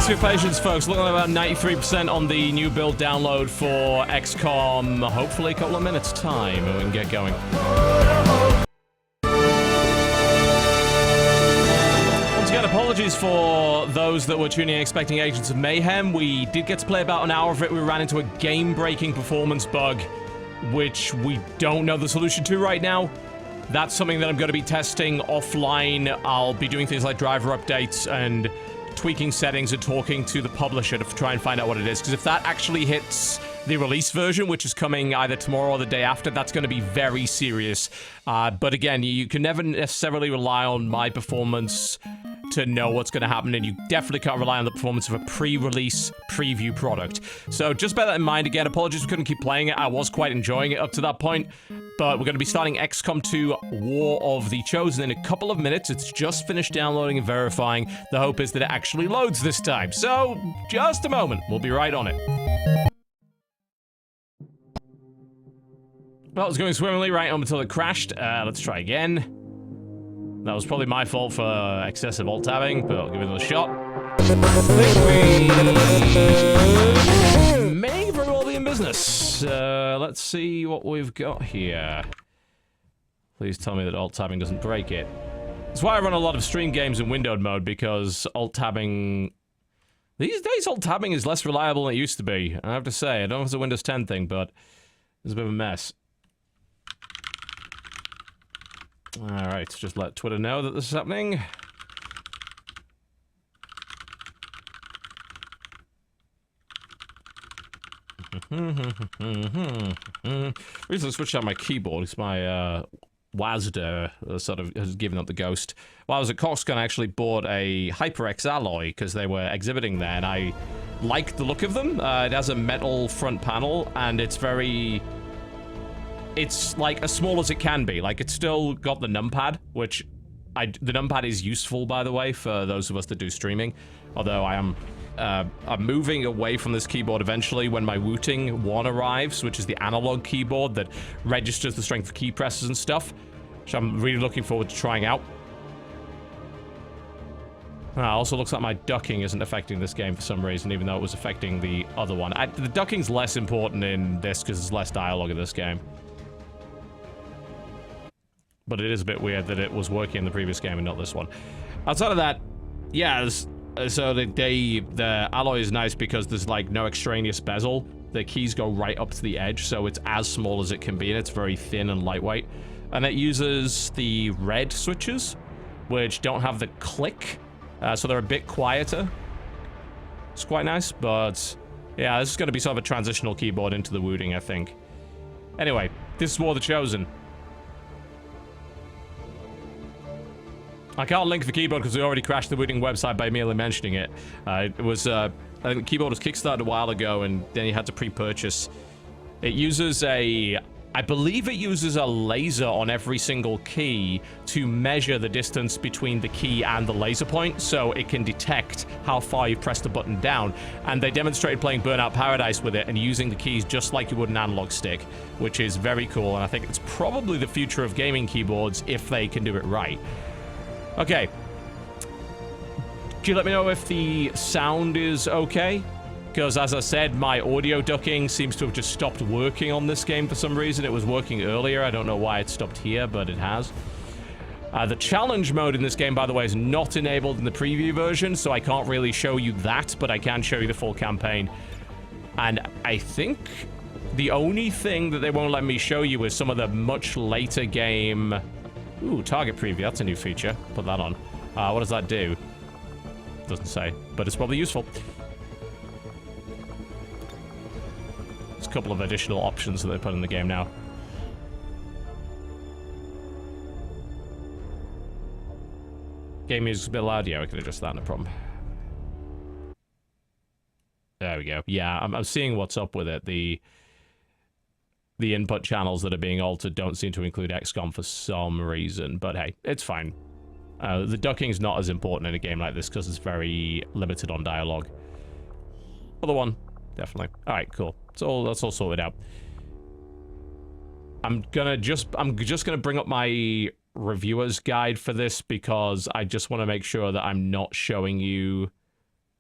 Thanks for your patience, folks. Looking at about 93% on the new build download for XCOM. Hopefully a couple of minutes time and we can get going. Once again, apologies for those that were tuning in expecting Agents of Mayhem. We did get to play about an hour of it. We ran into a game-breaking performance bug, which we don't know the solution to right now. That's something that I'm going to be testing offline. I'll be doing things like driver updates and tweaking settings and talking to the publisher to try and find out what it is. Because if that actually hits the release version, which is coming either tomorrow or the day after, that's going to be very serious. But again, you can never necessarily rely on my performance to know what's going to happen, and you definitely can't rely on the performance of a pre-release preview product. So just bear that in mind. Again, apologies we couldn't keep playing it. I was quite enjoying it up to that point, but we're going to be starting XCOM 2 War of the Chosen in a couple of minutes. It's just finished downloading and verifying. The hope is that it actually loads this time. So just a moment. We'll be right on it. Well, it was going swimmingly right up until it crashed. Let's try again. That was probably my fault for excessive alt-tabbing, but I'll give it another shot. I think we may very well be in business. Let's see what we've got here. Please tell me that alt-tabbing doesn't break it. That's why I run a lot of stream games in windowed mode, because alt-tabbing... These days, alt-tabbing is less reliable than it used to be. I have to say, I don't know if it's a Windows 10 thing, but it's a bit of a mess. Alright, just let Twitter know that this is happening. Recently switched out my keyboard because my WASD sort of has given up the ghost. While I was at CoxCon, I actually bought a HyperX alloy because they were exhibiting there, and I liked the look of them. It has a metal front panel, and it's very... It's, like, as small as it can be. Like, it's still got the numpad, which... the numpad is useful, by the way, for those of us that do streaming. Although I'm moving away from this keyboard eventually when my Wooting 1 arrives, which is the analog keyboard that registers the strength of key presses and stuff, which I'm really looking forward to trying out. Also looks like my ducking isn't affecting this game for some reason, even though it was affecting the other one. The ducking's less important in this because there's less dialogue in this game. But it is a bit weird that it was working in the previous game and not this one. Outside of that, yeah, so the alloy is nice because there's like no extraneous bezel. The keys go right up to the edge, so it's as small as it can be, and it's very thin and lightweight. And it uses the red switches, which don't have the click, so they're a bit quieter. It's quite nice, but yeah, this is going to be sort of a transitional keyboard into the Wooting, I think. Anyway, this is War of the Chosen. I can't link the keyboard because we already crashed the Wooting website by merely mentioning it. It was, I think the keyboard was kickstarted a while ago, and then you had to pre-purchase. It uses I believe it uses a laser on every single key to measure the distance between the key and the laser point, so it can detect how far you've pressed the button down. And they demonstrated playing Burnout Paradise with it and using the keys just like you would an analog stick, which is very cool, and I think it's probably the future of gaming keyboards if they can do it right. Okay. Can you let me know if the sound is okay? Because, as I said, my audio ducking seems to have just stopped working on this game for some reason. It was working earlier. I don't know why it stopped here, but it has. The challenge mode in this game, by the way, is not enabled in the preview version, so I can't really show you that, but I can show you the full campaign. And I think the only thing that they won't let me show you is some of the much later game... Ooh, target preview, that's a new feature. Put that on. What does that do? Doesn't say, but it's probably useful. There's a couple of additional options that they put in the game now. Game music's a bit loud. Yeah, we can adjust that, no problem. There we go. Yeah, I'm seeing what's up with it. The input channels that are being altered don't seem to include XCOM for some reason, but hey, it's fine. The ducking's not as important in a game like this because it's very limited on dialogue. Other one, definitely. All right, cool. That's all sorted out. I'm just gonna bring up my reviewer's guide for this because I just want to make sure that I'm not showing you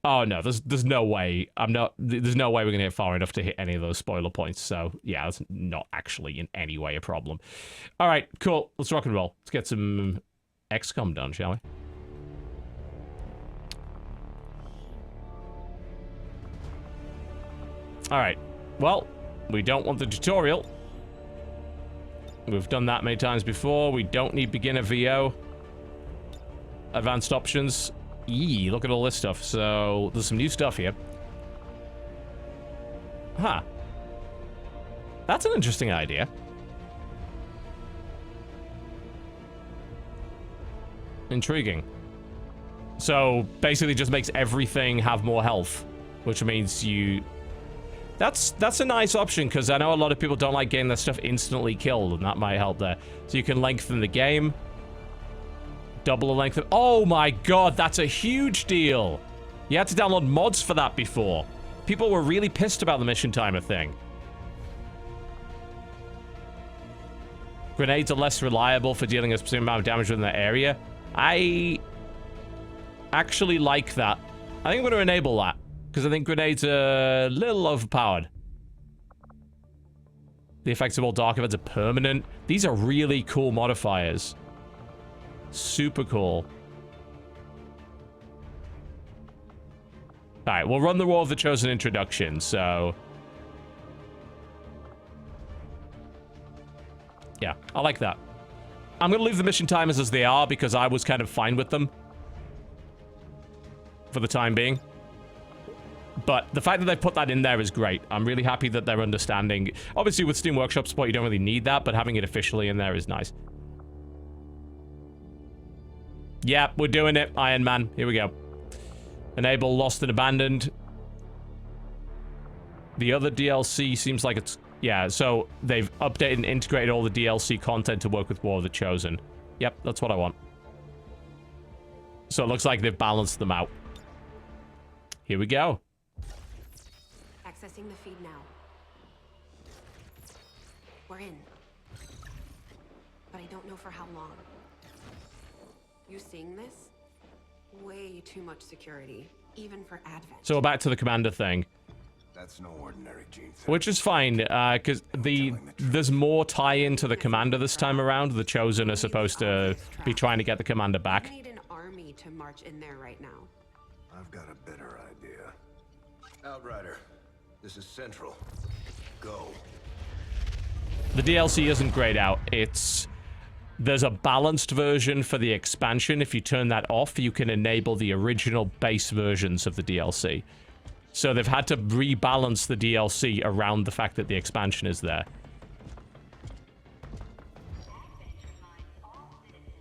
Oh no, there's no way. There's no way we're gonna get far enough to hit any of those spoiler points. So yeah, that's not actually in any way a problem. All right, cool. Let's rock and roll. Let's get some XCOM done, shall we? All right. Well, we don't want the tutorial. We've done that many times before. We don't need beginner VO. Advanced options. Eee, look at all this stuff. So, there's some new stuff here. Huh. That's an interesting idea. Intriguing. So, basically just makes everything have more health. Which means you... That's a nice option, because I know a lot of people don't like getting their stuff instantly killed, and that might help there. So you can lengthen the game. Double the length of... Oh my god, that's a huge deal! You had to download mods for that before. People were really pissed about the mission timer thing. Grenades are less reliable for dealing a specific amount of damage within that area. I actually like that. I think I'm going to enable that. Because I think grenades are a little overpowered. The effects of all dark events are permanent. These are really cool modifiers. Super cool. Alright, we'll run the War of the Chosen introduction, so... Yeah, I like that. I'm gonna leave the mission timers as they are, because I was kind of fine with them. For the time being. But the fact that they put that in there is great. I'm really happy that they're understanding. Obviously, with Steam Workshop support, you don't really need that, but having it officially in there is nice. Yeah, we're doing it, Iron Man. Here we go. Enable Lost and Abandoned. The other DLC seems like it's... Yeah, so they've updated and integrated all the DLC content to work with War of the Chosen. Yep, that's what I want. So it looks like they've balanced them out. Here we go. Accessing the feed now. We're in. But I don't know for how long. You seeing this? Way too much security, even for Advent. So we're back to the commander thing. That's no ordinary gene therapy. Which is fine, because there's more tie-in to the commander this time around. The Chosen are supposed to be trying to get the commander back. I need an army to march in there right now. I've got a better idea. Outrider, this is Central. Go. The DLC isn't grayed out. There's a balanced version for the expansion. If you turn that off, you can enable the original base versions of the DLC. So they've had to rebalance the DLC around the fact that the expansion is there.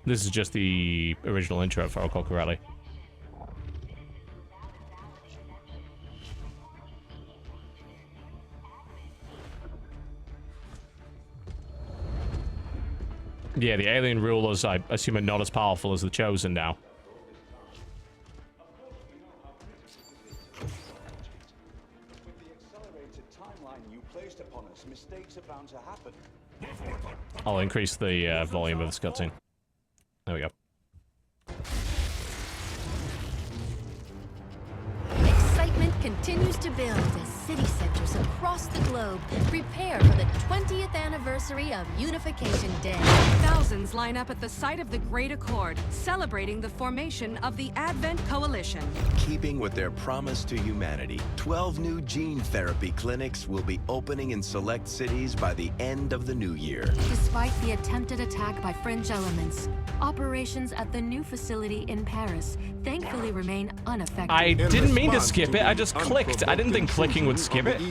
This is just the original intro, if I recall correctly. Yeah, the alien rulers, I assume, are not as powerful as the Chosen now. With the accelerated timeline you placed upon us, mistakes are bound to happen. I'll increase the volume of this cutscene. There we go. Excitement continues to build as city centers across the globe prepare for the 20th anniversary of Unification Day. Thousands line up at the site of the Great Accord, celebrating the formation of the Advent Coalition. Keeping with their promise to humanity, 12 new gene therapy clinics will be opening in select cities by the end of the new year. Despite the attempted attack by fringe elements, operations at the new facility in Paris thankfully remain unaffected. I didn't mean to skip it, I just clicked. I didn't think clicking would skip it.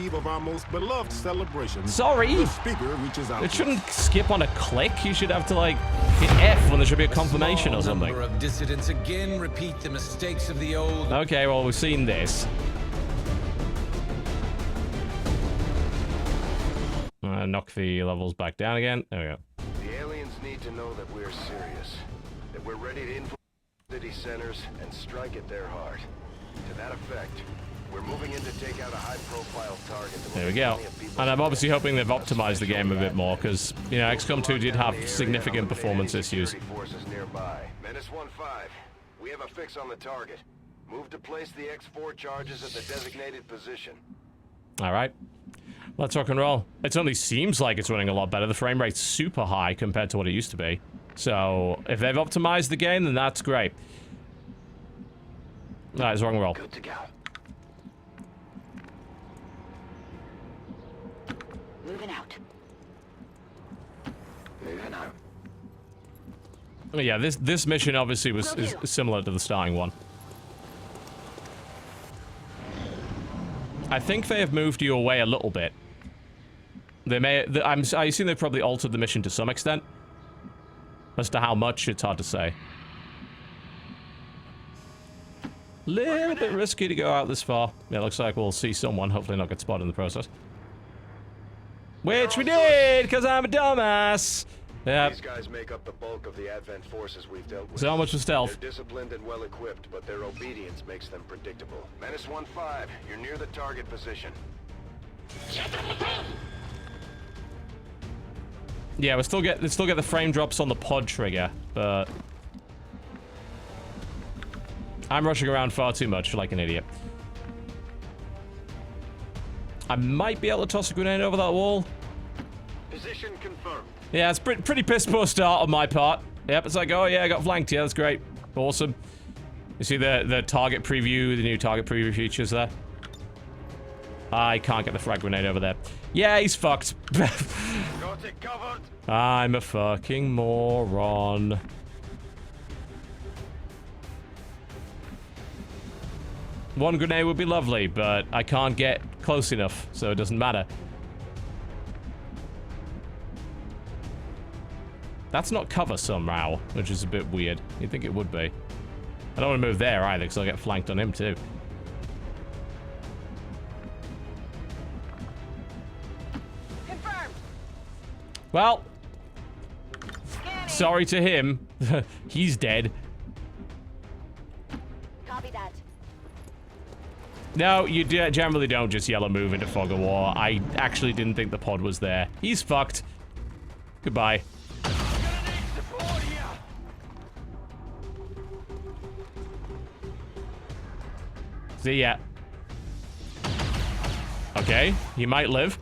Sorry! It shouldn't skip on a click. You should have to, like, hit F when there should be a confirmation or something. Number of dissidents again repeat the mistakes of the old. Okay, well, we've seen this. Knock the levels back down again. There we go. The aliens need to know that we're serious. That we're ready to infiltrate city centers and strike at their heart. To that effect, we're moving in to take out a high-profile target. There we go. And I'm obviously hoping they've optimized the game a bit more, because, you know, XCOM 2 did have significant performance issues. Forces nearby. Menace 1-5. We have a fix on the target. Move to place the X4 charges at the designated position. All right. Let's rock and roll. It only seems like it's running a lot better. The frame rate's super high compared to what it used to be. So, if they've optimized the game, then that's great. All right, let's rock and roll. Good to go. Moving out. Moving out. Yeah, this mission obviously is similar to the starting one. I think they have moved you away a little bit. They may. I assume they've probably altered the mission to some extent. As to how much, it's hard to say. Little bit risky to go out this far. Yeah, looks like we'll see someone. Hopefully not get spotted in the process. Which we did, because I'm a dumbass. Yeah. These guys make up the bulk of the Advent forces we've dealt with. So much for stealth. They're disciplined and well equipped, but their obedience makes them predictable. Menace 1-5, you're near the target position. Yeah, we still get the frame drops on the pod trigger, but I'm rushing around far too much like an idiot. I might be able to toss a grenade over that wall. Position confirmed. Yeah, it's pretty piss poor start on my part. Yep, it's like, oh yeah, I got flanked. Yeah, that's great. Awesome. You see the target preview, the new target preview features there? I can't get the frag grenade over there. Yeah, he's fucked. Got it covered. I'm a fucking moron. One grenade would be lovely, but I can't get close enough, so it doesn't matter. That's not cover somehow, which is a bit weird. You'd think it would be. I don't want to move there either, because I'll get flanked on him too. Confirmed. Well, Scanning. sorry to him. He's dead. Copy that. No, you generally don't just yellow move into fog of war. I actually didn't think the pod was there. He's fucked. Goodbye. See ya. Okay, he might live.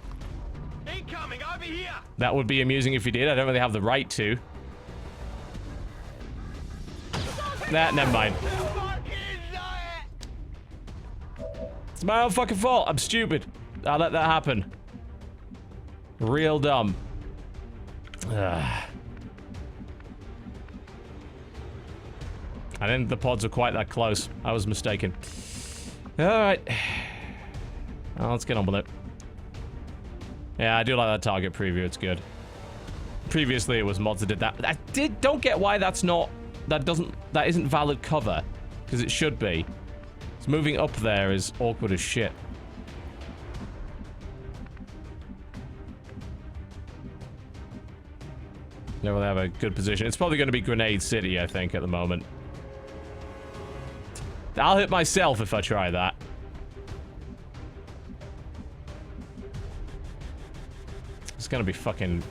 Incoming, over here. That would be amusing if he did. I don't really have the right to. Nah, never mind. It's my own fucking fault. I'm stupid. I let that happen. Real dumb. Ugh. I didn't think the pods were quite that close. I was mistaken. Alright. Well, let's get on with it. Yeah, I do like that target preview. It's good. Previously, it was mods that did that. Don't get why that's not... That isn't valid cover. Because it should be. So moving up there is awkward as shit. They really have a good position. It's probably going to be Grenade City, I think, at the moment. I'll hit myself if I try that. It's going to be fucking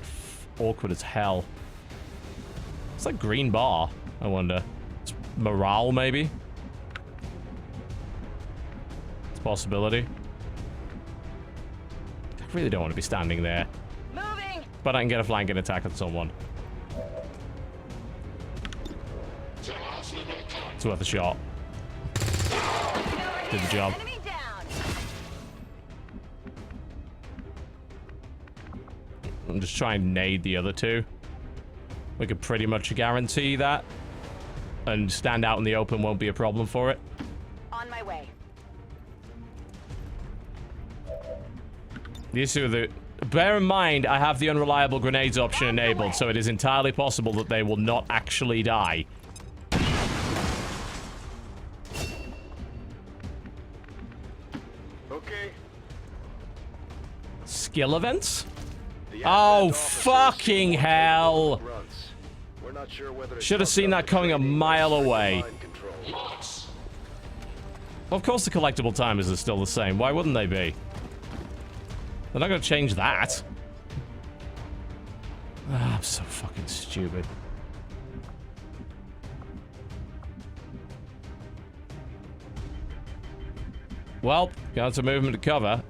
awkward as hell. It's like green bar, I wonder. It's morale, maybe? It's a possibility. I really don't want to be standing there. Moving. But I can get a flanking attack on someone. It's worth a shot. Did the job. Enemy down. I'm just trying to nade the other two. We could pretty much guarantee that. And stand out in the open won't be a problem for it. On my way. The issue with it... Bear in mind, I have the unreliable grenades option enabled, so it is entirely possible that they will not actually die. Okay. Skill events? Oh, fucking hell! Should have seen that coming a mile away. Of course the collectible timers are still the same. Why wouldn't they be? They're not going to change that. I'm so fucking stupid. well, got some movement to cover.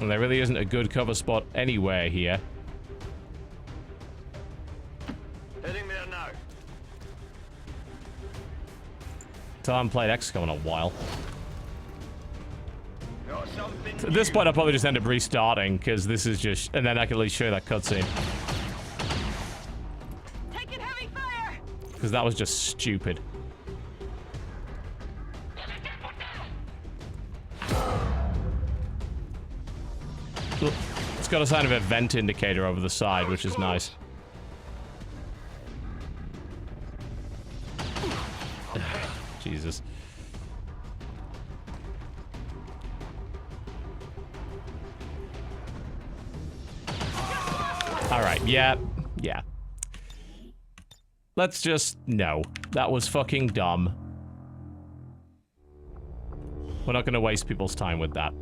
And there really isn't a good cover spot anywhere here. Heading there now. So I haven't played XCOM in a while. Got something At this point, I'll probably just end up restarting, because this is just... And then I can at least show you that cutscene. Taking heavy fire! Because that was just stupid. Look, it's got a sign of a vent indicator over the side, which is nice. Jesus. Alright, yeah. Let's just... No. That was fucking dumb. We're not gonna waste people's time with that.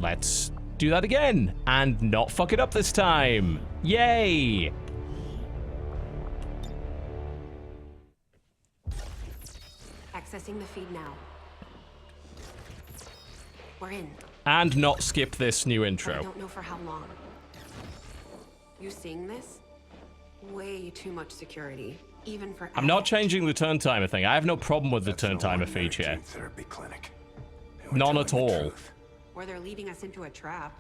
Let's do that again, and not fuck it up this time. Yay! Accessing the feed now. We're in. And not skip this new But I intro. don't know for how long. You seeing this? Way too much security, even for. I'm not changing the turn timer thing. I have no problem with the turn timer feature. Therapy clinic. None at all. Or they're leading us into a trap.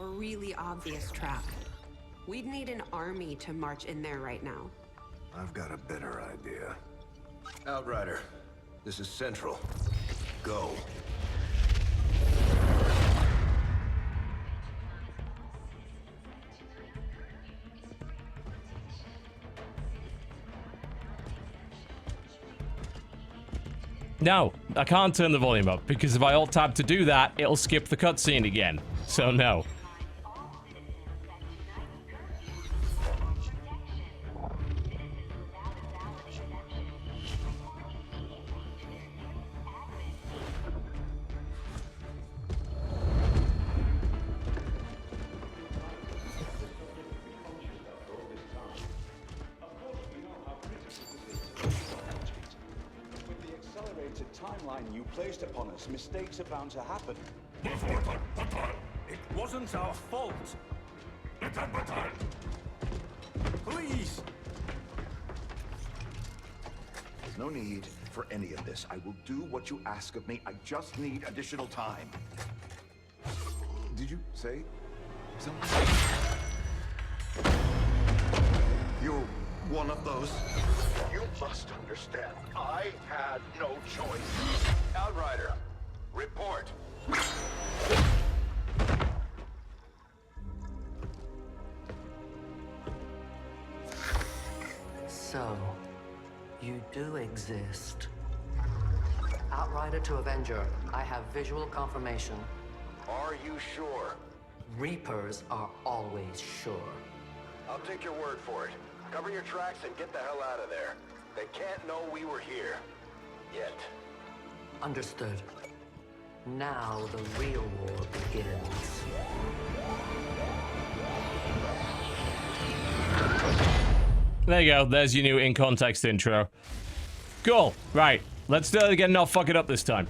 A really obvious trap. We'd need an army to march in there right now. I've got a better idea. Outrider, this is Central. Go. No, I can't turn the volume up, because if I alt-tab to do that, it'll skip the cutscene again. So no. Timeline you placed upon us, mistakes are bound to happen. It wasn't our fault. Please. There's no need for any of this. I will do what you ask of me. I just need additional time. Did you say something? You're one of those. You must understand. I had no choice. Outrider, report. So, you do exist. Outrider to Avenger, I have visual confirmation. Are you sure? Reapers are always sure. I'll take your word for it. Cover your tracks and get the hell out of there. They can't know we were here. Yet. Understood. Now the real war begins. There you go. There's your new in-context intro. Cool. Right. Let's do it again, not fuck it up this time.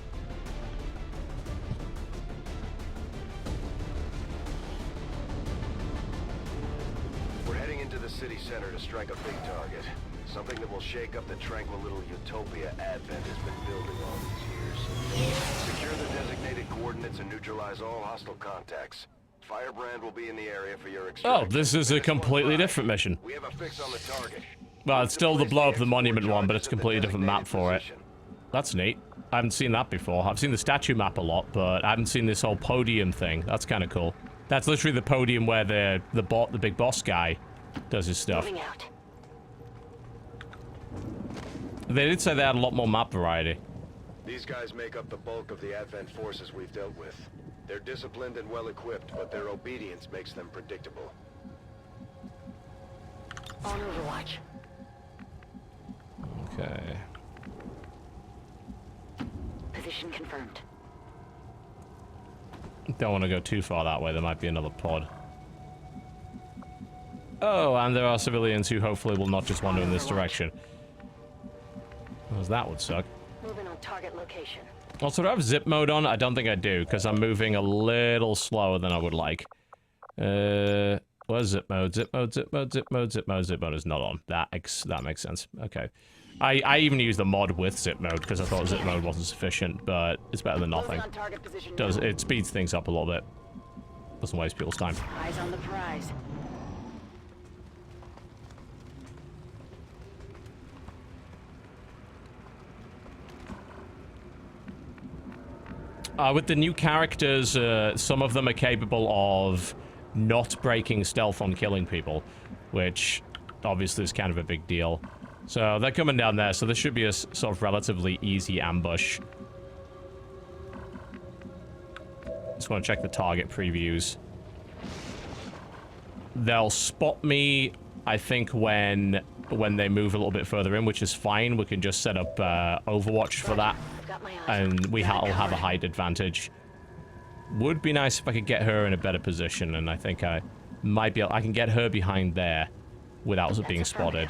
We're heading into the city center to strike a big target. Something that will shake up the tranquil little utopia Advent has been building all these years. Secure the designated coordinates and neutralize all hostile contacts. Firebrand will be in the area for your extraction. Oh, this is a completely different mission. We have a fix on the target. Well, it's still the blow up the monument one, but it's a completely different map for it. That's neat. I haven't seen that before. I've seen the statue map a lot, but I haven't seen this whole podium thing. That's kind of cool. That's literally the podium where the big boss guy does his stuff. Moving out. They did say they had a lot more map variety. These guys make up the bulk of the Advent forces we've dealt with. They're disciplined and well-equipped, but their obedience makes them predictable. On overwatch. Okay. Position confirmed. Don't want to go too far that way. There might be another pod. Oh, and there are civilians who hopefully will not just wander in this direction. Because that would suck. Moving on target location. Also, do I have zip mode on? I don't think I do, because I'm moving a little slower than I would like. Where's zip mode? Zip mode, zip mode, zip mode, zip mode, zip mode is not on. That makes sense. Okay. I even used the mod with zip mode, because I thought zip mode wasn't sufficient, but it's better than nothing. It speeds things up a little bit. Doesn't waste people's time. Eyes on the prize. With the new characters, some of them are capable of not breaking stealth on killing people, which obviously is kind of a big deal. So they're coming down there, so this should be a sort of relatively easy ambush. Just want to check the target previews. They'll spot me, I think, when they move a little bit further in, which is fine. We can just set up Overwatch for that, and we'll have a height advantage. Would be nice if I could get her in a better position, and I think I might be able, I can get her behind there without being spotted.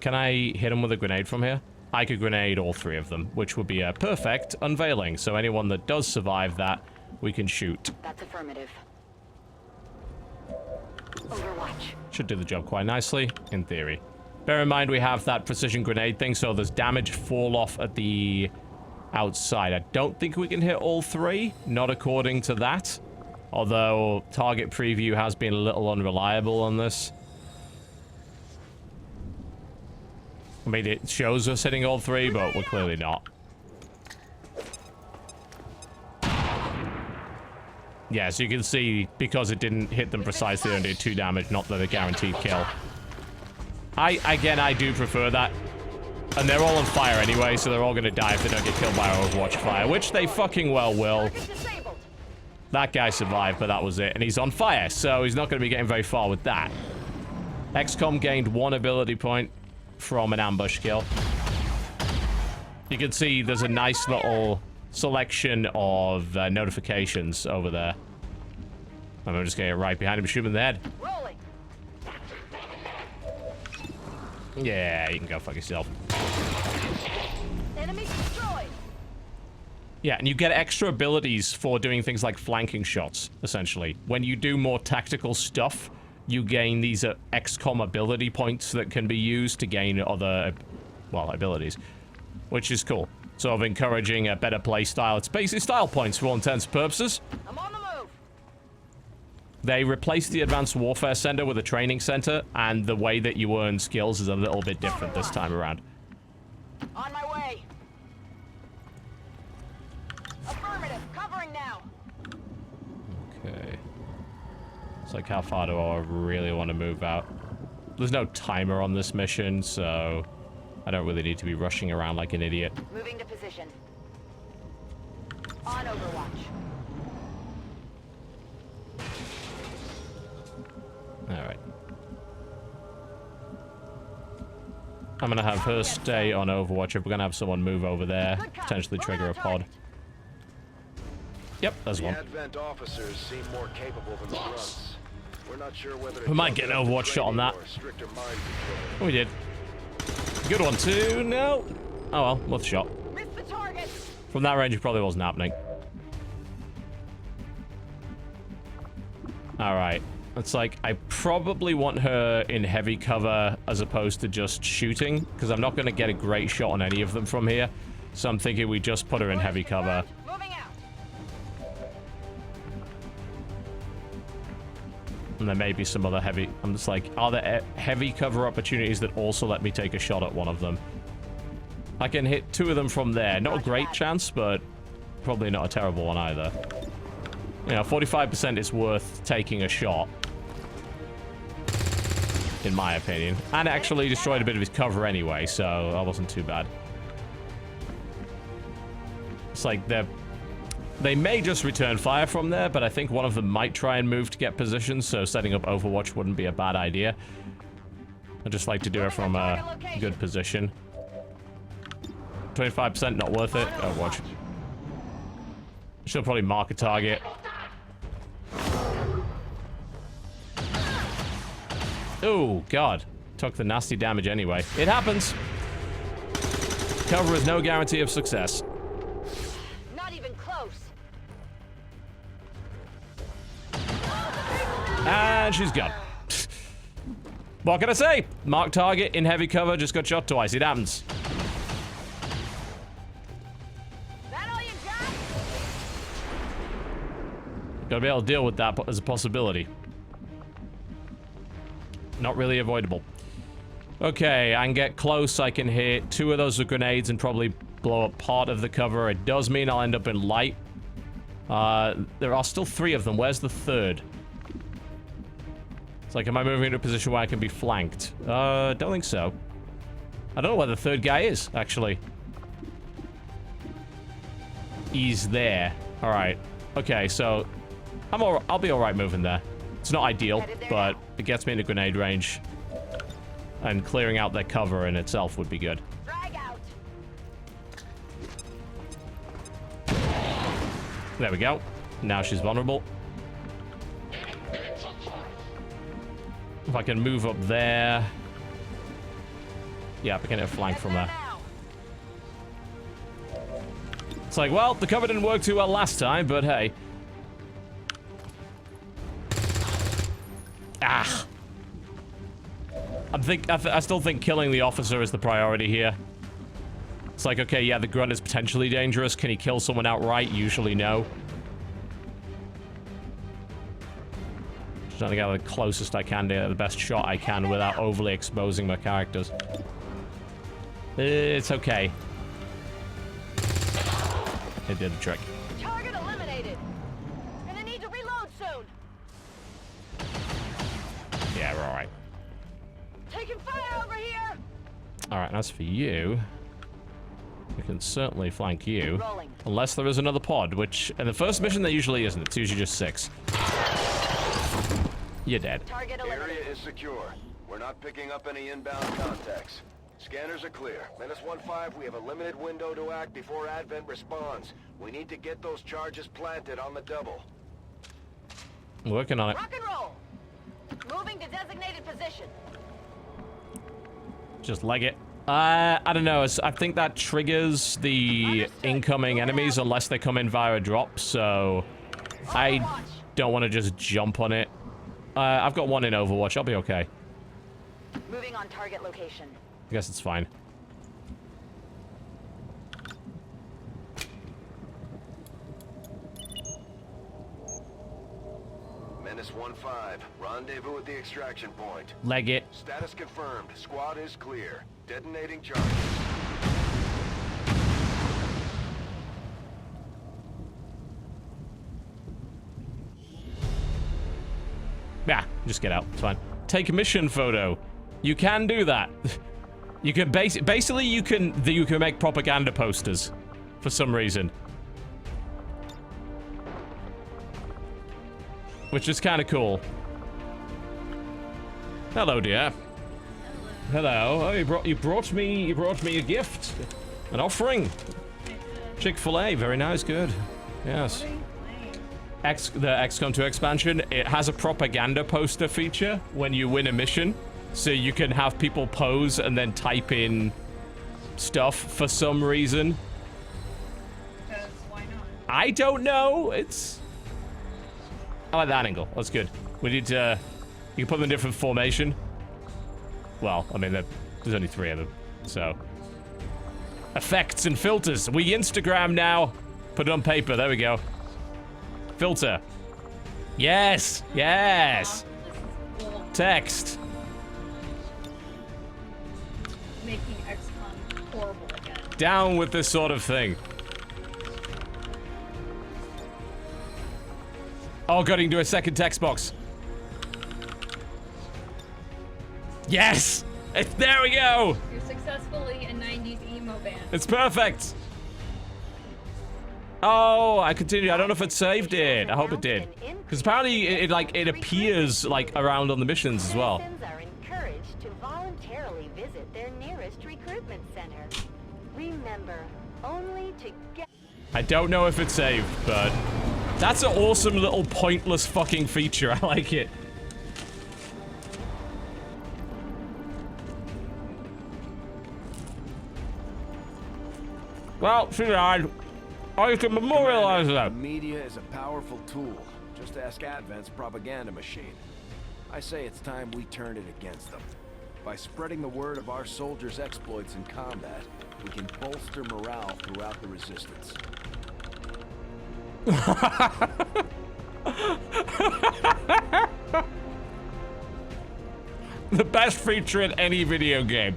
Can I hit him with a grenade from here? I could grenade all three of them, which would be a perfect unveiling. So anyone that does survive that, we can shoot. That's affirmative. Overwatch. Should do the job quite nicely, in theory. Bear in mind we have that precision grenade thing, so there's damage fall off at the outside. I don't think we can hit all three, not according to that. Although target preview has been a little unreliable on this. I mean, it shows us hitting all three, but we're clearly not. Yeah, so you can see, because it didn't hit them precisely, they only did 2 damage, not that a guaranteed kill. Again, I do prefer that. And they're all on fire anyway, so they're all gonna die if they don't get killed by Overwatch fire, which they fucking well will. That guy survived, but that was it. And he's on fire, so he's not gonna be getting very far with that. XCOM gained 1 ability point from an ambush kill. You can see there's a nice little selection of notifications over there. I'm just gonna get right behind him, shoot him in the head. Rolling. Yeah, you can go fuck yourself. Enemy destroyed. Yeah, and you get extra abilities for doing things like flanking shots, essentially. When you do more tactical stuff, you gain these XCOM ability points that can be used to gain other, well, abilities, which is cool. Sort of encouraging a better play style. It's basically style points for all intents and purposes. I'm on the move. They replaced the Advanced Warfare Center with a training center, and the way that you earn skills is a little bit different this time around. On my way. Affirmative. Covering now. Okay. It's like, how far do I really want to move out? There's no timer on this mission, so I don't really need to be rushing around like an idiot. Moving to position. On Overwatch. Alright. I'm gonna have her stay on Overwatch if we're gonna have someone move over there, potentially trigger a pod. Yep, there's one. Advent officers seem more capable than the grunts. We're not sure whether We might get an Overwatch shot on that. We did. Good one too. No. Oh well, worth a shot. Miss the target. From that range, it probably wasn't happening. Alright. It's like, I probably want her in heavy cover as opposed to just shooting, because I'm not going to get a great shot on any of them from here. So I'm thinking we just put her in heavy cover. Moving out. And there may be some other heavy... I'm just like, are there heavy cover opportunities that also let me take a shot at one of them? I can hit 2 of them from there. Not a great chance, but probably not a terrible one either. You know, 45% is worth taking a shot, in my opinion. And actually destroyed a bit of his cover anyway, so that wasn't too bad. It's like they may just return fire from there, but I think one of them might try and move to get positions, so setting up Overwatch wouldn't be a bad idea. I'd just like to do it from a good position. 25% not worth it. Overwatch. She'll probably mark a target. Oh, God. Took the nasty damage anyway. It happens. Cover is no guarantee of success. Not even close. And she's gone. What can I say? Mark target in heavy cover, just got shot twice. It happens. That all you got? Gotta be able to deal with that as a possibility. Not really avoidable. Okay, I can get close. I can hit 2 of those with grenades and probably blow up part of the cover. It does mean I'll end up in light. There are still 3 of them. Where's the 3rd? It's like, am I moving into a position where I can be flanked? Don't think so. I don't know where the 3rd guy is, actually. He's there. Alright. Okay, so I'll be alright moving there. It's not ideal, but it gets me into grenade range. And clearing out their cover in itself would be good. Drag out. There we go. Now she's vulnerable. If I can move up there. Yeah, I can hit a flank from there. It's like, well, the cover didn't work too well last time, but hey. Ah. I still think killing the officer is the priority here. It's like, okay, yeah, the grunt is potentially dangerous. Can he kill someone outright? Usually no. Just trying to get the closest I can to the best shot I can without overly exposing my characters. It's okay. It did the trick. Target eliminated. Gonna need to reload soon. Yeah, we're alright. Taking fire over here. Alright, as for you, we can certainly flank you. Rolling. Unless there is another pod, which in the first mission there usually isn't. It's usually just 6. You're dead. Target eliminated. Area is secure. We're not picking up any inbound contacts. Scanners are clear. Menace 1-5, we have a limited window to act before Advent responds. We need to get those charges planted on the double. I'm working on it. Rock and roll. Moving to designated position. Just leg it. I don't know. I think that triggers the incoming enemies unless they come in via a drop, so I don't want to just jump on it. I've got one in Overwatch. I'll be okay. Moving on target location. I guess it's fine. Menace 1-5, rendezvous at the extraction point. Leg it. Status confirmed. Squad is clear. Detonating charges. Yeah, just get out. It's fine. Take a mission photo. You can do that. You can basically you can make propaganda posters for some reason. Which is kind of cool. Hello, dear. Hello. Oh, you brought me a gift. An offering. Chick-fil-A. Very nice. Good. Yes. The XCOM 2 expansion, it has a propaganda poster feature when you win a mission. So you can have people pose and then type in stuff for some reason. Because why not? I don't know. I like that angle. That's good. We need to... You can put them in different formation. Well, I mean, there's only 3 of them, so... Effects and filters. We Instagram now. Put it on paper. There we go. Filter. Yes! Yes! Text. Making XCOM horrible again. Down with this sort of thing. Oh god, you can do a second text box. Yes! There we go! You're successfully a 90s emo band. It's perfect! Oh, I continued. I don't know if it saved it. I hope it did. Because apparently it appears like around on the missions as well. Citizens are encouraged to voluntarily visit their nearest recruitment center. Remember, only to get... I don't know if it's saved, but that's an awesome little pointless fucking feature. I like it. Well, she died. Oh, you can memorialize that. Media is a powerful tool. Just ask Advent's propaganda machine. I say it's time we turn it against them. By spreading the word of our soldiers' exploits in combat, we can bolster morale throughout the resistance. The best feature in any video game.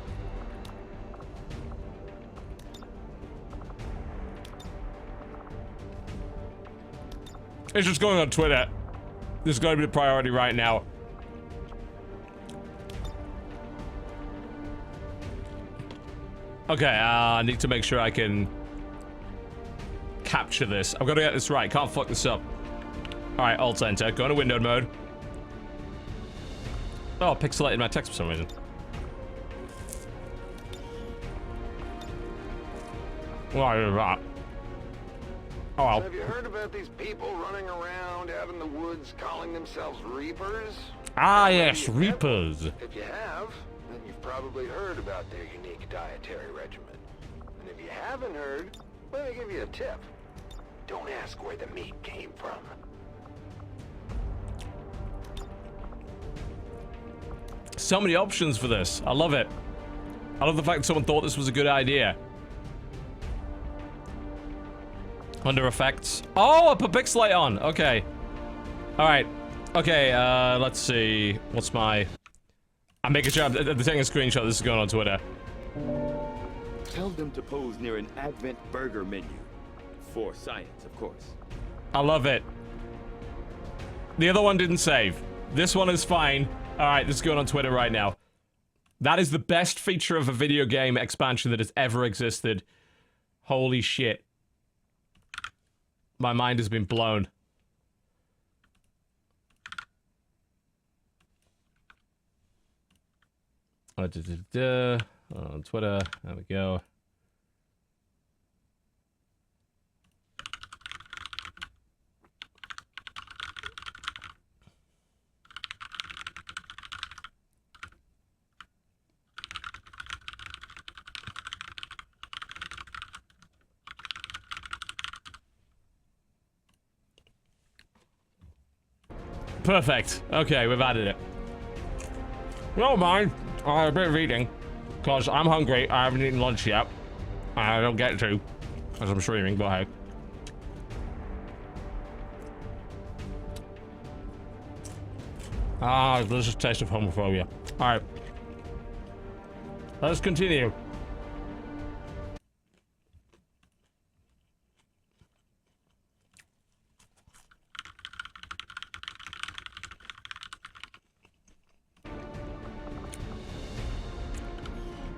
It's just going on Twitter. This is going to be the priority right now. Okay, I need to make sure I can capture this. I've got to get this right. Can't fuck this up. Alright, Alt-Enter. Go into windowed mode. Oh, pixelated my text for some reason. Why is that? Oh, well. So have you heard about these people running around out in the woods calling themselves Reapers? Ah, yes, Reapers. If you have, then you've probably heard about their unique dietary regimen. And if you haven't heard, let me give you a tip. Don't ask where the meat came from. So many options for this. I love it. I love the fact that someone thought this was a good idea. Under effects. Oh, I put pixelate on. Okay. Alright. Okay, let's see. What's my... I'm making sure I'm taking a screenshot. This is going on Twitter. Tell them to pose near an Advent burger menu. For science, of course. I love it. The other one didn't save. This one is fine. Alright, this is going on Twitter right now. That is the best feature of a video game expansion that has ever existed. Holy shit. My mind has been blown. On Twitter, there we go. Perfect. Okay, we've added it. No mind. I have a bit of eating. Because I'm hungry. I haven't eaten lunch yet. I don't get to. As I'm streaming, but hey. Ah, delicious taste of homophobia. Alright. Let's continue.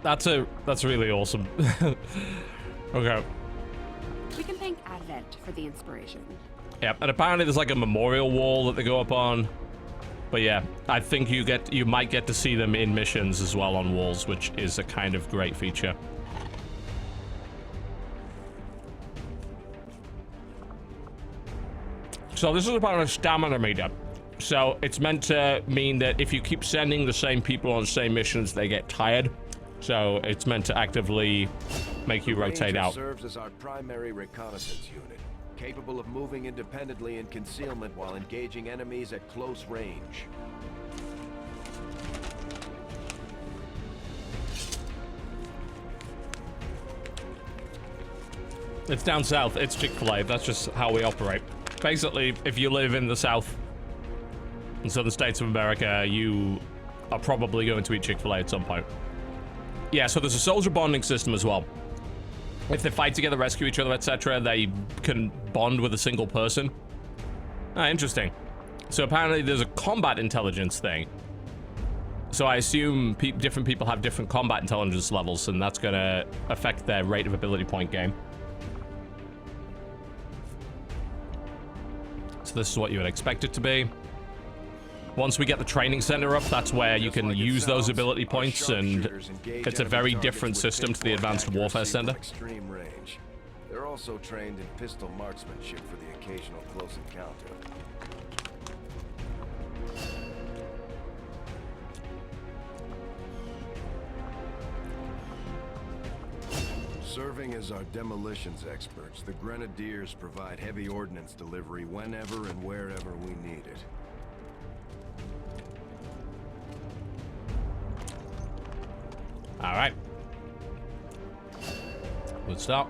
That's really awesome. Okay. We can thank Advent for the inspiration. Yep, and apparently there's like a memorial wall that they go up on. But yeah, I think you might get to see them in missions as well on walls, which is a kind of great feature. So this is apparently a stamina meter. So it's meant to mean that if you keep sending the same people on the same missions, they get tired. So it's meant to actively make you rotate out. Serves as our primary reconnaissance unit, capable of moving independently in concealment while engaging enemies at close range. It's down south. It's Chick-fil-A. That's just how we operate. Basically, if you live in the south and southern states of America, you are probably going to eat Chick-fil-A at some point. Yeah, so there's a soldier bonding system as well. If they fight together, rescue each other, etc., they can bond with a single person. Ah, interesting. So apparently there's a combat intelligence thing. So I assume different people have different combat intelligence levels, and that's going to affect their rate of ability point gain. So this is what you would expect it to be. Once we get the training center up, that's where you can use those ability points, and it's a very different system to the Advanced Warfare Center. Extreme range. They're also trained in pistol marksmanship for the occasional close encounter. Serving as our demolitions experts, the Grenadiers provide heavy ordnance delivery whenever and wherever we need it. All right. Good start.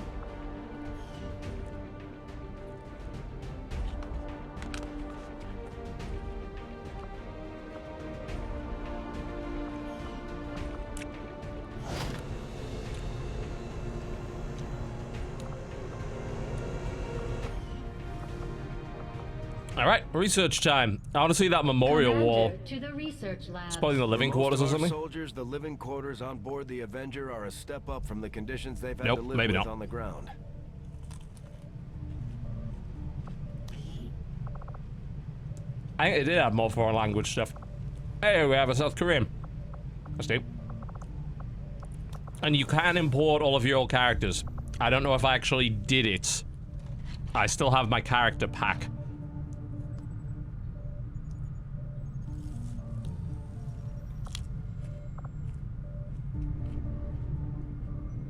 All right, research time. I want to see that memorial wall. To the research lab. It's probably in the living quarters or something. Soldiers, the living quarters on board the Avenger are a step up from the conditions they've had Nope, to live maybe with not. on the ground. I think it did have more foreign language stuff. Hey, we have a South Korean. That's deep. And you can import all of your old characters. I don't know if I actually did it. I still have my character pack.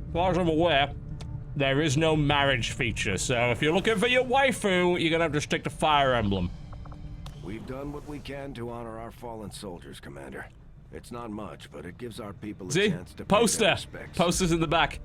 As far as I'm aware, there is no marriage feature, so if you're looking for your waifu, you're gonna have to stick to Fire Emblem. We've done what we can to honor our fallen soldiers, Commander. It's not much, but it gives our people a See? chance to pay Poster! their respects. Posters in the back.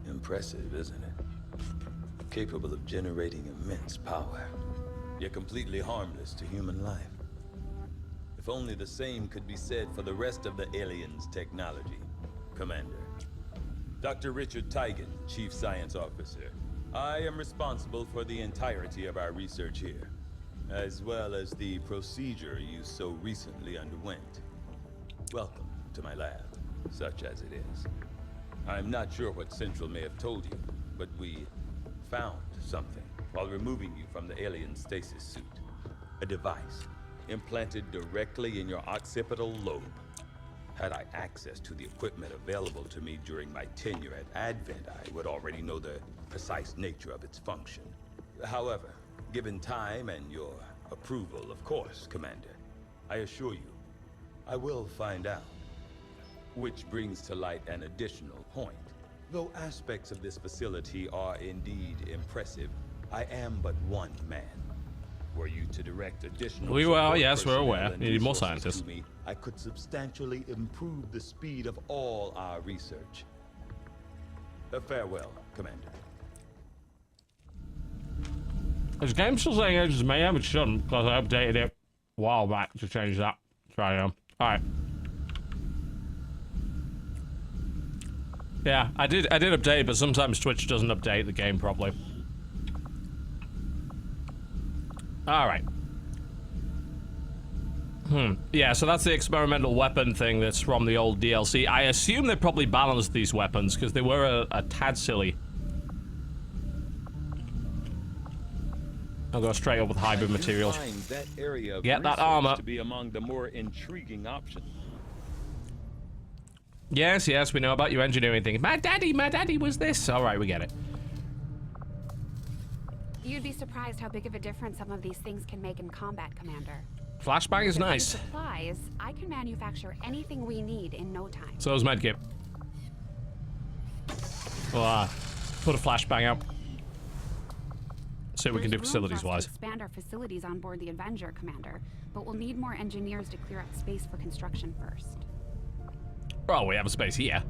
Impressive, isn't it? Capable of generating immense power, yet completely harmless to human life. If only the same could be said for the rest of the aliens' technology, Commander. Dr. Richard Tigan, Chief Science Officer. I am responsible for the entirety of our research here, as well as the procedure you so recently underwent. Welcome to my lab, such as it is. I'm not sure what Central may have told you, but we found something while removing you from the alien stasis suit. A device implanted directly in your occipital lobe. Had I access to the equipment available to me during my tenure at Advent, I would already know the precise nature of its function. However, given time and your approval, of course, Commander, I assure you, I will find out. Which brings to light an additional point. Though aspects of this facility are indeed impressive, I am but one man. Were you to direct additional We were, support yes, we're personnel aware. and Need more resources scientists. to me, I could substantially improve the speed of all our research. Farewell, Commander. Is the game still saying Ages of Mayhem? It shouldn't, because I updated it a while back to change that. Try it on. Alright. Yeah, I did update, but sometimes Twitch doesn't update the game properly. Alright. Yeah, so that's the experimental weapon thing that's from the old DLC. I assume they probably balanced these weapons, because they were a tad silly. I'll go straight up with hybrid materials. That area of Get that research armor. to be among the more intriguing options. Yes, yes, we know about your engineering thing. My daddy was this. All right, we get it. You'd be surprised how big of a difference some of these things can make in combat, Commander. Flashbang is With nice. supplies, I can manufacture anything we need in no time. So is medkit. Well, put a flashbang out. See what we can do There's room for us facilities-wise. to expand our facilities on board the Avenger, Commander, but we'll need more engineers to clear up space for construction first. Oh, we have a space here.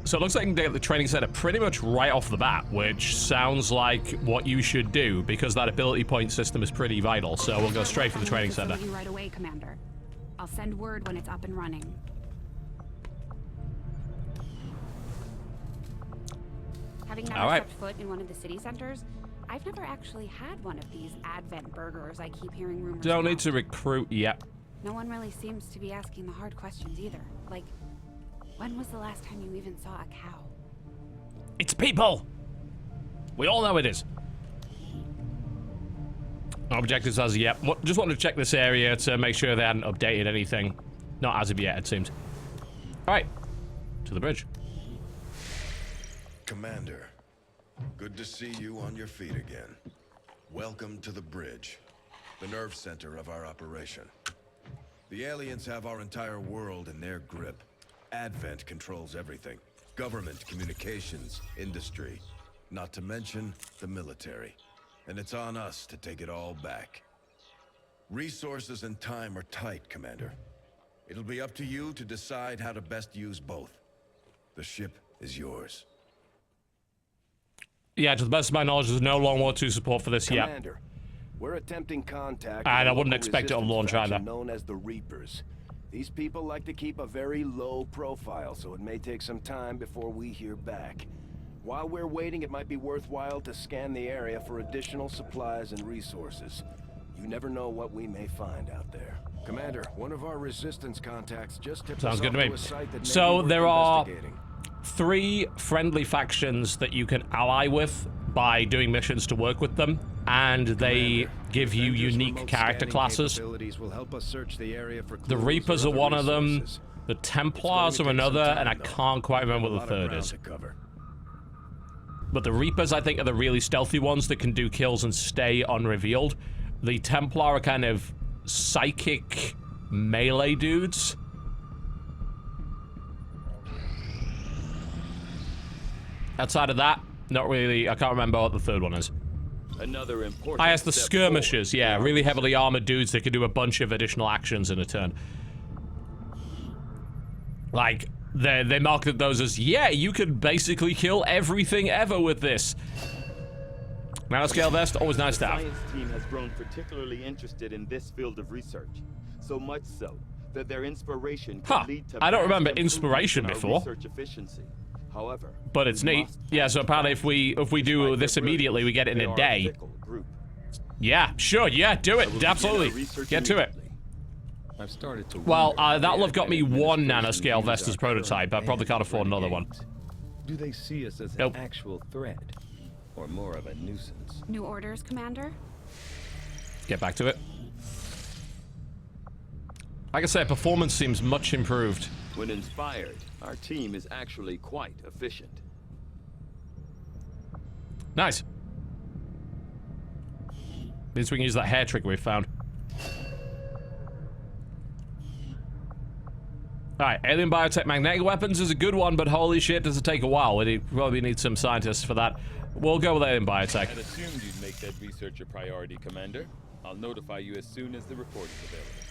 So it looks like you can get the training center pretty much right off the bat, which sounds like what you should do, because that ability point system is pretty vital. So we'll go straight for the training center. Right away, Commander. I'll send word when it's up and running. Having never stepped foot in one of the city centers, I've never actually had one of these Advent burgers I keep hearing rumors Don't about. need to recruit yet. No one really seems to be asking the hard questions either. Like, when was the last time you even saw a cow? It's people! We all know it is. Objectives as yet. Just wanted to check this area to make sure they hadn't updated anything. Not as of yet, it seems. Alright. To the bridge. Commander, good to see you on your feet again. Welcome to the bridge, the nerve center of our operation. The aliens have our entire world in their grip. Advent controls everything. Government, communications, industry, not to mention the military. And it's on us to take it all back. Resources and time are tight, Commander. It'll be up to you to decide how to best use both. The ship is yours. Yeah, to the best of my knowledge, there's no Long War II support for this yet. Commander, we're attempting contact. And I with a wouldn't local expect it on resistance launch either. faction known as the Reapers. These people like to keep a very low profile, so it may take some time before we hear back. While we're waiting, it might be worthwhile to scan the area for additional supplies and resources. You never know what we may find out there. Commander, one of our resistance contacts just tipped us off to a site that So there are investigating. 3 friendly factions that you can ally with by doing missions to work with them, and they give you unique character classes. Will help us search the area for The Reapers are one of them, the Templars are another, and I can't quite remember what the third is. But the Reapers, I think, are the really stealthy ones that can do kills and stay unrevealed. The Templar are kind of psychic melee dudes. Outside of that, not really. I can't remember what the third one is. Another important I asked the Skirmishes, yeah, really heavily armored dudes that can do a bunch of additional actions in a turn. Like, they marketed those as, yeah, you could basically kill everything ever with this. Nanoscale vest, always nice to have. The science team has grown particularly interested in this field of research, so much so that their inspiration could lead to I don't remember vast inspiration improvements in our before. research efficiency. However, But it's neat. Yeah, so apparently if we do this immediately, we get it in a day. Yeah, sure, yeah, do it. Absolutely. Get to it. I've started to Well, that'll have got me 1 nanoscale vest as prototype. I probably can't afford another one. Do they see us as an actual threat, or more of a nuisance? New orders, Commander? Get back to it. Like I said, performance seems much improved. When inspired, our team is actually quite efficient. Nice. Means we can use that hair trick we found. Alright, alien biotech magnetic weapons is a good one, but holy shit, does it take a while. We probably need some scientists for that. We'll go with alien biotech. I'd assumed you'd make that research a priority, Commander. I'll notify you as soon as the report is available.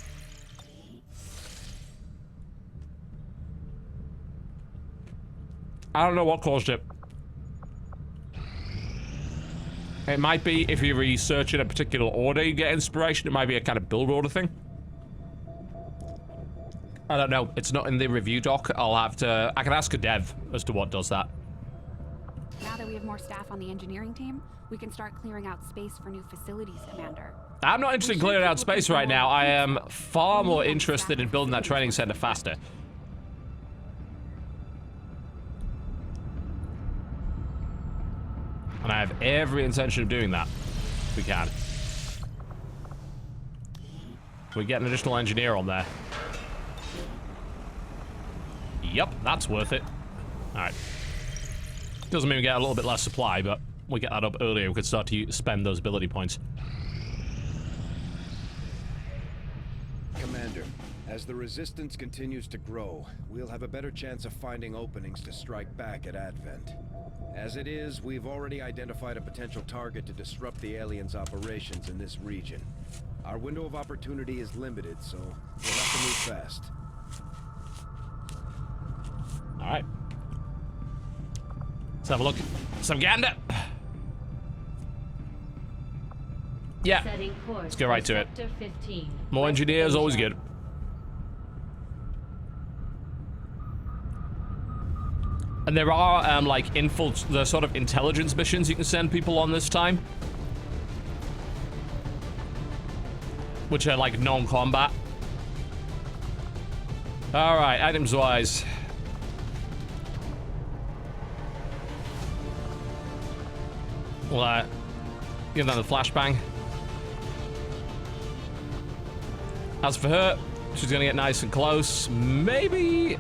I don't know what caused it. It might be if you research in a particular order you get inspiration. It might be a kind of build order thing. I don't know. It's not in the review doc. I can ask a dev as to what does that. Now that we have more staff on the engineering team, we can start clearing out space for new facilities, Commander. I'm not interested in clearing out space right now. I am far more interested in building that training center faster. And I have every intention of doing that, if we can. We get an additional engineer on there. Yep, that's worth it. Alright. Doesn't mean we get a little bit less supply, but we get that up earlier. We could start to spend those ability points. Commander, as the resistance continues to grow, we'll have a better chance of finding openings to strike back at Advent. As it is, we've already identified a potential target to disrupt the aliens' operations in this region. Our window of opportunity is limited, so we'll have to move fast. Alright. Let's have a look. Some gander. Yeah. Let's go right to it. More engineers, always good. And there are, like, the sort of intelligence missions you can send people on this time. Which are, like, non-combat. Alright, items-wise. We'll, give them the flashbang. As for her, she's gonna get nice and close. Maybe...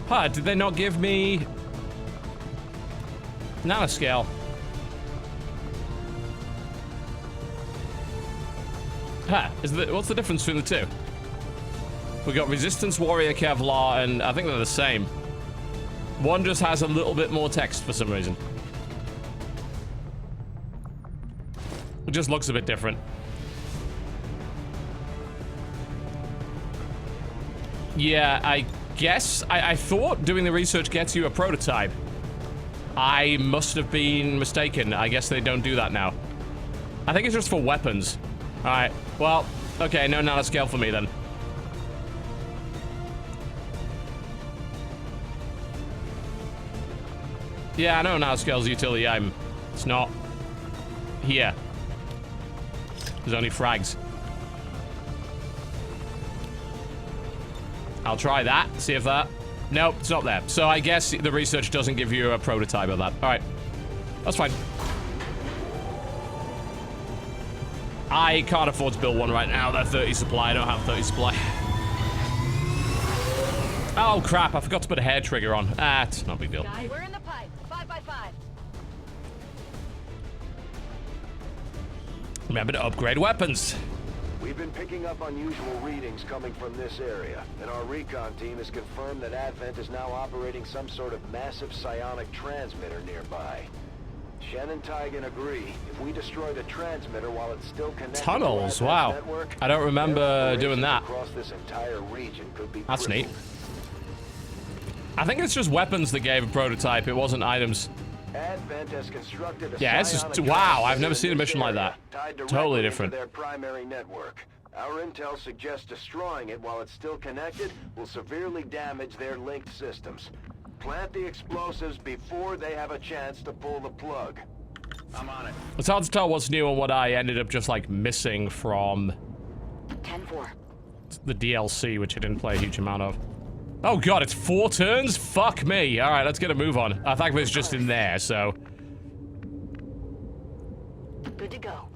Huh, did they not give me... Nanoscale. Huh, what's the difference between the two? We got Resistance Warrior Kevlar, and I think they're the same. One just has a little bit more text for some reason. It just looks a bit different. Yeah, I guess. I thought doing the research gets you a prototype. I must have been mistaken. I guess they don't do that now. I think it's just for weapons. Alright, well, okay, no nanoscale for me then. Yeah, I know nanoscale's utility item. It's not here. There's only frags. I'll try that, see if that... Nope, it's not there. So I guess the research doesn't give you a prototype of that. Alright, that's fine. I can't afford to build one right now. They're 30 supply. I don't have 30 supply. Oh, crap. I forgot to put a hair trigger on. Ah, it's not a big deal. We're in the pipe. 5x5. Remember to upgrade weapons. We've been picking up unusual readings coming from this area, and our recon team has confirmed that Advent is now operating some sort of massive psionic transmitter nearby. Shen and Tygan agree. If we destroy the transmitter while it's still connected Tunnels, to wow. network, I don't remember doing that. Across this entire region could be That's neat. crippled. I think it's just weapons that gave a prototype. It wasn't items. Advent has constructed a Yeah, it's just... psionic Wow, I've transmitter never in seen a this mission like area, that. tied Totally directly different. into their primary network. Our intel suggests destroying it while it's still connected will severely damage their linked systems. Plant the explosives before they have a chance to pull the plug. I'm on it. It's hard to tell what's new and what I ended up just, like, missing from 10-4. the DLC, which I didn't play a huge amount of. Oh god, it's 4 turns? Fuck me. Alright, let's get a move on. I think it's just in there, so... Good to go.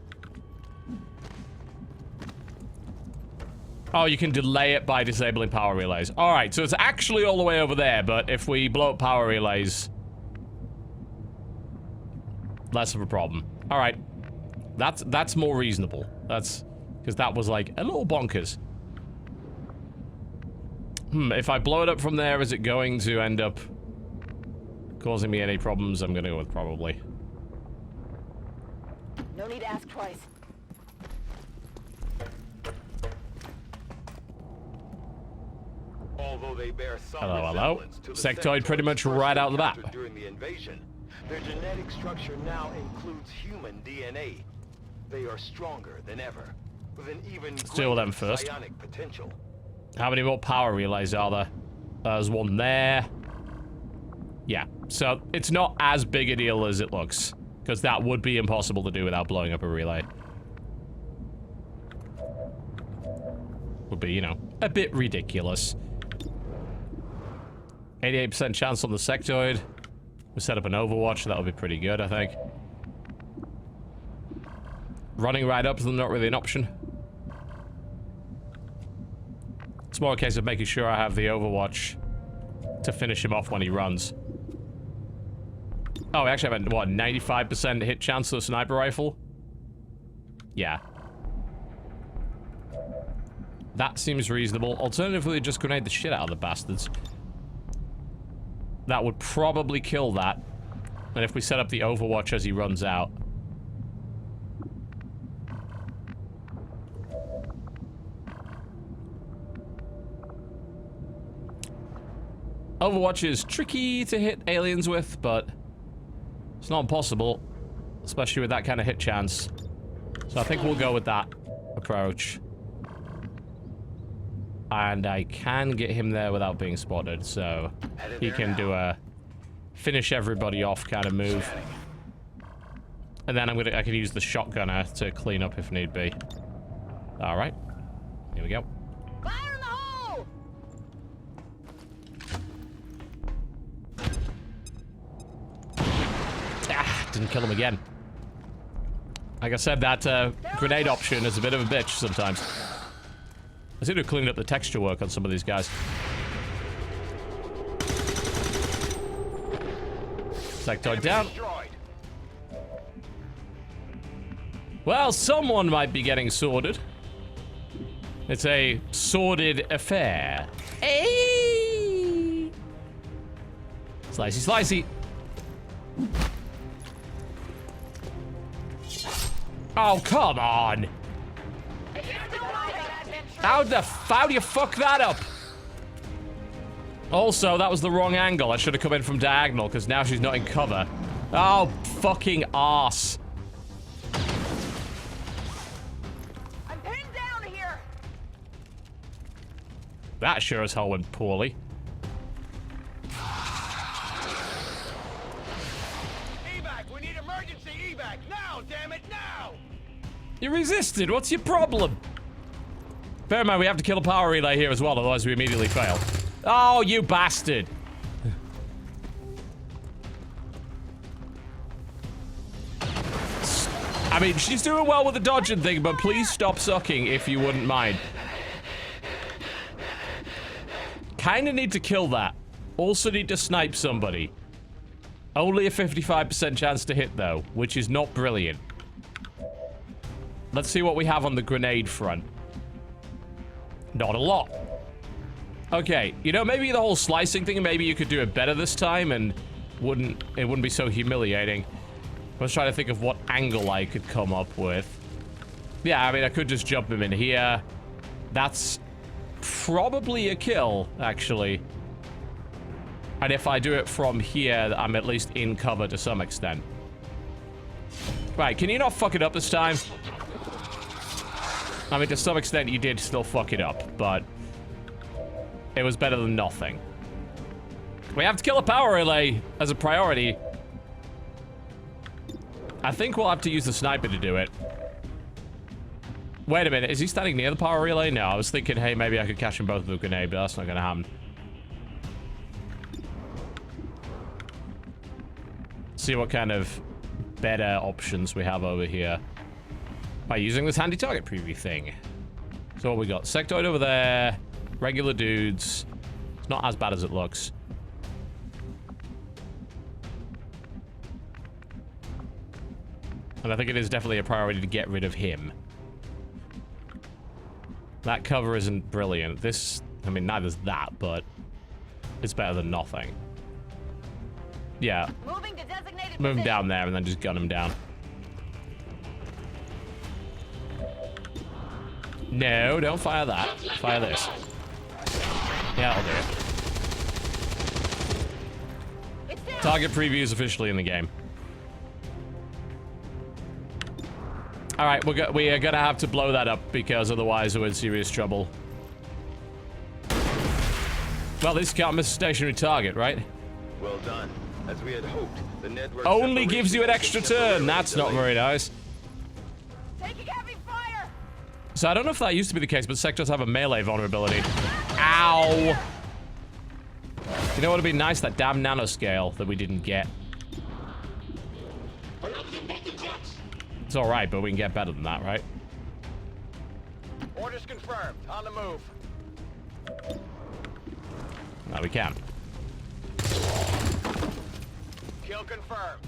Oh, you can delay it by disabling power relays. Alright, so it's actually all the way over there, but if we blow up power relays... less of a problem. Alright. That's more reasonable. That's... because that was, like, a little bonkers. If I blow it up from there, is it going to end up causing me any problems? I'm gonna go with probably. No need to ask twice. Although they bear some Hello. resemblance to the Sectoid pretty much Centaurs right out of the first bat. encountered during the invasion, their genetic structure now includes human DNA. They are stronger than ever, with an even deal with them greater first. psionic potential. How many more power relays are there? There's one there. Yeah, so it's not as big a deal as it looks, because that would be impossible to do without blowing up a relay. Would be, you know, a bit ridiculous. 88% chance on the sectoid. We set up an Overwatch, that would be pretty good, I think. Running right up to them, not really an option. It's more a case of making sure I have the Overwatch to finish him off when he runs. Oh, we actually have a, what, 95% hit chance of a sniper rifle? Yeah. That seems reasonable. Alternatively, just grenade the shit out of the bastards. That would probably kill that. And if we set up the Overwatch as he runs out... Overwatch is tricky to hit aliens with, but it's not impossible, especially with that kind of hit chance. So I think we'll go with that approach. And I can get him there without being spotted, so he can do a finish everybody off kind of move. And then I can use the shotgunner to clean up if need be. All right, here we go. Fire in the hole! Ah, didn't kill him again. Like I said, that grenade option is a bit of a bitch sometimes. I seem to have cleaned up the texture work on some of these guys. Sectoid down. Well, someone might be getting sworded. It's a sordid affair. Hey! Slicey, slicey. Oh, come on. How do you fuck that up? Also, that was the wrong angle. I should have come in from diagonal, because now she's not in cover. Oh, fucking arse. I'm pinned down here. That sure as hell went poorly. Evac, we need emergency evac now, damn it, now! You resisted. What's your problem? Bear in mind, we have to kill a power relay here as well, otherwise we immediately fail. Oh, you bastard. I mean, she's doing well with the dodging thing, but please stop sucking if you wouldn't mind. Kinda need to kill that. Also need to snipe somebody. Only a 55% chance to hit, though, which is not brilliant. Let's see what we have on the grenade front. Not a lot. Okay, you know, maybe the whole slicing thing, maybe you could do it better this time and it wouldn't be so humiliating. I was trying to think of what angle I could come up with. Yeah, I mean, I could just jump him in here. That's probably a kill, actually. And if I do it from here, I'm at least in cover to some extent. Right, can you not fuck it up this time? I mean, to some extent, you did still fuck it up, but it was better than nothing. We have to kill a power relay as a priority. I think we'll have to use the sniper to do it. Wait a minute, is he standing near the power relay? No, I was thinking, hey, maybe I could catch them both with a grenade, but that's not gonna happen. See what kind of better options we have over here by using this handy target preview thing. So what we got? Sectoid over there, regular dudes. It's not as bad as it looks. And I think it is definitely a priority to get rid of him. That cover isn't brilliant. This, I mean, neither's that, but it's better than nothing. Yeah. Moving to designated Move him position. down there and then just gun him down. No, don't fire that. Fire this. Yeah, I'll do it. Target preview is officially in the game. All right, we are gonna have to blow that up because otherwise we're in serious trouble. Well, this can't miss a stationary target, right? Well done. As we had hoped, the network Only gives you an extra turn. That's not very nice. Taking heavy fire. So I don't know if that used to be the case, but sectors have a melee vulnerability. Ow! You know what would be nice? That damn nanoscale that we didn't get. It's all right, but we can get better than that, right? Orders confirmed. On the move. No, we can. Kill confirmed.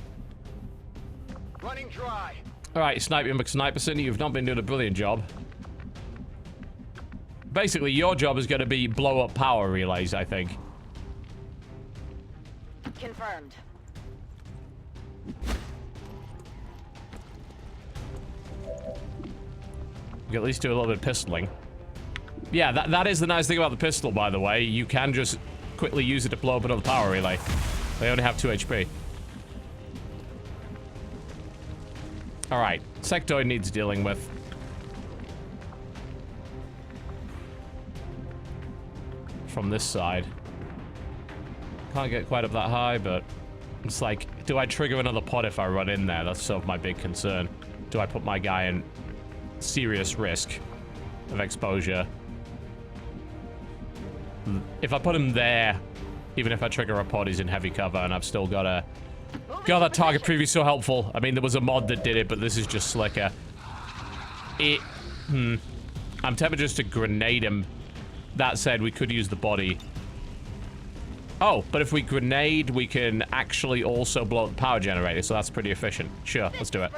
Running dry. All right, Sniper McSniperson, you've not been doing a brilliant job. Basically, your job is going to be blow up power relays, I think. Confirmed. You can at least do a little bit of pistoling. Yeah, that is the nice thing about the pistol, by the way. You can just quickly use it to blow up another power relay. They only have 2 HP. Alright, Sectoid needs dealing with. From this side. Can't get quite up that high, but it's like, do I trigger another pod if I run in there? That's sort of my big concern. Do I put my guy in serious risk of exposure? If I put him there, even if I trigger a pod, he's in heavy cover, and I've still got a... God, that target preview so helpful. I mean, there was a mod that did it, but this is just slicker. I'm tempted just to grenade him. That said, we could use the body. Oh, but if we grenade, we can actually also blow up the power generator, so that's pretty efficient. Sure, let's do it.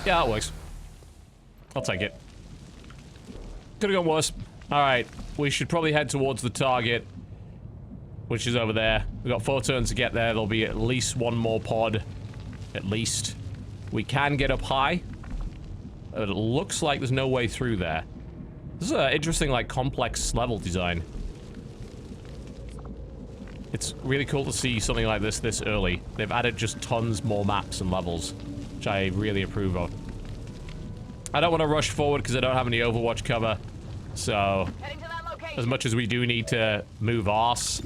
Yeah, that works. I'll take it. Could have gone worse. Alright, we should probably head towards the target, which is over there. We've got 4 turns to get there. There'll be at least 1 more pod. At least. We can get up high. It looks like there's no way through there. This is an interesting, like, complex level design. It's really cool to see something like this early. They've added just tons more maps and levels, which I really approve of. I don't want to rush forward because I don't have any Overwatch cover. So, as much as we do need to move arse.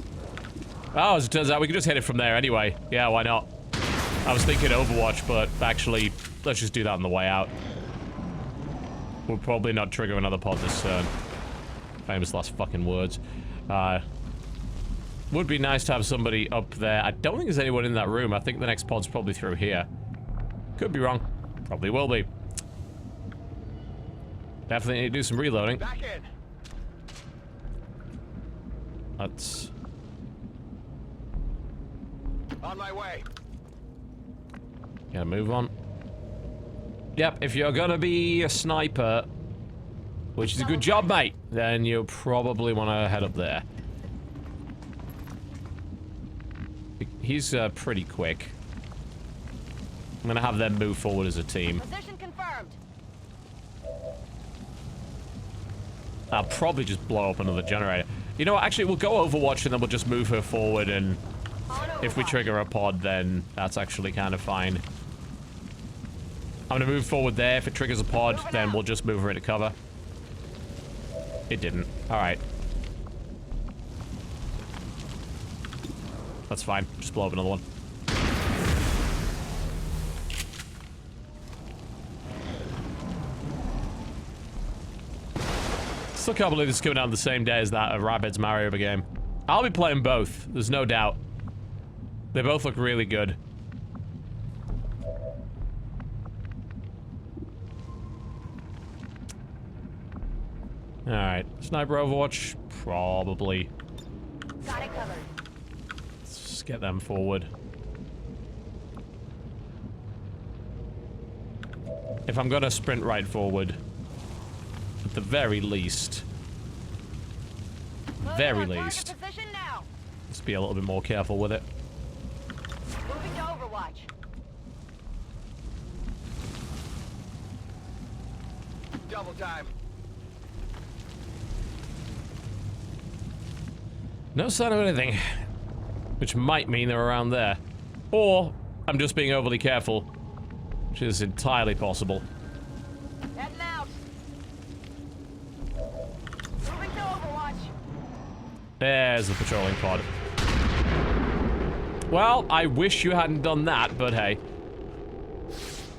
Oh, as it turns out, we can just hit it from there anyway. Yeah, why not? I was thinking Overwatch, but actually, let's just do that on the way out. We'll probably not trigger another pod this turn. Famous last fucking words. Would be nice to have somebody up there. I don't think there's anyone in that room. I think the next pod's probably through here. Could be wrong. Probably will be. Definitely need to do some reloading. Back in. Let's... On my way. Gotta move on. Yep, if you're gonna be a sniper, which is a good job, mate, then you'll probably want to head up there. He's pretty quick. I'm gonna have them move forward as a team. Position confirmed. I'll probably just blow up another generator. You know what, actually, we'll go Overwatch and then we'll just move her forward, and if we trigger a pod, then that's actually kind of fine. I'm gonna move forward there. If it triggers a pod, then we'll just move her into cover. It didn't. Alright. That's fine. Just blow up another one. Still can't believe this is coming out on the same day as that of Rabbids Mario game. I'll be playing both. There's no doubt. They both look really good. Alright. Sniper Overwatch? Probably. Got it covered. Let's get them forward. If I'm gonna sprint right forward, at the very least, let's be a little bit more careful with it. Moving to Overwatch. Double time. No sign of anything, which might mean they're around there. Or I'm just being overly careful, which is entirely possible. Heading out. Moving to Overwatch. There's the patrolling pod. Well, I wish you hadn't done that, but hey.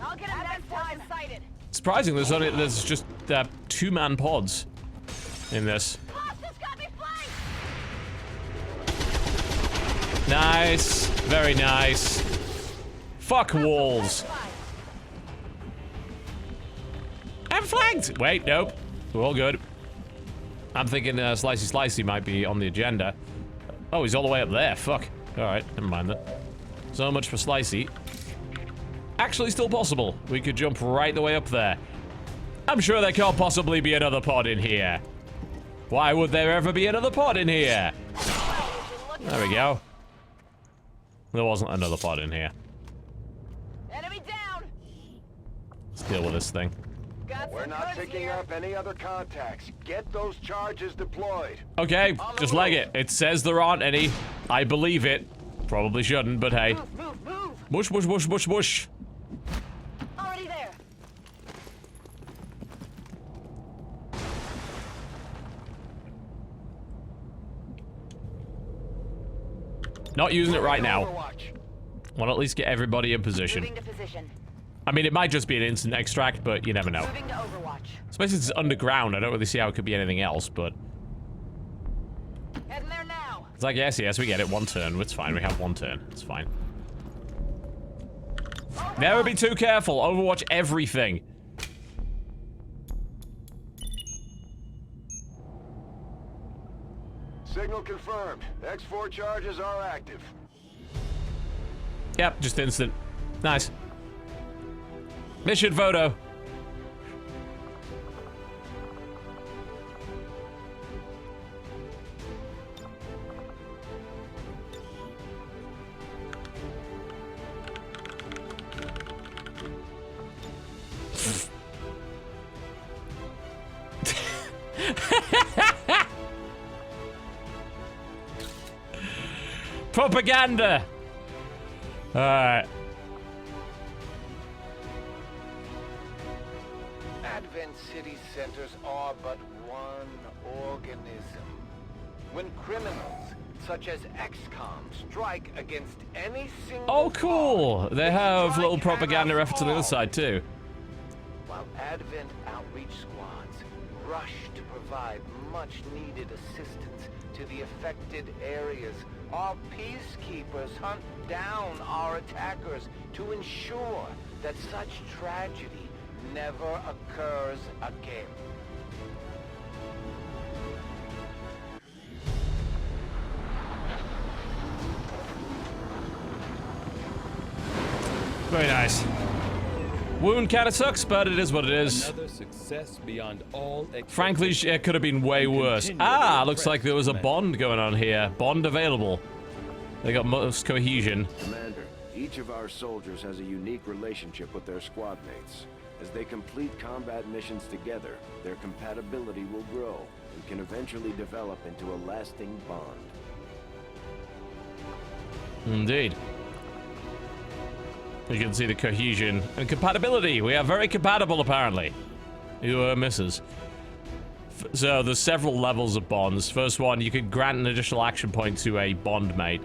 I'll get him next time sighted. Surprising, there's just 2-man pods in this. Nice. Very nice. Fuck walls. I'm flanked! Wait, nope. We're all good. I'm thinking Slicey Slicey might be on the agenda. Oh, he's all the way up there. Fuck. Alright, never mind then. So much for Slicey. Actually still possible. We could jump right the way up there. I'm sure there can't possibly be another pod in here. Why would there ever be another pod in here? There we go. There wasn't another pod in here. Enemy down. Let's deal with this thing. We're not picking up any other contacts. Get those charges deployed. Okay, just leg it. It says there aren't any. I believe it. Probably shouldn't, but hey. Move, move. Mush, mush, mush, mush, mush. Already there. Not using it right now. Want to at least get everybody in position. Moving to position. I mean, it might just be an instant extract, but you never know. Moving to Overwatch. Especially since it's underground, I don't really see how it could be anything else, but... Heading there now. It's like, yes, we get it. 1 turn. It's fine. We have 1 turn. It's fine. Overwatch. Never be too careful. Overwatch everything. Signal confirmed. X4 charges are active. Yep, just instant. Nice. Mission photo. Propaganda. All right. Advent city centers are but one organism. When criminals, such as XCOM, strike against any single... Oh, cool. They have little propaganda efforts on the other side, too. While Advent outreach squads rush to provide much-needed assistance to the affected areas, our peacekeepers hunt down our attackers to ensure that such tragedy never occurs again. Very nice. Wound kinda sucks, but it is what it is. Another success beyond all Frankly, it could have been way worse. Ah, looks like there was a bond going on here. Bond available. They got most cohesion. Commander, each of our soldiers has a unique relationship with their squad mates. As they complete combat missions together, their compatibility will grow and can eventually develop into a lasting bond. Indeed. You can see the cohesion and compatibility. We are very compatible, apparently. You misses. So there's several levels of bonds. First one, you can grant an additional action point to a bond mate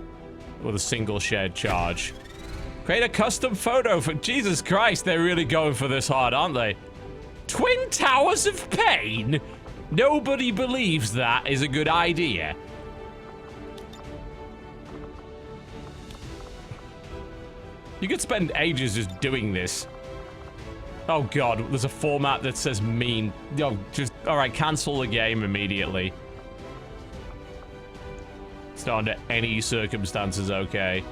with a single shared charge. Create a custom photo for... Jesus Christ, they're really going for this hard, aren't they? Twin Towers of Pain? Nobody believes that is a good idea. You could spend ages just doing this. Oh god, there's a format that says mean. Oh, just... Alright, cancel the game immediately. It's not under any circumstances okay.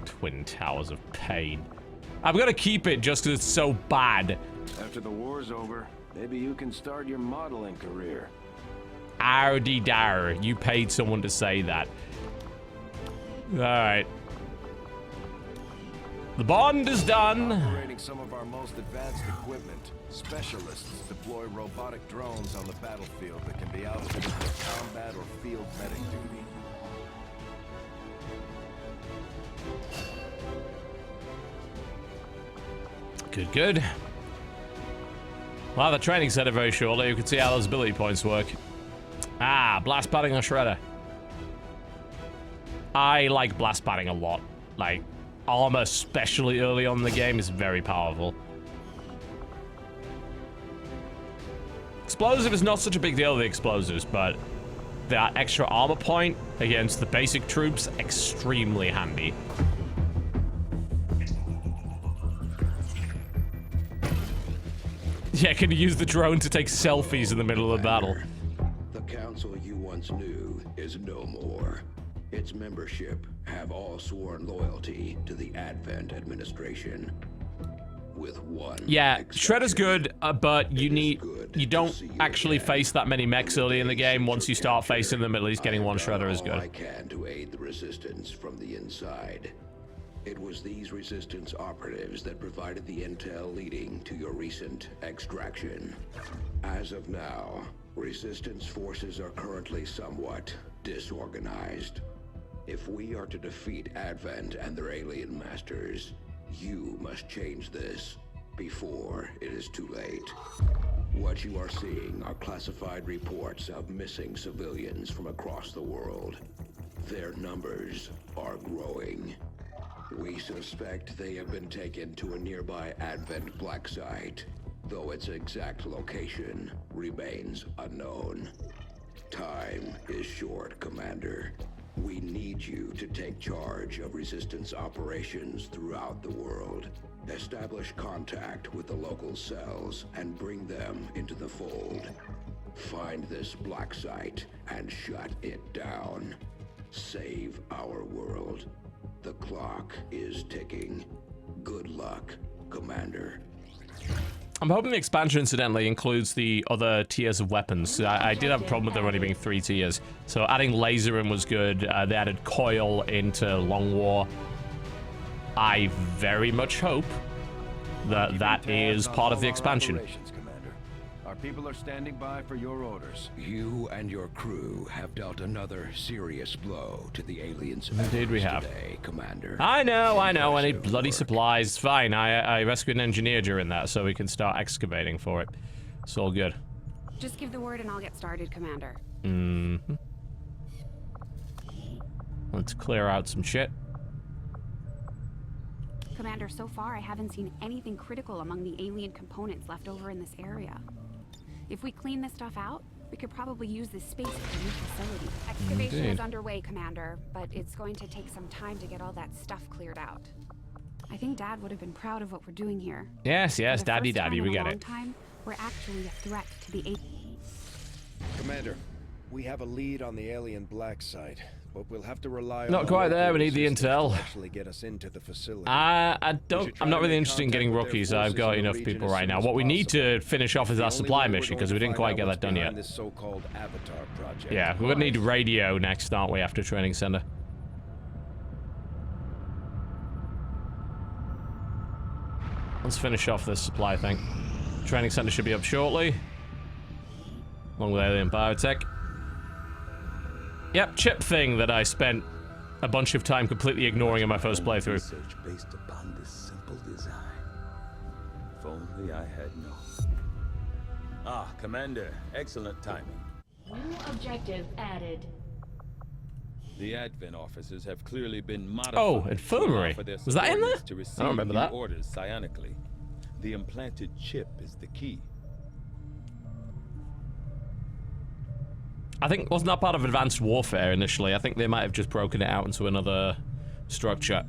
Twin Towers of Pain. I'm gonna keep it just because it's so bad. After the war's over, maybe you can start your modeling career. Howdy dar, you paid someone to say that. Alright. The bond is done. Operating some of our most advanced equipment, specialists deploy robotic drones on the battlefield that can be outfitted for combat or field medic duty. Good, good. Well, the training center very shortly. You can see how those ability points work. Ah, blast padding on Shredder. I like blast padding a lot. Like, armor, especially early on in the game, is very powerful. Explosive is not such a big deal, the explosives, but that extra armor point against the basic troops, extremely handy. Yeah, can you use the drone to take selfies in the middle of the battle? The council you once knew is no more. Its membership have all sworn loyalty to the Advent administration. With one Shredder's good, but you don't actually face that many mechs early in the game. Once you start facing them, at least getting one Shredder is good. I can to aid the resistance from the inside. It was these resistance operatives that provided the intel leading to your recent extraction. As of now, resistance forces are currently somewhat disorganized. If we are to defeat Advent and their alien masters, you must change this before it is too late. What you are seeing are classified reports of missing civilians from across the world. Their numbers are growing. We suspect they have been taken to a nearby Advent black site, though its exact location remains unknown. Time is short, Commander. We need you to take charge of resistance operations throughout the world. Establish contact with the local cells and bring them into the fold. Find this black site and shut it down. Save our world. The clock is ticking. Good luck, Commander. I'm hoping the expansion, incidentally, includes the other tiers of weapons. I did have a problem with there only being 3 tiers. So adding laser in was good. They added coil into Long War. I very much hope that that is part of the expansion. Our people are standing by for your orders. You and your crew have dealt another serious blow to the aliens. Indeed we have. Today, Commander. I know. I need bloody supplies. It's fine. I rescued an engineer during that, so we can start excavating for it. It's all good. Just give the word and I'll get started, Commander. Mm-hmm. Let's clear out some shit. Commander, so far I haven't seen anything critical among the alien components left over in this area. If we clean this stuff out, we could probably use this space as a new facility. Excavation is underway, Commander, but it's going to take some time to get all that stuff cleared out. I think Dad would have been proud of what we're doing here. Yes, daddy, we get it. Time, we're actually a threat to the alien. Commander, we have a lead on the alien black site, but we'll have to rely on not quite there. We need the intel. to actually get us into the facility. I'm not really interested in getting rookies. I've got enough people right now. What we need to finish off is our supply mission, because we didn't quite get that done yet. This so-called Avatar project. Yeah, we're gonna need radio next, aren't we, after training center? Let's finish off this supply thing. Training center should be up shortly, along with alien biotech. Yep, chip thing that I spent a bunch of time completely ignoring in my first playthrough. Research based upon this simple design. If only I had known. Ah, Commander, excellent timing. New objective added. The Advent officers have clearly been modified. Oh, infirmary. Was that in there? I don't remember that. Orders psionically. The implanted chip is the key. I think, wasn't that part of advanced warfare initially? I think they might have just broken it out into another structure.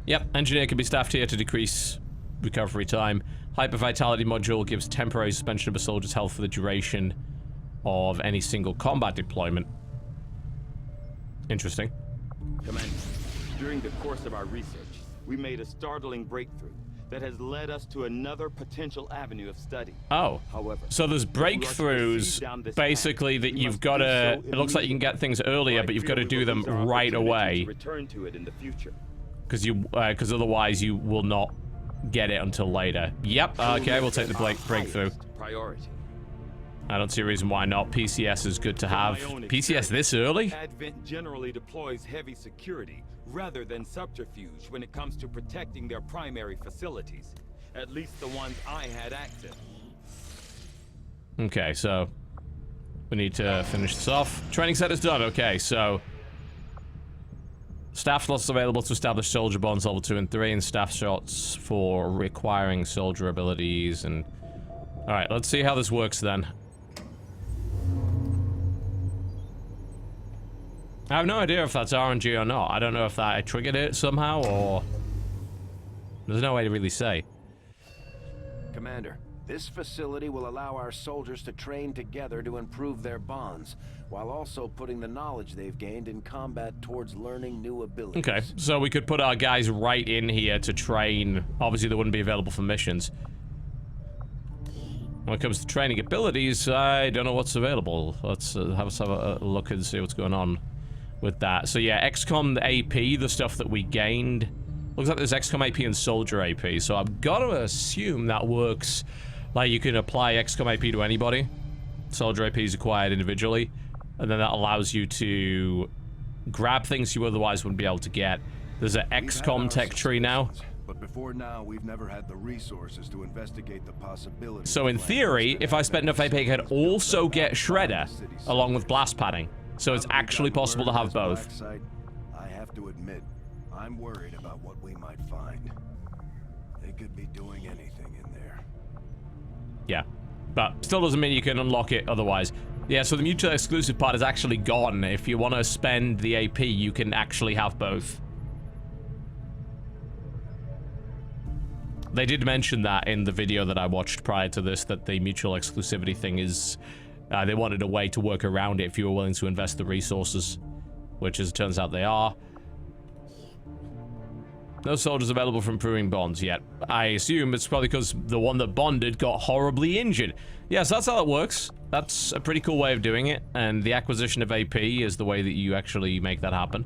Yep, engineer can be staffed here to decrease recovery time. Hyper vitality module gives temporary suspension of a soldier's health for the duration of any single combat deployment. Interesting. Commander, during the course of our research, we made a startling breakthrough that has led us to another potential avenue of study. Oh, however, so there's breakthroughs basically that you've got to, it looks like you can get things earlier, but you've got to do them right away. Return to it in the future. Because otherwise you will not get it until later. Yep, okay, we'll take the breakthrough. Priority. I don't see a reason why not. PCS is good to have. PCS this early? Advent generally deploys heavy security rather than subterfuge when it comes to protecting their primary facilities. At least the ones I had access to. Okay, so we need to finish this off. Training set is done. Okay, so staff slots available to establish soldier bonds level 2 and 3, and staff slots for requiring soldier abilities. And all right, let's see how this works then. I have no idea if that's RNG or not. I don't know if that I triggered it somehow, or there's no way to really say. Commander, this facility will allow our soldiers to train together to improve their bonds, while also putting the knowledge they've gained in combat towards learning new abilities. Okay, so we could put our guys right in here to train. Obviously, they wouldn't be available for missions. When it comes to training abilities, I don't know what's available. Let's have a look and see what's going on with that. So yeah, XCOM AP, the stuff that we gained. Looks like there's XCOM AP and Soldier AP, so I've got to assume that works. Like, you can apply XCOM AP to anybody. Soldier AP is acquired individually, and then that allows you to grab things you otherwise wouldn't be able to get. There's an XCOM tech tree now. But before now, we've never had the resources to investigate the possibilities. So in theory, if I spent enough AP, I could also get Shredder along with blast padding. So it's actually possible to have both. I have to admit, I'm worried about what we might find. They could be doing anything in there. Yeah, but still doesn't mean you can unlock it otherwise. Yeah, so the mutually exclusive part is actually gone. If you want to spend the AP, you can actually have both. They did mention that in the video that I watched prior to this, that the mutual exclusivity thing is They wanted a way to work around it if you were willing to invest the resources, which, as it turns out, they are. No soldiers available for improving bonds yet. I assume it's probably because the one that bonded got horribly injured. Yes, that's how it works. That's a pretty cool way of doing it, and the acquisition of AP is the way that you actually make that happen.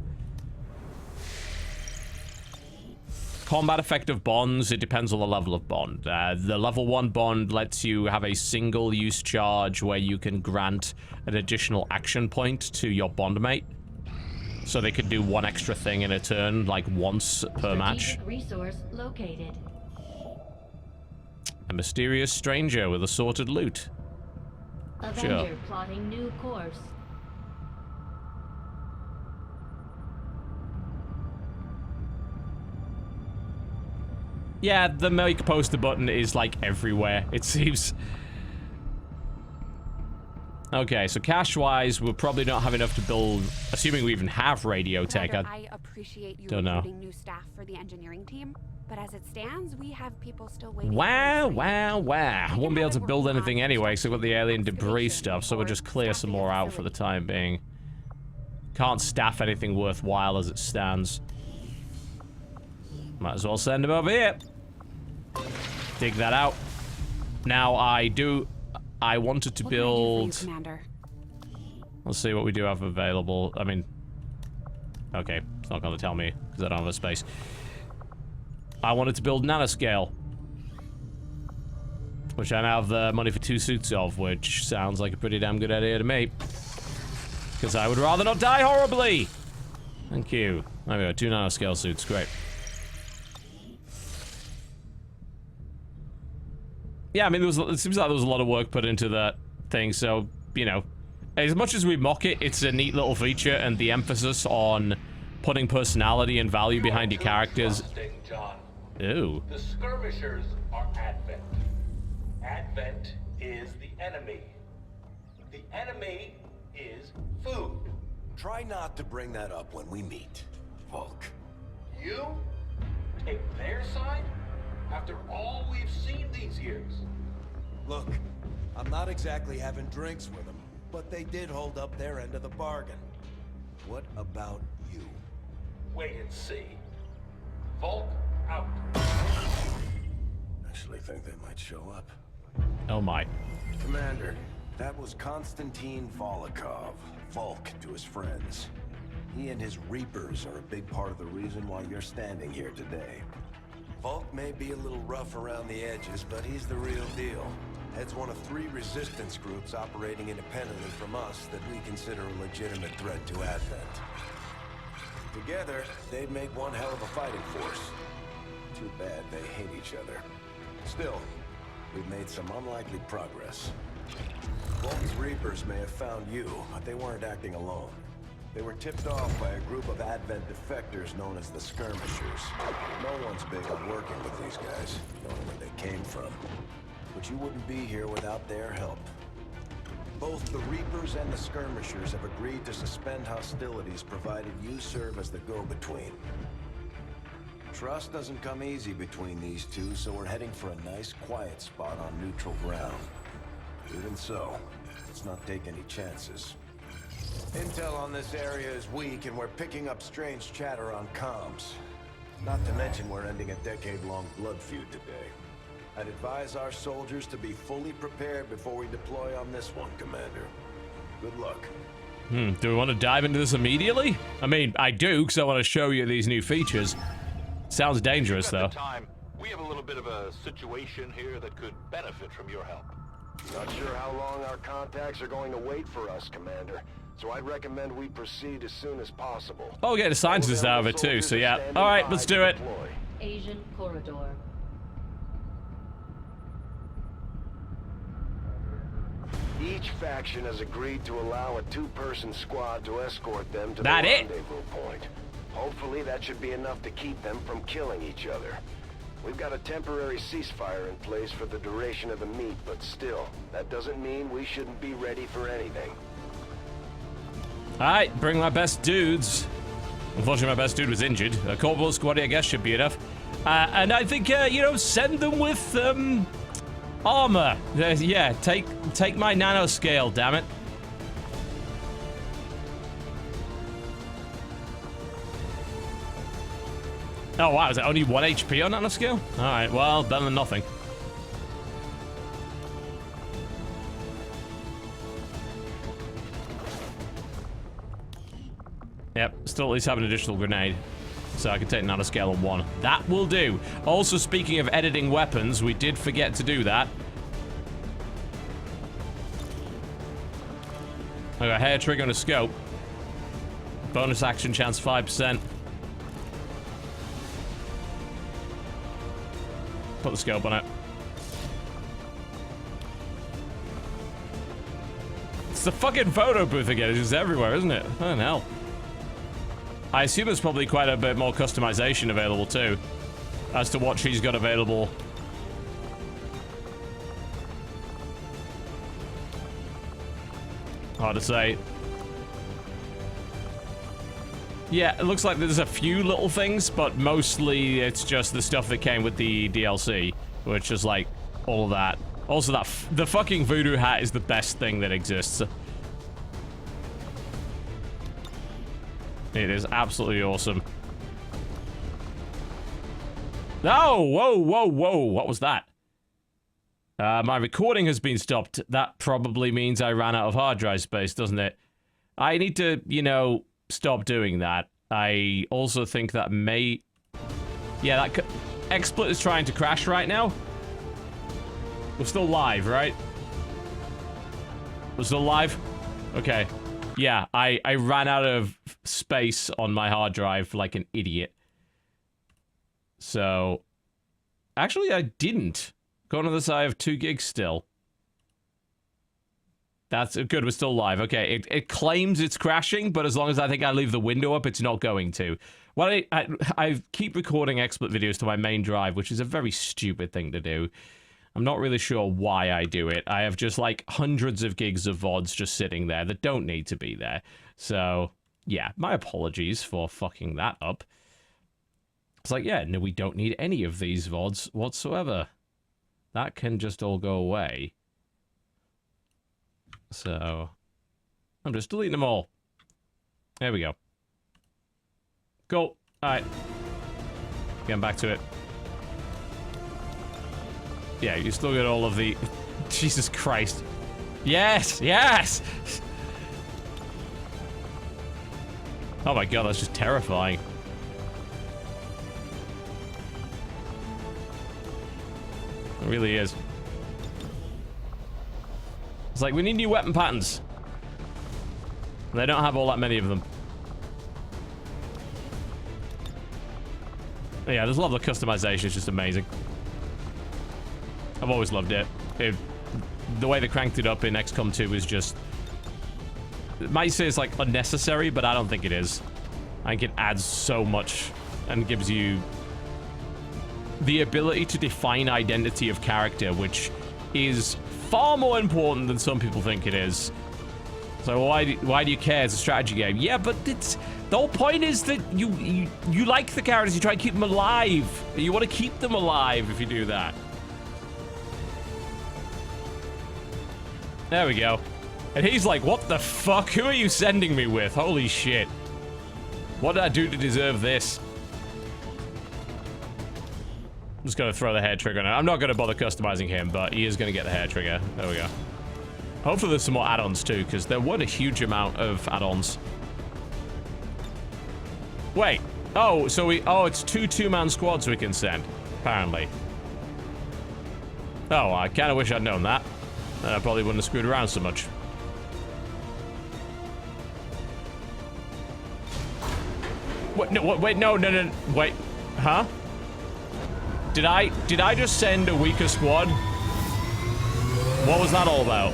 Combat effective bonds, it depends on the level of bond. The level 1 bond lets you have a single-use charge where you can grant an additional action point to your bondmate. So they could do one extra thing in a turn, like once per match. Resource located. A mysterious stranger with assorted loot. Avenger plotting new course. Yeah, the make poster button is like everywhere, it seems. Okay, so cash-wise, we'll probably not have enough to build, assuming we even have radio tech. I appreciate you recruiting new staff for the engineering team, but as it stands, we have people still waiting. Wow. Won't be able to build anything anyway, so we've got the alien debris stuff, so we'll just clear some more out for the time being. Can't staff anything worthwhile as it stands. Might as well send him over here. Dig that out. Now, I wanted to build... Let's see what we do have available. I mean... Okay, it's not going to tell me, because I don't have a space. I wanted to build nanoscale. Which I now have the money for 2 suits of, which sounds like a pretty damn good idea to me. Because I would rather not die horribly! Thank you. There we go, 2 nanoscale suits, great. Yeah, I mean, it seems like there was a lot of work put into that thing, so, you know, as much as we mock it, it's a neat little feature, and the emphasis on putting personality and value behind your characters. John. Ooh. The Skirmishers are Advent. Advent is the enemy. The enemy is food. Try not to bring that up when we meet, Volk. You take their side? After all we've seen these years. Look, I'm not exactly having drinks with them, but they did hold up their end of the bargain. What about you? Wait and see. Volk out. Actually think they might show up. Oh my. Commander, that was Konstantin Volokov, Volk to his friends. He and his Reapers are a big part of the reason why you're standing here today. Volk may be a little rough around the edges, but he's the real deal. Heads one of 3 resistance groups operating independently from us that we consider a legitimate threat to Advent. Together, they'd make one hell of a fighting force. Too bad they hate each other. Still, we've made some unlikely progress. Volk's Reapers may have found you, but they weren't acting alone. They were tipped off by a group of Advent defectors known as the Skirmishers. No one's big on working with these guys, knowing where they came from. But you wouldn't be here without their help. Both the Reapers and the Skirmishers have agreed to suspend hostilities provided you serve as the go-between. Trust doesn't come easy between these two, so we're heading for a nice, quiet spot on neutral ground. Even so, let's not take any chances. Intel on this area is weak, and we're picking up strange chatter on comms. Not to mention we're ending a decade-long blood feud today. I'd advise our soldiers to be fully prepared before we deploy on this one, Commander. Good luck. Do we want to dive into this immediately? I mean, I do, because I want to show you these new features. Sounds dangerous, though. We have a little bit of a situation here that could benefit from your help. Not sure how long our contacts are going to wait for us, Commander. So I'd recommend we proceed as soon as possible. Oh, get a scientist out of it too, so yeah. Alright, let's do it. Asian corridor. Each faction has agreed to allow a 2-person squad to escort them to the That it? rendezvous point. Hopefully that should be enough to keep them from killing each other. We've got a temporary ceasefire in place for the duration of the meet, but still, that doesn't mean we shouldn't be ready for anything. Alright, bring my best dudes. Unfortunately, my best dude was injured. A Corporal Squad, I guess, should be enough. And I think, you know, send them with, Armor! Yeah, take my nanoscale, damn it. Oh wow, is it only 1 HP on nanoscale? Alright, well, better than nothing. Yep, still at least have an additional grenade. So I can take nanoscale on 1. That will do. Also, speaking of editing weapons, we did forget to do that. I got a hair trigger and a scope. Bonus action chance 5%. Put the scope on it. It's the fucking photo booth again. It's just everywhere, isn't it? Oh, hell. I assume there's probably quite a bit more customization available too, as to what she's got available. Hard to say. Yeah, it looks like there's a few little things, but mostly it's just the stuff that came with the DLC, which is like all of that. Also, the fucking voodoo hat is the best thing that exists. It is absolutely awesome. Oh, whoa, whoa, whoa. What was that? My recording has been stopped. That probably means I ran out of hard drive space, doesn't it? I need to, you know, stop doing that. I also think that may... Yeah, that... XSplit is trying to crash right now. We're still live, right? We're still live? Okay. Yeah, I ran out of space on my hard drive like an idiot. So... Actually, I didn't. Go on to the side, I have 2 gigs still. That's good, we're still live. Okay, it claims it's crashing, but as long as I think I leave the window up, it's not going to. Well, I keep recording XSplit videos to my main drive, which is a very stupid thing to do. I'm not really sure why I do it. I have just like hundreds of gigs of VODs just sitting there that don't need to be there. So, yeah, my apologies for fucking that up. It's like, yeah, no, we don't need any of these VODs whatsoever. That can just all go away. So, I'm just deleting them all. There we go. Cool. Alright. Getting back to it. Yeah, you still get all of the... Jesus Christ. Yes! Yes! Oh my god, that's just terrifying. It really is. It's like, we need new weapon patterns. And they don't have all that many of them. Yeah, there's a lot of customization. It's just amazing. I've always loved it. The way they cranked it up in XCOM 2 is just... It might say it's, like, unnecessary, but I don't think it is. I think it adds so much and gives you the ability to define identity of character, which is far more important than some people think it is. So why do you care? It's a strategy game. Yeah, but it's the whole point is that you like the characters. You try and keep them alive. You want to keep them alive if you do that. There we go. And he's like, what the fuck? Who are you sending me with? Holy shit. What did I do to deserve this? I'm just gonna throw the hair trigger on it. I'm not gonna bother customizing him, but he is gonna get the hair trigger. There we go. Hopefully there's some more add-ons too, because there weren't a huge amount of add-ons. Wait. Oh, so it's 2 two-man squads we can send, apparently. Oh, I kind of wish I'd known that. I probably wouldn't have screwed around so much. What? No, wait, no, wait. Huh? Did I just send a weaker squad? What was that all about?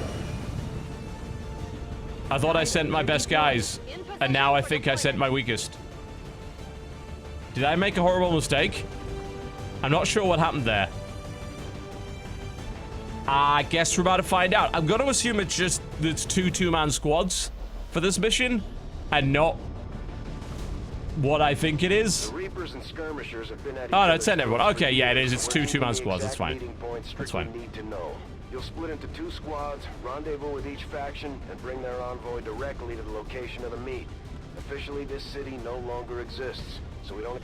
I thought I sent my best guys, and now I think I sent my weakest. Did I make a horrible mistake? I'm not sure what happened there. I guess we're about to find out. I'm gonna assume it's just it's 2 two-man squads for this mission, and not what I think it is. The Reapers and Skirmishers have been at Oh, no, it's send everyone. Okay, yeah, it is. It's two two-man squads. That's fine. That's fine. Need to know. You'll split into 2 squads, rendezvous with each faction, and bring their envoy directly to the location of the meet. Officially, this city no longer exists, so we don't...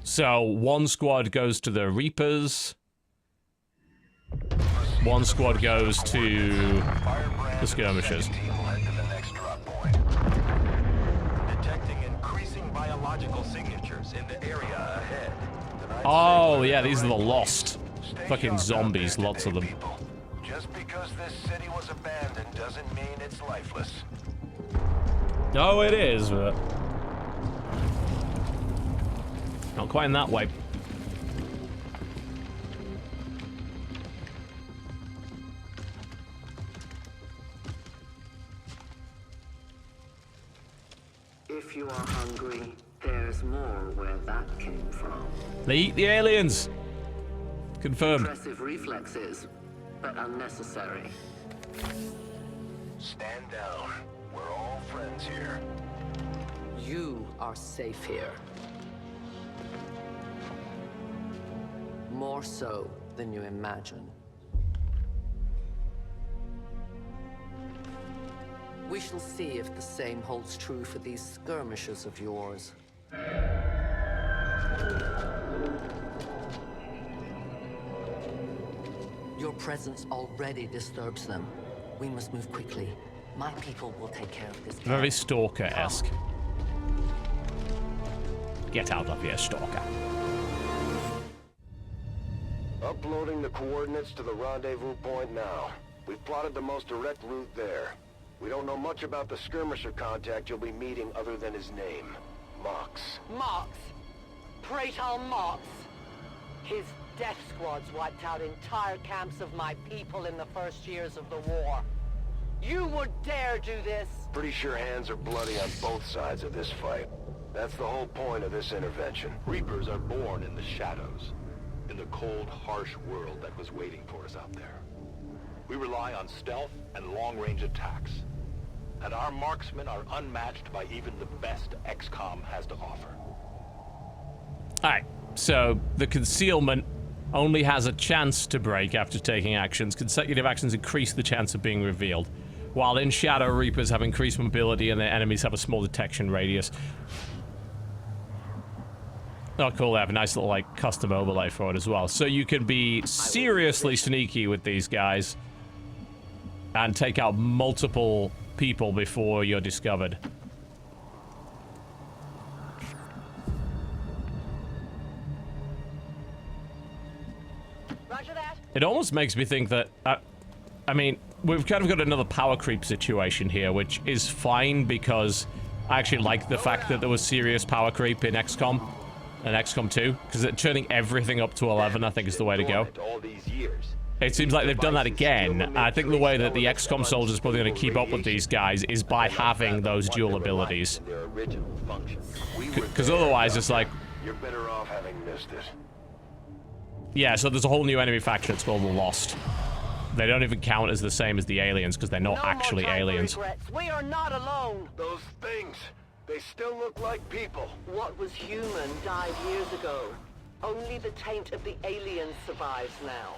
So, one squad goes to the Reapers. One squad goes to the Skirmishes. Detecting increasing biological signatures in the area ahead. Oh, yeah, these are the lost. Fucking zombies, lots of them. Just because this city was abandoned doesn't mean it's lifeless. No, it is, but... not quite in that way. If you are hungry, there's more where that came from. They eat the aliens. Confirmed. Impressive reflexes, but unnecessary. Stand down. We're all friends here. You are safe here. More so than you imagine. We shall see if the same holds true for these skirmishes of yours. Your presence already disturbs them. We must move quickly. My people will take care of this. Very Stalker-esque. Get out of here, Stalker. Uploading the coordinates to the rendezvous point now. We've plotted the most direct route there. We don't know much about the skirmisher contact you'll be meeting other than his name. Mox. Mox? Praetor Mox? His death squads wiped out entire camps of my people in the first years of the war. You would dare do this? Pretty sure hands are bloody on both sides of this fight. That's the whole point of this intervention. Reapers are born in the shadows, in the cold, harsh world that was waiting for us out there. We rely on stealth and long-range attacks, and our marksmen are unmatched by even the best XCOM has to offer. Alright, so the concealment only has a chance to break after taking actions. Consecutive actions increase the chance of being revealed, while in Shadow, Reapers have increased mobility and their enemies have a small detection radius. Oh, cool, they have a nice little, like, custom overlay for it as well. So you can be seriously sneaky with these guys and take out multiple people before you're discovered. Roger that. It almost makes me think that, I mean, we've kind of got another power creep situation here, which is fine because I actually like the fact that there was serious power creep in XCOM and XCOM 2, because turning everything up to 11, I think, is the way to go. It seems like they've done that again. I think the way that the XCOM soldiers are probably going to keep up with these guys is by having those dual abilities. Because otherwise, it's like... You're better off having missed it. Yeah, so there's a whole new enemy faction. It's called the Lost. They don't even count as the same as the aliens, because they're not actually aliens. We are not alone. Those things, they still look like people. What was human died years ago. Only the taint of the aliens survives now.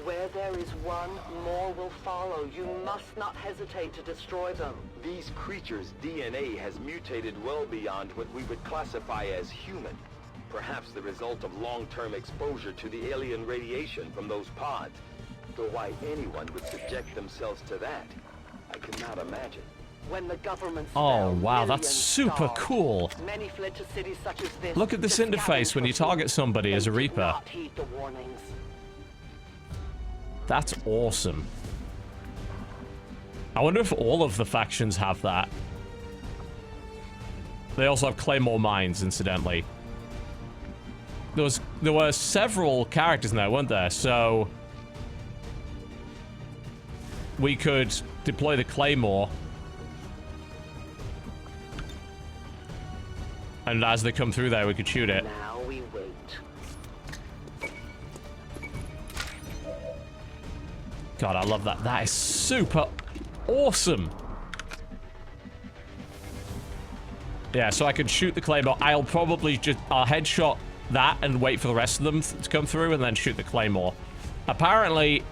Where there is one, more will follow. You must not hesitate to destroy them. These creatures' DNA has mutated well beyond what we would classify as human. Perhaps the result of long-term exposure to the alien radiation from those pods. Though why anyone would subject themselves to that, I cannot imagine. When the government Oh, wow, that's super cool. Many fled to cities such as this. Look at this interface when you target somebody as a Reaper. Heed the warnings. That's awesome. I wonder if all of the factions have that. They also have Claymore mines, incidentally. There were several characters in there, weren't there? So we could deploy the Claymore, and as they come through there, we could shoot it. Now we wait. God, I love that. That is super awesome. Yeah, so I can shoot the Claymore. I'll headshot that and wait for the rest of them to come through and then shoot the Claymore. Apparently,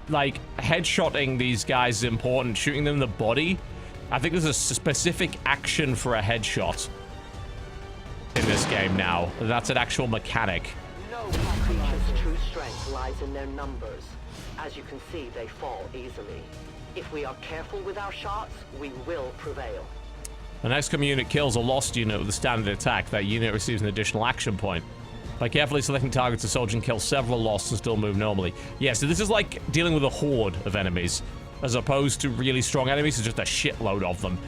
like, headshotting these guys is important. Shooting them in the body. I think there's a specific action for a headshot in this game now. That's an actual mechanic. No creature's true strength lies in their numbers. As you can see, they fall easily. If we are careful with our shots, we will prevail. The XCOM unit kills a lost unit with a standard attack. That unit receives an additional action point. By carefully selecting targets, the soldier can kill several lost and still move normally. Yeah, so this is like dealing with a horde of enemies, as opposed to really strong enemies. It's just a shitload of them.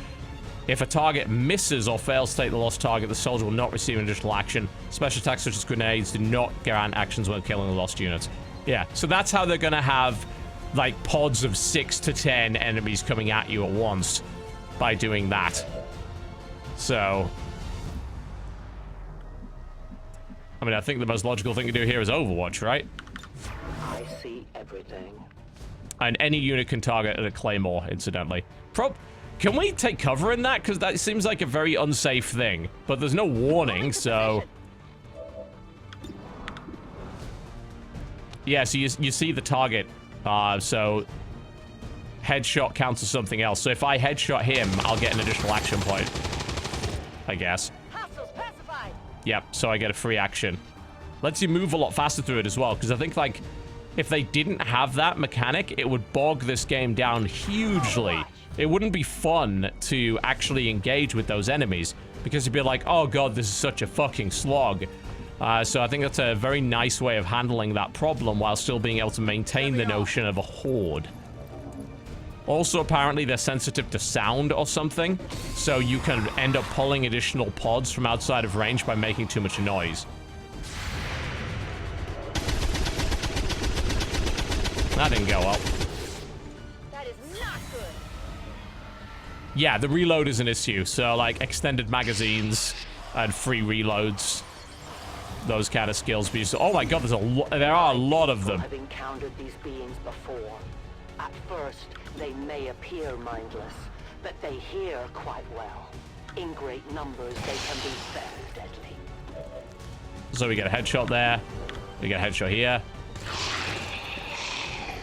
If a target misses or fails to take the lost target, the soldier will not receive an additional action. Special attacks such as grenades do not grant actions when killing the lost units. Yeah, so that's how they're gonna have, like, pods of 6 to 10 enemies coming at you at once by doing that. So, I mean, I think the most logical thing to do here is Overwatch, right? I see everything. And any unit can target a Claymore, incidentally. Can we take cover in that? Because that seems like a very unsafe thing. But there's no warning, so... Yeah, so you see the target. So headshot counts as something else. So if I headshot him, I'll get an additional action point, I guess. Yep, so I get a free action. Lets you move a lot faster through it as well, because I think, like, if they didn't have that mechanic, it would bog this game down hugely. It wouldn't be fun to actually engage with those enemies, because you'd be like, oh god, this is such a fucking slog. So I think that's a very nice way of handling that problem while still being able to maintain the notion of a horde. Also, apparently, they're sensitive to sound or something, so you can end up pulling additional pods from outside of range by making too much noise. That didn't go well. That is not good. Yeah, the reload is an issue, so, like, extended magazines and free reloads, those kind of skills. Oh my god, there are a lot of them. I've encountered these beings before. At first, they may appear mindless, but they hear quite well. In great numbers, they can be very deadly. So we get a headshot there. We get a headshot here.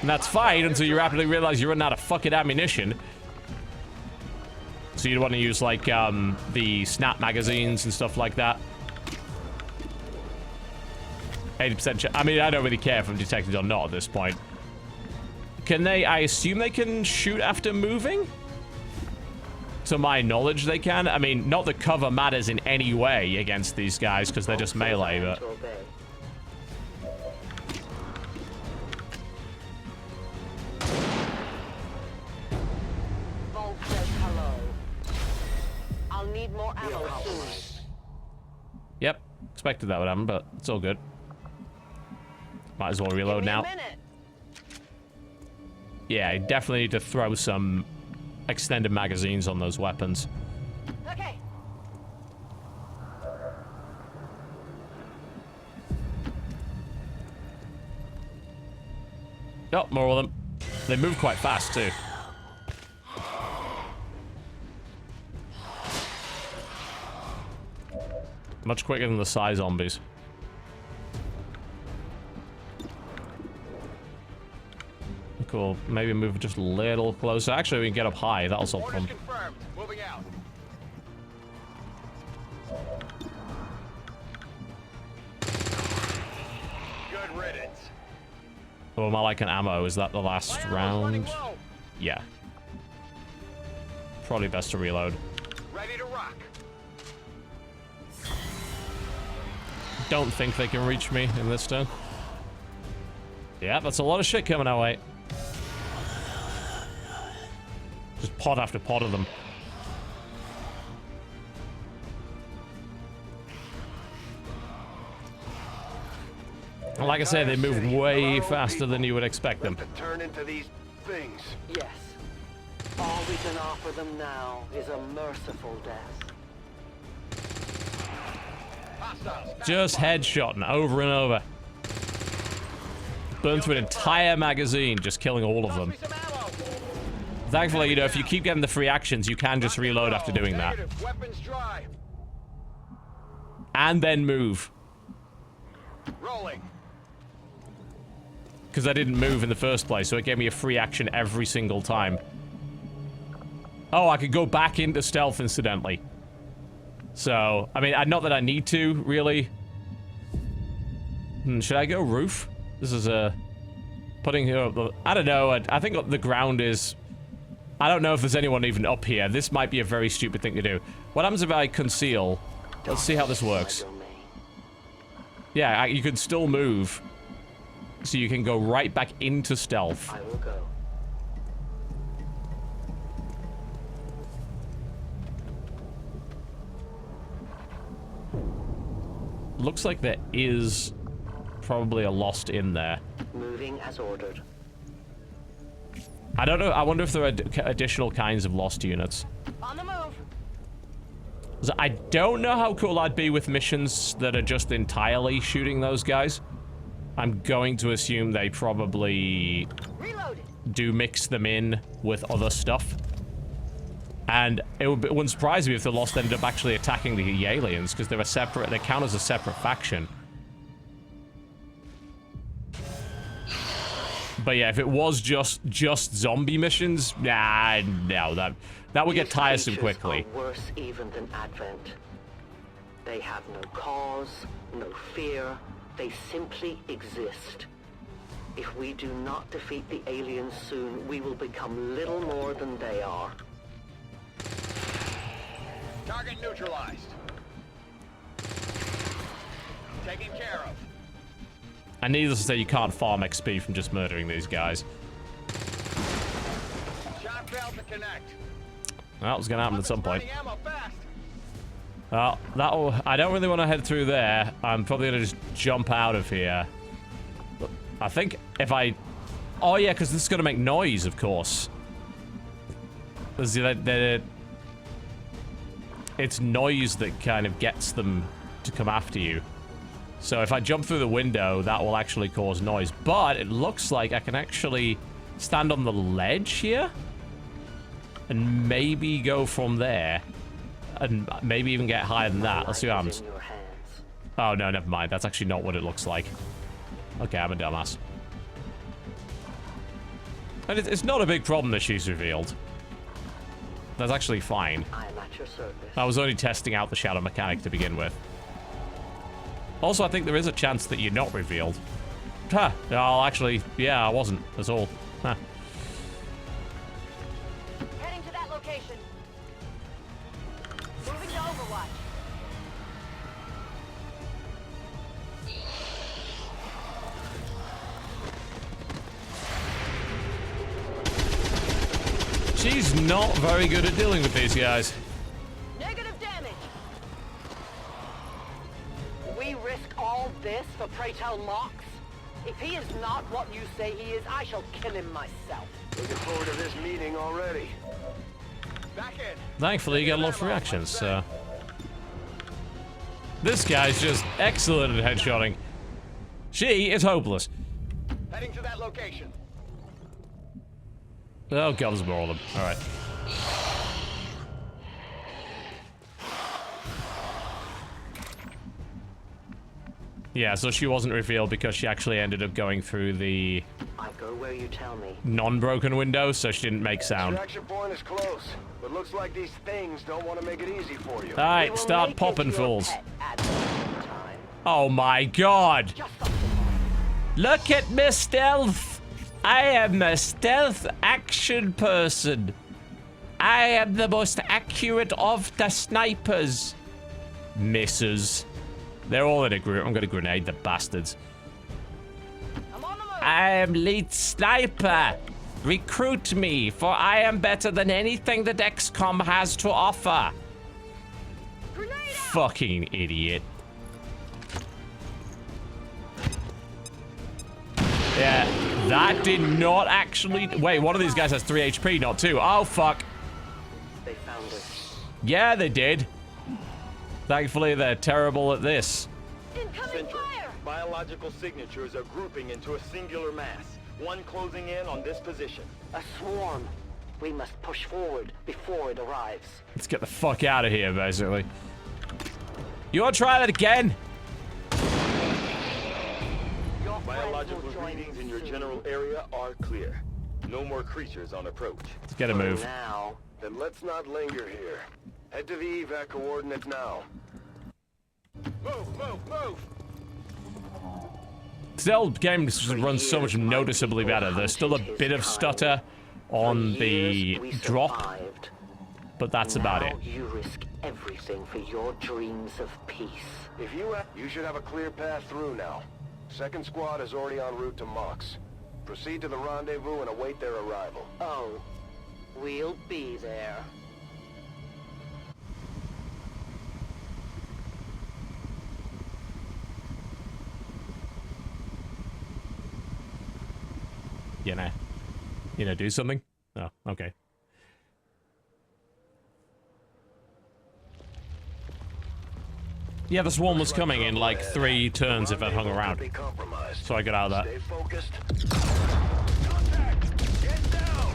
And that's fine until you rapidly realize you're running out of fucking ammunition. So you want to use, like, the snap magazines and stuff like that. 80% I mean, I don't really care if I'm detected or not at this point. Can they... I assume they can shoot after moving? To my knowledge, they can. I mean, not that cover matters in any way against these guys, because they're just melee, but... Volk says hello. I'll need more ammo soon. Yep. Expected that would happen, but it's all good. Might as well reload now. Yeah, I definitely need to throw some extended magazines on those weapons. Okay. Oh, more of them. They move quite fast, too. Much quicker than the Psy zombies. Cool. Maybe move just a little closer. Actually, we can get up high. That'll solve the problem. Confirmed. Moving out. Good riddance. Oh, am I like an ammo? Is that the last round? Yeah. Probably best to reload. Ready to rock. Don't think they can reach me in this turn. Yeah, that's a lot of shit coming our way. Just pod after pod of them. Like I say, they move way faster than you would expect them. To turn into these things. Yes. All we can offer them now is a merciful death. Just headshotting over and over. Burn through an entire magazine, just killing all of them. Thankfully, you know, if you keep getting the free actions, you can just reload after doing that. Weapons dry. And then move. Rolling. Because I didn't move in the first place, so it gave me a free action every single time. Oh, I could go back into stealth, incidentally. So, I mean, not that I need to, really. Should I go roof? This is putting here. I don't know. I think the ground is. I don't know if there's anyone even up here. This might be a very stupid thing to do. What happens if I conceal? Let's see how this works. Yeah, you can still move. So you can go right back into stealth. I will go. Looks like there is probably a Lost in there. Moving as ordered. I don't know. I wonder if there are additional kinds of Lost units. On the move. So I don't know how cool I'd be with missions that are just entirely shooting those guys. I'm going to assume they probably do mix them in with other stuff. And it wouldn't surprise me if the Lost ended up actually attacking the aliens, because they're a separate, they count as a separate faction. But yeah, if it was just zombie missions, nah, no, that would get tiresome quickly. Are worse even than Advent. They have no cause, no fear. They simply exist. If we do not defeat the aliens soon, we will become little more than they are. Target neutralized. Taken care of. And needless to say, you can't farm XP from just murdering these guys. Shot failed to connect. That was going to happen at some point. Well, I don't really want to head through there. I'm probably going to just jump out of here. But I think if I... Oh, yeah, because this is going to make noise, of course. It's noise that kind of gets them to come after you. So if I jump through the window, that will actually cause noise. But it looks like I can actually stand on the ledge here. And maybe go from there. And maybe even get higher than that. Let's see what happens. Oh, no, never mind. That's actually not what it looks like. Okay, I'm a dumbass. And it's not a big problem that she's revealed. That's actually fine. I am at your service. I was only testing out the shadow mechanic to begin with. Also, I think there is a chance that you're not revealed. Huh. Oh, actually, yeah, I wasn't. That's all. Huh. Heading to that location. Moving to Overwatch. She's not very good at dealing with these guys. Negative damage. We risk all this for pray tell Mox? If he is not what you say he is, I shall kill him myself. Looking forward to this meeting already. Back in. Thankfully, you get a lot of reactions, so... This guy's just excellent at headshotting. She is hopeless. Heading to that location. Oh god, there's more of them. Alright. Yeah, so she wasn't revealed because she actually ended up going through the... I go where you tell me. Non-broken window, so she didn't make sound. Extraction point is close, but looks like these things don't want to make it easy for you. Alright, start popping fools. Oh my god! Look at me stealth! I am a stealth action person. I am the most accurate of the snipers. Misses. They're all in a group. I'm gonna grenade the bastards. I am lead sniper. Recruit me, for I am better than anything that XCOM has to offer. Fucking idiot. Yeah, that did not actually... Wait, one of these guys has 3 HP, not 2. Oh, fuck. They found us. Yeah, they did. Thankfully, they're terrible at this. Central. Biological signatures are grouping into a singular mass. One closing in on this position. A swarm. We must push forward before it arrives. Let's get the fuck out of here, basically. You want to try that again? Biological readings in your general area are clear. No more creatures on approach. Let's get a move. Now, then let's not linger here. Head to the evac coordinates now. Move, move, move! Still, game runs so much noticeably better. There's still a bit of stutter on the drop, but that's about it. You risk everything for your dreams of peace. If you should have a clear path through now. Second squad is already en route to Mox. Proceed to the rendezvous and await their arrival. Oh, we'll be there. You know, do something? Oh, okay. Yeah, the swarm was coming in like 3 turns if I'd hung around. So I got out of that. Stay focused. Contact! Get down!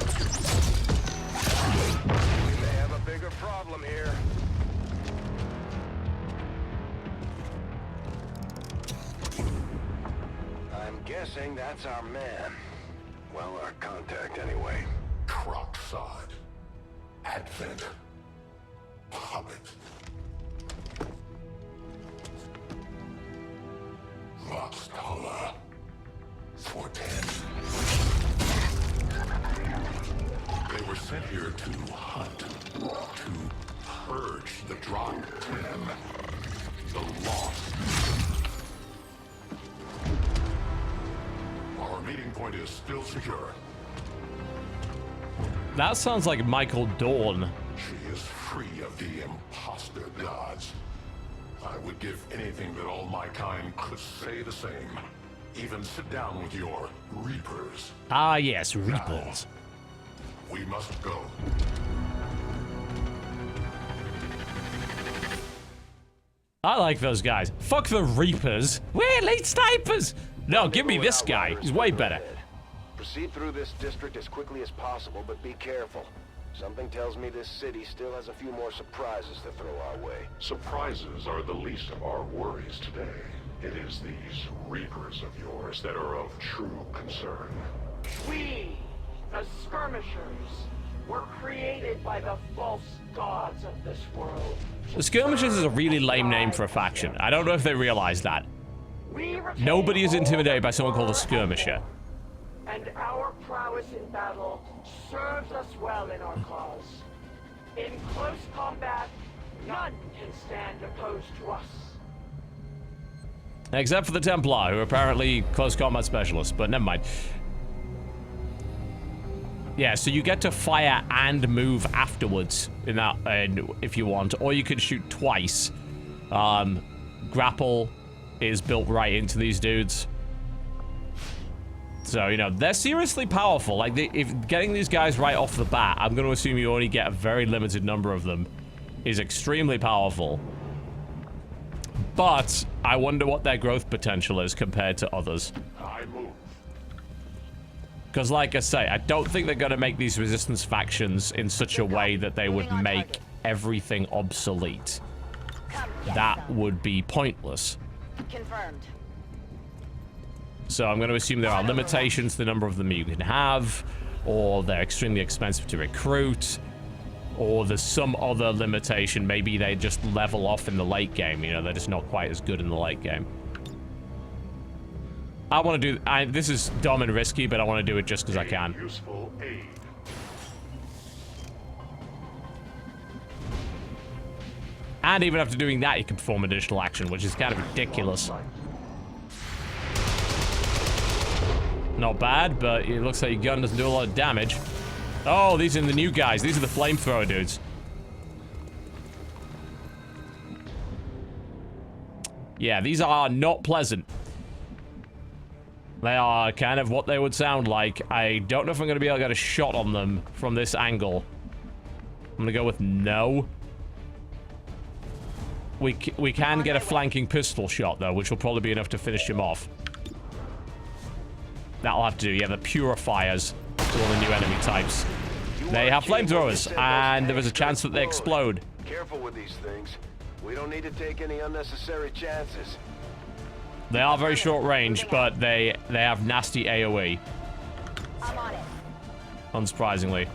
We may have a bigger problem here. I'm guessing that's our man. Well, our contact anyway. Crocksod. Advent. Puppet. Roxtola. 410. They were sent here to hunt. To purge the Drop 10. The Lost. Our meeting point is still secure. That sounds like Michael Dawn. She is free of the imposter gods. I would give anything that all my kind could say the same. Even sit down with your Reapers. Ah, yes, Reapers. Now, we must go. I like those guys. Fuck the Reapers. We're elite snipers. No, give me this guy. He's way better. Proceed through this district as quickly as possible, but be careful. Something tells me this city still has a few more surprises to throw our way. Surprises are the least of our worries today. It is these Reapers of yours that are of true concern. We, the Skirmishers, were created by the false gods of this world. The Skirmishes is a really lame name for a faction. I don't know if they realize that. Nobody is intimidated by someone called a Skirmisher. And our prowess in battle serves us well in our cause. In close combat, none can stand opposed to us. Except for the Templar, who are apparently close combat specialists, but never mind. Yeah, so you get to fire and move afterwards in that, if you want, or you can shoot twice. Grapple is built right into these dudes. So, you know, they're seriously powerful. Like, if getting these guys right off the bat, I'm going to assume you only get a very limited number of them, is extremely powerful. But I wonder what their growth potential is compared to others. Because, like I say, I don't think they're going to make these resistance factions in such a way that they would make everything obsolete. That would be pointless. Confirmed. So I'm going to assume there are limitations to the number of them you can have, or they're extremely expensive to recruit, or there's some other limitation. Maybe they just level off in the late game. You know, they're just not quite as good in the late game. I want to do... this is dumb and risky, but I want to do it just because I can. Useful aid. And even after doing that, you can perform additional action, which is kind of ridiculous. Not bad, but it looks like your gun doesn't do a lot of damage. Oh, these are the new guys. These are the flamethrower dudes. Yeah, these are not pleasant. They are kind of what they would sound like. I don't know if I'm going to be able to get a shot on them from this angle. I'm going to go with no. We can get a flanking pistol shot, though, which will probably be enough to finish him off. That'll have to do. Yeah, the purifiers to all the new enemy types. You They have flamethrowers, and there is a chance that they explode. Careful with these things. We don't need to take any unnecessary chances. They are very short range, but they have nasty AoE. I'm on it. Unsurprisingly.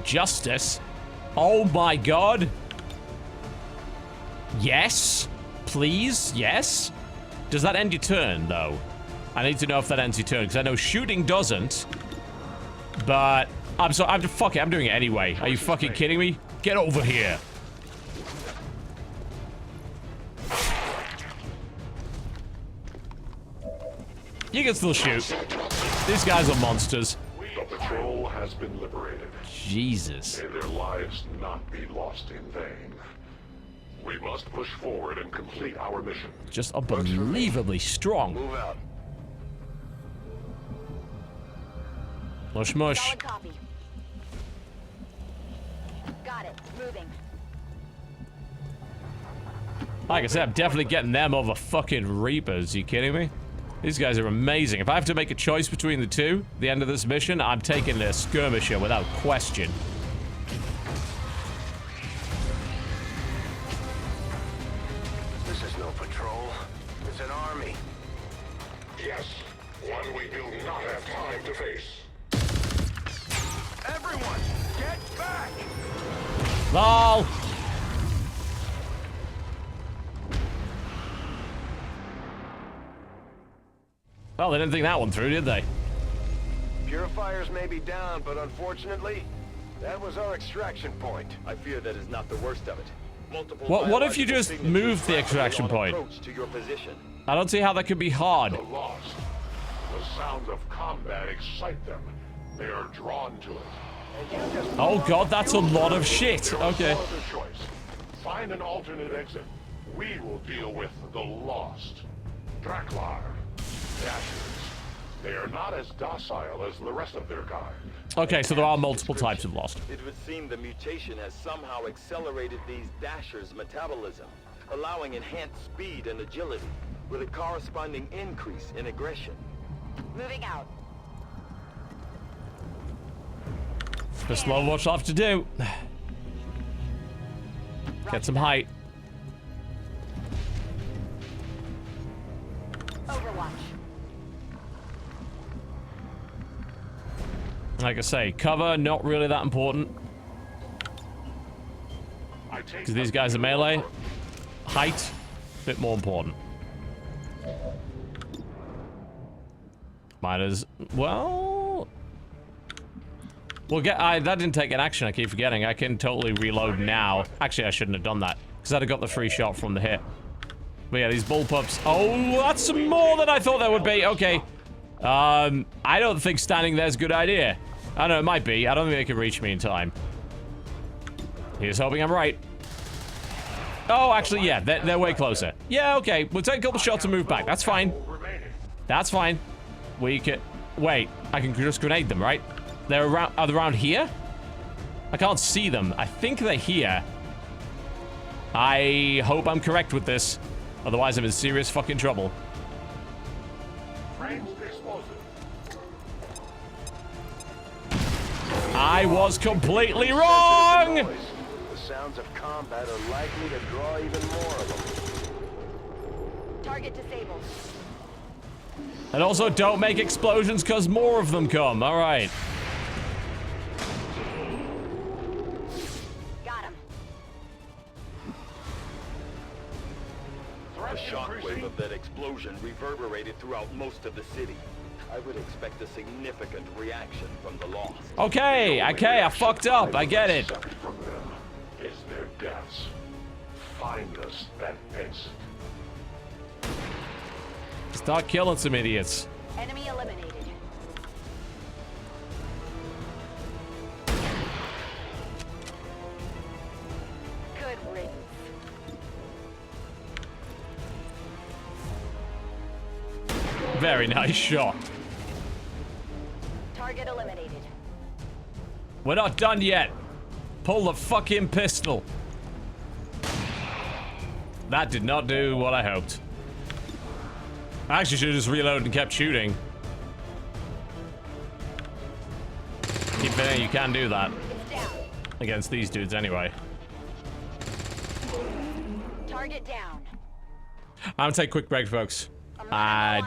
Justice? Oh my god. Yes? Please? Yes? Does that end your turn, though? I need to know if that ends your turn, because I know shooting doesn't. But fuck it, I'm doing it anyway. Are you fucking kidding me? Get over here. You can still shoot. These guys are monsters. The patrol has been liberated. Jesus. May their lives not be lost in vain. We must push forward and complete our mission. Just unbelievably strong. Move out. Mush mush. Solid copy. Got it. Moving. Like I said, I'm definitely getting them over fucking Reapers. You kidding me? These guys are amazing. If I have to make a choice between the two, at the end of this mission, I'm taking the Skirmisher without question. This is no patrol. It's an army. Yes, one we do not have time to face. Everyone, get back! LOL! Well, they didn't think that one through, did they? Purifiers may be down, but unfortunately, that was our extraction point. I fear that is not the worst of it. Multiple What if you just biological move the signatures extraction rapidly point? on approach to your position. I don't see how that could be hard. The lost. The sounds of combat excite them. They are drawn to it. Oh god, that's a lot of shit. Okay. No other choice. Find an alternate exit. We will deal with the lost. Draklar. Dashers. They are not as docile as the rest of their kind. Okay, so there are multiple types of Lost. It would seem the mutation has somehow accelerated these Dashers' metabolism, allowing enhanced speed and agility, with a corresponding increase in aggression. Moving out. Just slow what's left to do. Get some height. Overwatch. Like I say, cover, not really that important. Because these guys are melee. Height, bit more important. Might as well... Well, that didn't take an action, I keep forgetting. I can totally reload now. Actually, I shouldn't have done that. Because I'd have got the free shot from the hit. But yeah, these bullpups... Oh, that's more than I thought there would be. Okay. I don't think standing there's a good idea. I don't know, it might be. I don't think they can reach me in time. Here's hoping I'm right. Oh, actually, yeah, they're way closer. Yeah, okay. We'll take a couple shots and move back. That's fine. That's fine. We can... Wait, I can just grenade them, right? They're around... Are they around here? I can't see them. I think they're here. I hope I'm correct with this. Otherwise, I'm in serious fucking trouble. I was completely wrong! The sounds of combat are likely to draw even more of them. Target disabled. And also, don't make explosions because more of them come. All right. Got him. The shockwave of that explosion reverberated throughout most of the city. I would expect a significant reaction from the Lost. Okay, I fucked up. I get it. From them is their deaths. Find us that exit. Start killing some idiots. Enemy eliminated. Good riddance. Very nice shot. Target eliminated. We're not done yet. Pull the fucking pistol. That did not do what I hoped. I actually should have just reloaded and kept shooting. keep forgetting you can do that. Against these dudes anyway. Target down. I'm gonna take a quick break, folks.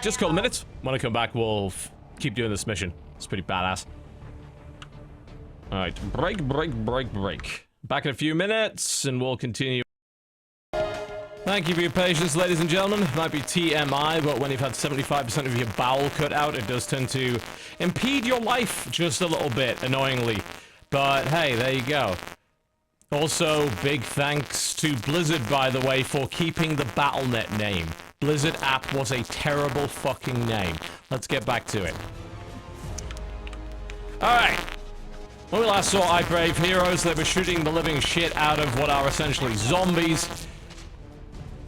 Just a couple minutes. When I come back, we'll keep doing this mission. It's pretty badass. Alright, break. Back in a few minutes, and we'll continue. Thank you for your patience, ladies and gentlemen. It might be TMI, but when you've had 75% of your bowel cut out, it does tend to impede your life just a little bit, annoyingly. But hey, there you go. Also, big thanks to Blizzard, by the way, for keeping the Battle.net name. Blizzard app was a terrible fucking name. Let's get back to it. Alright. When we last saw I Brave Heroes, they were shooting the living shit out of what are essentially zombies.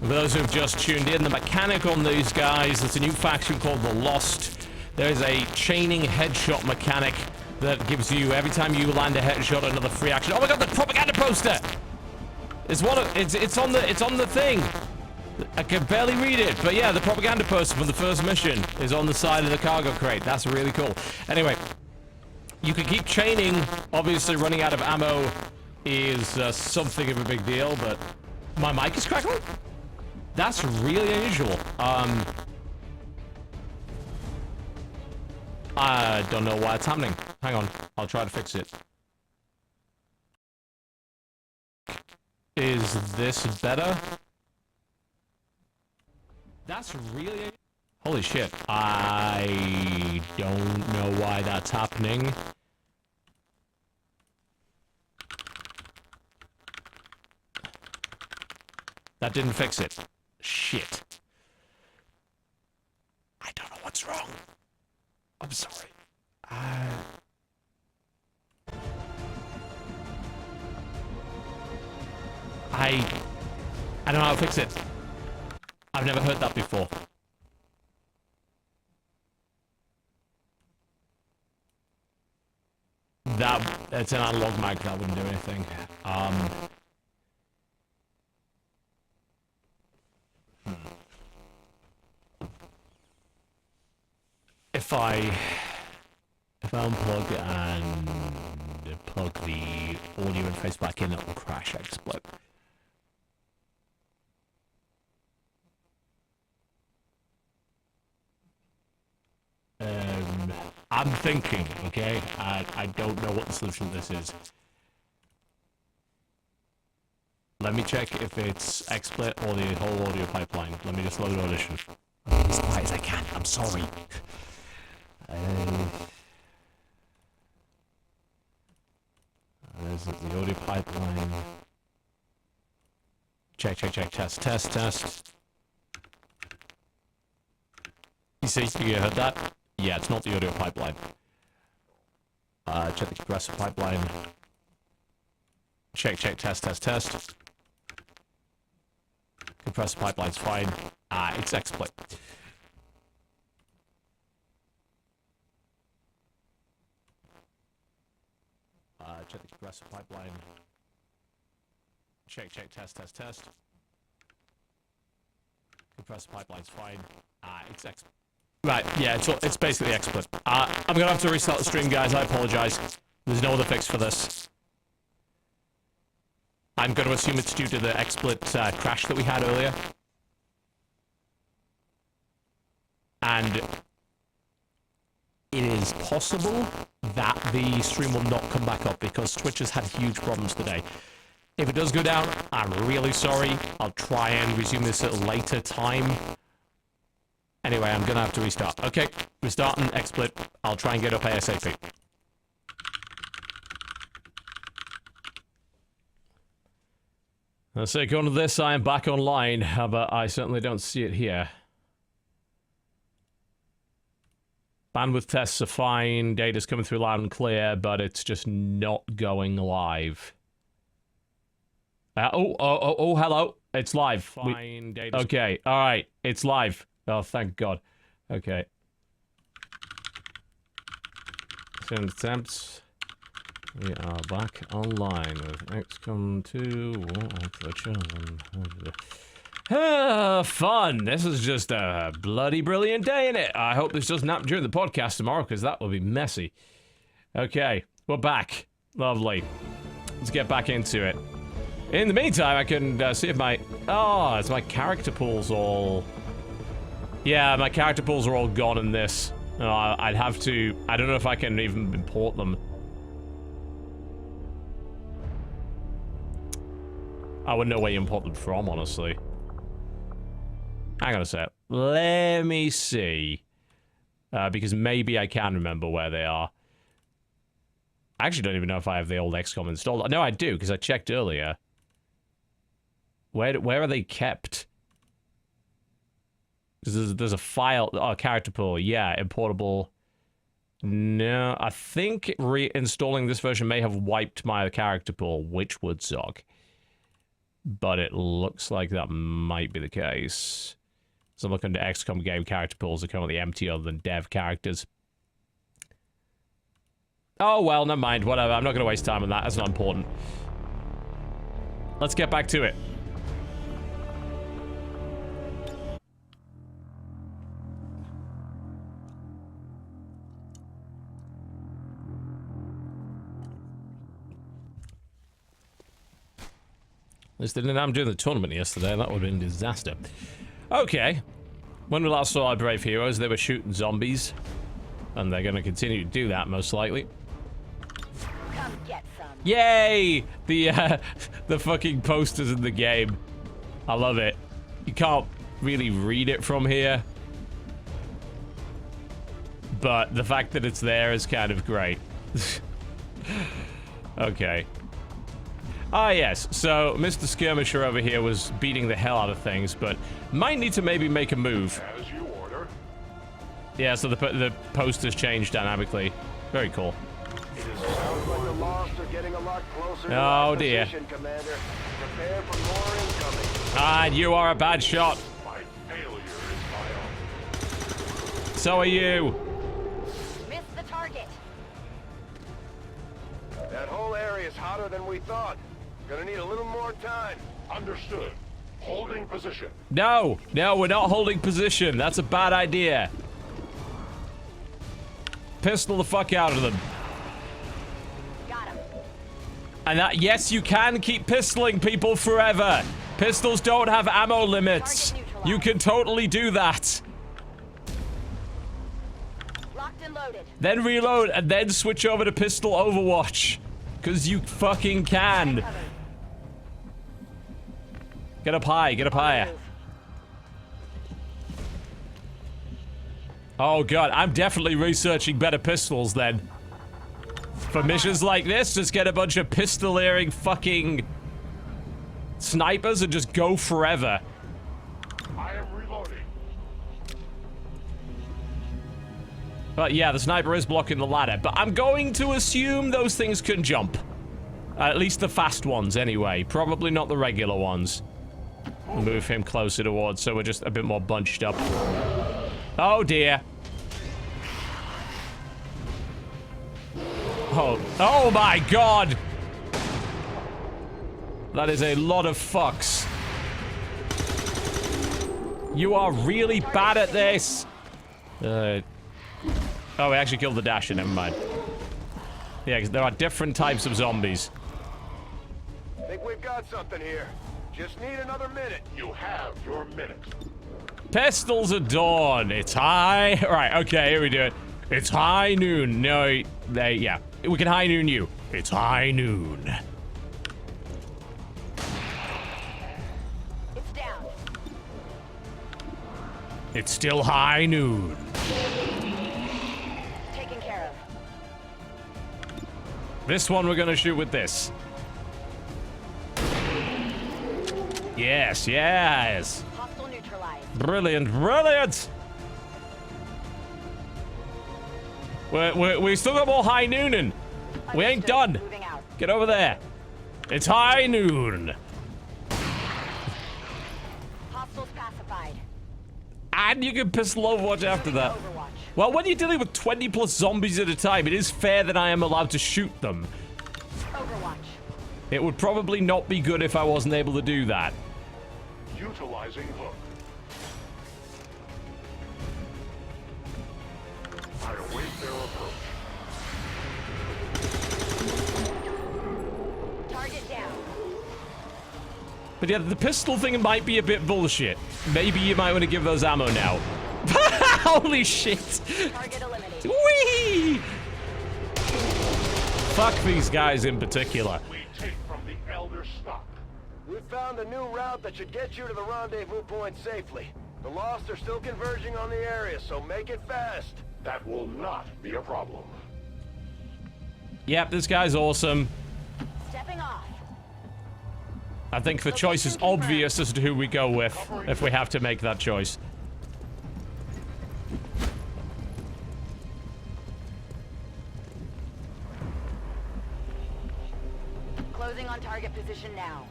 For those who have just tuned in, the mechanic on these guys, there's a new faction called the Lost. There's a chaining headshot mechanic that gives you, every time you land a headshot, another free action. Oh my god, the propaganda poster! It's on the thing. I can barely read it, but yeah, the propaganda poster from the first mission is on the side of the cargo crate. That's really cool. Anyway, you can keep chaining. Obviously, running out of ammo is something of a big deal, but my mic is crackling? That's really unusual. I don't know why it's happening. Hang on, I'll try to fix it. Is this better? That's really... Holy shit. I don't know why that's happening. That didn't fix it. Shit. I don't know what's wrong. I'm sorry. I don't know how to fix it. I've never heard that before. It's an analog mic, that wouldn't do anything. If I unplug and plug the audio interface back in, it will crash XSplit. I'm thinking, okay? I don't know what the solution to this is. Let me check if it's XSplit or the whole audio pipeline. Let me just load Audition. I'll be as quiet as I can. I'm sorry. There's the audio pipeline. Check, test. You see, you heard that? Yeah, it's not the audio pipeline. Check the compressor pipeline. Check, test. Compressor pipeline's fine. It's XSplit. Check the compressor pipeline. Check, test. Compressor pipeline's fine. It's XSplit. Right, yeah, it's basically XSplit. I'm gonna have to restart the stream, guys. I apologize. There's no other fix for this. I'm gonna assume it's due to the XSplit crash that we had earlier. And it is possible that the stream will not come back up because Twitch has had huge problems today. If it does go down, I'm really sorry. I'll try and resume this at a later time. Anyway, I'm gonna have to restart. Okay, restarting XSplit. I'll try and get up ASAP. Let's say, according to this, I am back online, but I certainly don't see it here. Bandwidth tests are fine, data's coming through loud and clear, but it's just not going live. Hello. It's live. Fine, data's... Okay, alright, it's live. Oh, thank God. Okay. Send attempts. We are back online with XCOM 2. Fun! This is just a bloody brilliant day, innit? I hope this doesn't happen during the podcast tomorrow, because that will be messy. Okay. We're back. Lovely. Let's get back into it. In the meantime, I can see if my... Oh, it's my character pools all... Yeah, my character pools are all gone in this. I'd have to... I don't know if I can even import them. I wouldn't know where you import them from, honestly. Hang on a sec. Let me see. Because maybe I can remember where they are. I actually don't even know if I have the old XCOM installed. No, I do, because I checked earlier. Where are they kept? There's a file... Oh, character pool. Yeah, importable. No, I think reinstalling this version may have wiped my character pool, which would suck. But it looks like that might be the case. So I'm looking at XCOM game character pools are currently empty other than dev characters. Oh, well, never mind. Whatever. I'm not going to waste time on that. That's not important. Let's get back to it. At least they didn't have them doing the tournament yesterday. That would have been a disaster. Okay. When we last saw our brave heroes, they were shooting zombies. And they're going to continue to do that, most likely. Come get some. Yay! The fucking posters in the game. I love it. You can't really read it from here. But the fact that it's there is kind of great. Okay. Ah, yes. So, Mr. Skirmisher over here was beating the hell out of things, but might need to maybe make a move. As you order. Yeah, so the posters change dynamically. Very cool. Sounds like the Lost are getting a lot closer to Oh, our dear. position, Commander. Prepare for more incoming. Ah, and you are a bad shot. My failure is my own. So are you. Missed the target. That whole area is hotter than we thought. Gonna need a little more time. Understood. Holding position. No, we're not holding position. That's a bad idea. Pistol the fuck out of them. Got him. And that, yes, you can keep pistoling people forever. Pistols don't have ammo limits. You can totally do that. Locked and loaded. Then reload and then switch over to pistol Overwatch. Because you fucking can. Get up high, get up higher. Oh god, I'm definitely researching better pistols then. For missions like this, just get a bunch of pistoleering fucking snipers and just go forever. I am reloading. But yeah, the sniper is blocking the ladder, but I'm going to assume those things can jump. At least the fast ones anyway, probably not the regular ones. Move him closer towards so we're just a bit more bunched up. Oh dear. Oh my god! That is a lot of fucks. You are really bad at this! Oh, we actually killed the Dasher, never mind. Yeah, because there are different types of zombies. Think we've got something here. Just need another minute. You have your minute. Pistols at dawn. It's high. Right, okay, here we do it. It's high noon. No, yeah. We can high noon you. It's high noon. It's down. It's still high noon. Taken care of. This one we're gonna shoot with this. Yes, yes. Hostile neutralized. Brilliant, brilliant. We still got more high nooning. We ain't done. Moving out. Get over there. It's high noon. Hostiles pacified. And you can pistol Overwatch after that. Overwatch. Well, when you're dealing with 20 plus zombies at a time, it is fair that I am allowed to shoot them. Overwatch. It would probably not be good if I wasn't able to do that. Utilizing hook. I await their approach. But yeah, the pistol thing might be a bit bullshit. Maybe you might want to give those ammo now. Holy shit! Whee! Fuck these guys in particular. We take from the Elder stock. We found a new route that should get you to the rendezvous point safely. The Lost are still converging on the area, so make it fast. That will not be a problem. Yep, this guy's awesome. Stepping off. I think the choice is obvious as to who we go with, if we have to make that choice. Closing on target position now.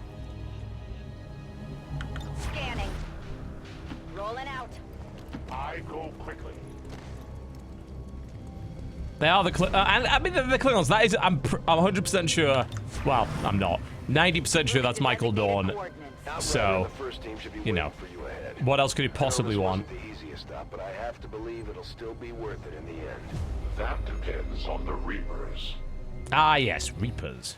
Scanning. Rolling out. I go quickly. They are the I mean, the Klingons. That is, I'm 100% sure. Well, I'm not. 90% sure that's Michael Dorn. So, you know, what else could he possibly want? The easiest stop, but I have to believe it'll still be worth it in the end. That depends on the Reapers. Ah, yes, Reapers.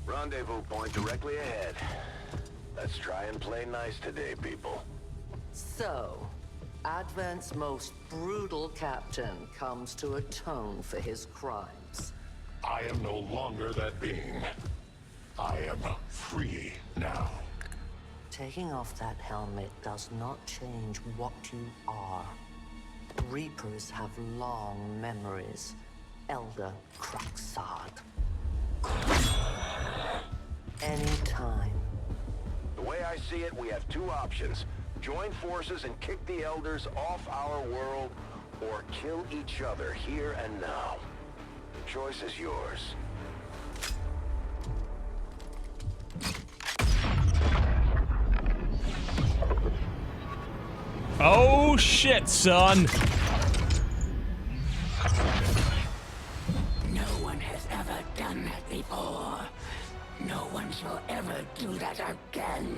Rendezvous point directly ahead. Let's try and play nice today, people. So, Advent's most brutal captain comes to atone for his crimes. I am no longer that being. I am free now. Taking off that helmet does not change what you are. Reapers have long memories. Elder Craxard. Anytime. The way I see it, we have two options. Join forces and kick the Elders off our world, or kill each other here and now. The choice is yours. Oh shit, son! No one has ever done that before. No one shall ever do that again.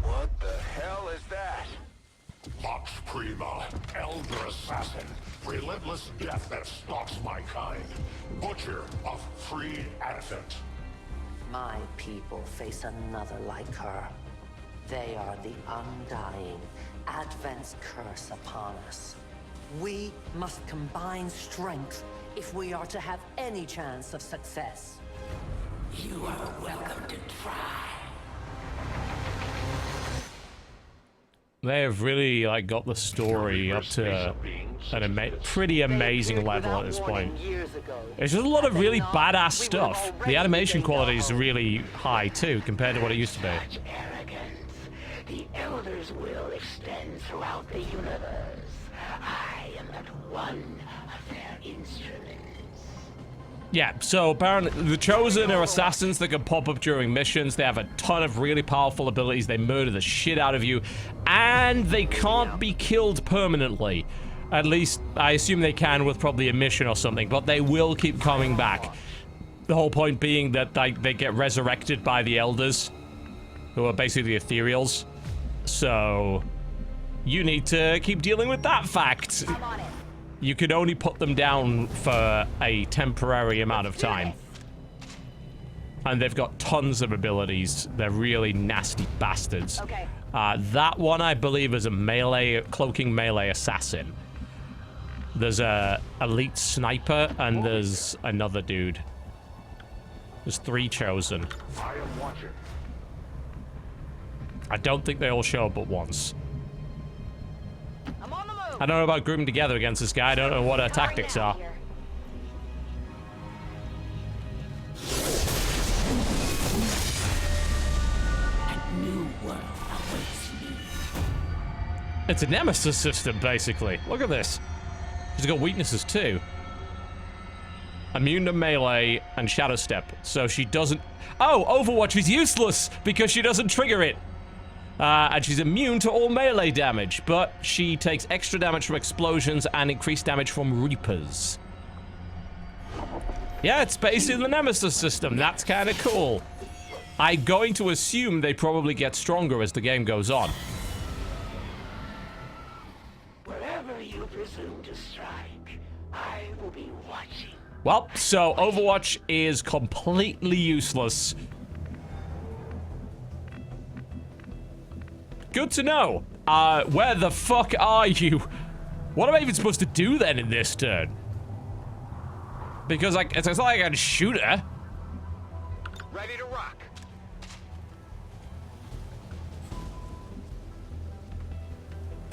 What the hell is that? Vox Prima, Elder Assassin, relentless death that stalks my kind. Butcher of free Advent. My people face another like her. They are the undying, Advent's curse upon us. We must combine strength if we are to have any chance of success. You are welcome to try. They have really, like, got the story up to an pretty amazing level at this point. It's just a lot of really badass stuff. The animation quality is really high, too, compared to what it used to be. The Elder's will extend throughout the universe. I am but one of their instruments. Yeah, so apparently the Chosen are assassins that can pop up during missions. They have a ton of really powerful abilities. They murder the shit out of you. And they can't be killed permanently. At least, I assume they can with probably a mission or something. But they will keep coming back. The whole point being that they get resurrected by the Elders, who are basically the Ethereals. So, you need to keep dealing with that fact. You can only put them down for a temporary amount of time. And they've got tons of abilities. They're really nasty bastards. Okay. That one, I believe, is a melee, cloaking melee assassin. There's a elite sniper, and there's another dude. There's 3 Chosen. I am watching. I don't think they all show up at once. I don't know about grouping together against this guy. I don't know what her tactics are. A new world awaits me. It's a Nemesis system, basically. Look at this. She's got weaknesses, too. Immune to melee and shadow step. So she doesn't... Oh, Overwatch is useless because she doesn't trigger it. And she's immune to all melee damage, but she takes extra damage from explosions and increased damage from Reapers. Yeah, it's based in the Nemesis system. That's kind of cool. I'm going to assume they probably get stronger as the game goes on. Wherever you presume to strike, I will be watching. Well, so Overwatch is completely useless. Good to know. Where the fuck are you? What am I even supposed to do then in this turn? Because like, it's not like I can shoot her. Ready to rock.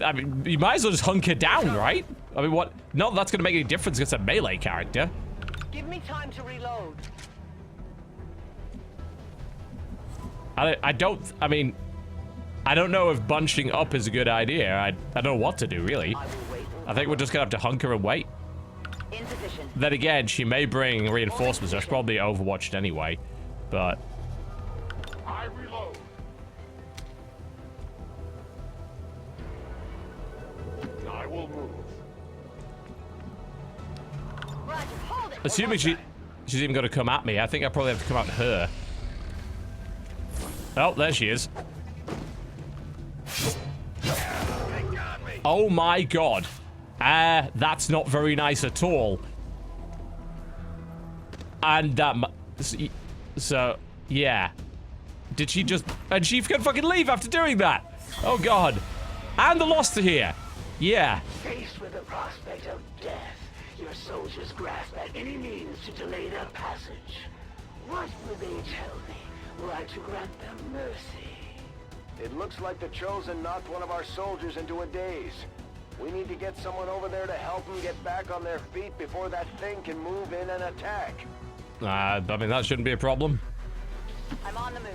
I mean, you might as well just hunker down, right? I mean, what? Not that that's gonna make any difference against a melee character. Give me time to reload. I don't know if bunching up is a good idea. I don't know what to do, really. I think we're just gonna have to hunker and wait. In position. Then again, she may bring reinforcements. That's probably Overwatched anyway, but... I reload. I will move. Roger, hold it. Assuming she's even gonna come at me, I think I probably have to come at her. Oh, there she is. Oh my god. That's not very nice at all. And so, yeah. Did she just... And she can fucking leave after doing that. Oh god. And the Lost are here. Yeah. Faced with the prospect of death, your soldiers grasp at any means to delay their passage. What will they tell me? Were I to grant them mercy? It looks like the Chosen knocked one of our soldiers into a daze. We need to get someone over there to help them get back on their feet before that thing can move in and attack. I mean, that shouldn't be a problem. I'm on the move.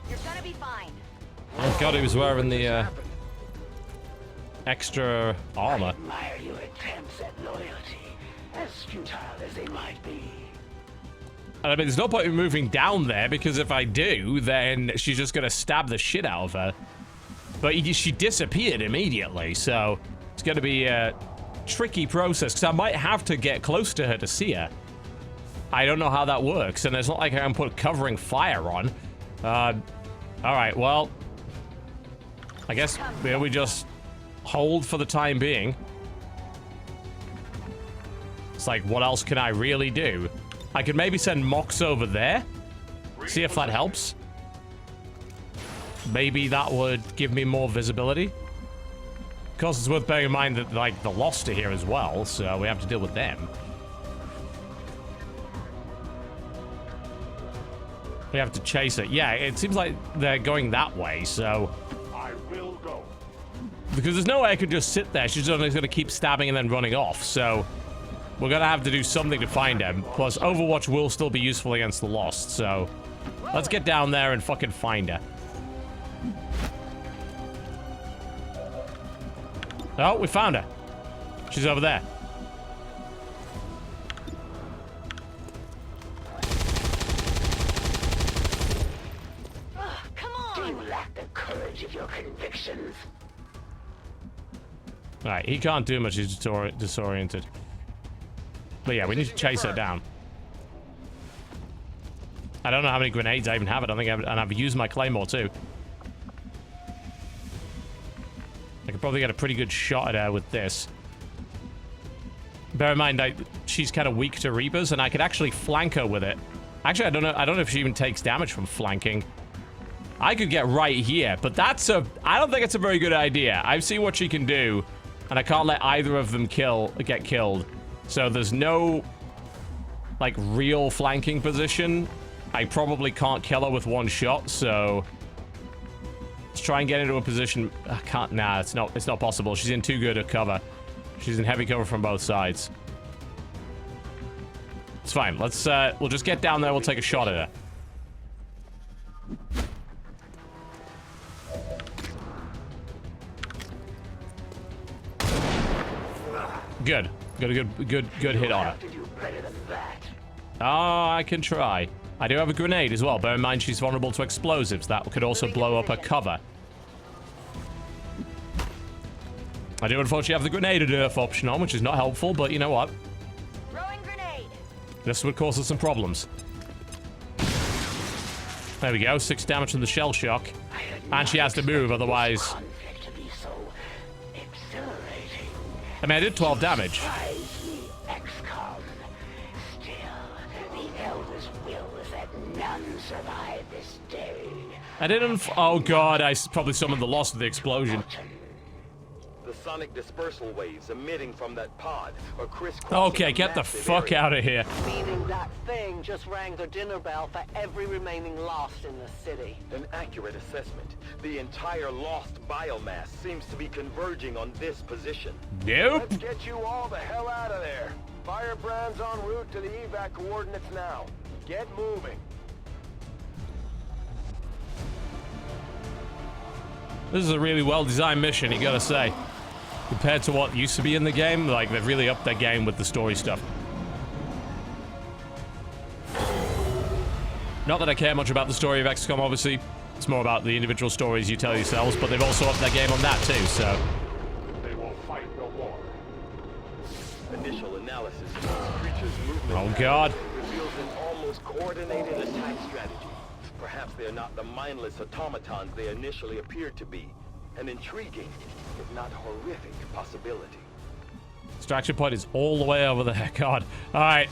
You're gonna be fine. Oh god, he was wearing the extra armor. I admire your attempts at loyalty, as futile as they might be. I mean, there's no point in moving down there, because if I do, then she's just gonna stab the shit out of her. But she disappeared immediately, so it's gonna be a tricky process, because I might have to get close to her to see her. I don't know how that works, and it's not like I can put covering fire on. Alright, well, I guess we just hold for the time being. It's like, what else can I really do? I could maybe send Mox over there. See if that helps. Maybe that would give me more visibility. Of course, it's worth bearing in mind that, like, the Lost are here as well, so we have to deal with them. We have to chase it. Yeah, it seems like they're going that way, so... I will go. Because there's no way I could just sit there. She's only going to keep stabbing and then running off, so... We're going to have to do something to find him. Plus, Overwatch will still be useful against the Lost, so... Let's get down there and fucking find her. Oh, we found her. She's over there. Come on! Do you lack the courage of your convictions? Alright, he can't do much. He's disoriented. But yeah, we need to chase her down. I don't know how many grenades I even have. I don't think and I've used my claymore too. I could probably get a pretty good shot at her with this. Bear in mind, she's kind of weak to Reapers, and I could actually flank her with it. Actually, I don't know if she even takes damage from flanking. I could get right here, but I don't think it's a very good idea. I've seen what she can do, and I can't let either of them get killed. So there's no, like, real flanking position. I probably can't kill her with one shot, so... Let's try and get into a position... I can't... Nah, it's not possible. She's in too good a cover. She's in heavy cover from both sides. It's fine. Let's, we'll just get down there. We'll take a shot at her. Good. Got a good hit on her. Oh, I can try. I do have a grenade as well. Bear in mind she's vulnerable to explosives. That could also blow up her cover. I do unfortunately have the grenade nerf option on, which is not helpful, but you know what? Throwing grenade. This would cause us some problems. There we go, 6 damage from the shell shock. And she has to move, otherwise... I mean, I did 12 damage. XCOM. Still, the Elder's will is that none survive this day. I didn't... Oh god, I probably summoned the loss of the explosion. The sonic dispersal waves emitting from that pod are crisscrossing. Okay, get the fuck out of here. Meaning that thing just rang the dinner bell for every remaining lost in the city. An accurate assessment. The entire lost biomass seems to be converging on this position. Nope. Let's get you all the hell out of there. Firebrand's en route to the evac coordinates now. Get moving. This is a really well-designed mission, you gotta say. Compared to what used to be in the game, like, they've really upped their game with the story stuff. Not that I care much about the story of XCOM, obviously. It's more about the individual stories you tell yourselves, but they've also upped their game on that too, so... They will fight no more. Initial analysis of these creatures' movement Oh god. reveals an almost coordinated attack strategy. Perhaps they are not the mindless automatons they initially appeared to be. An intriguing, if not horrific, possibility. Extraction point is all the way over there. God. Alright.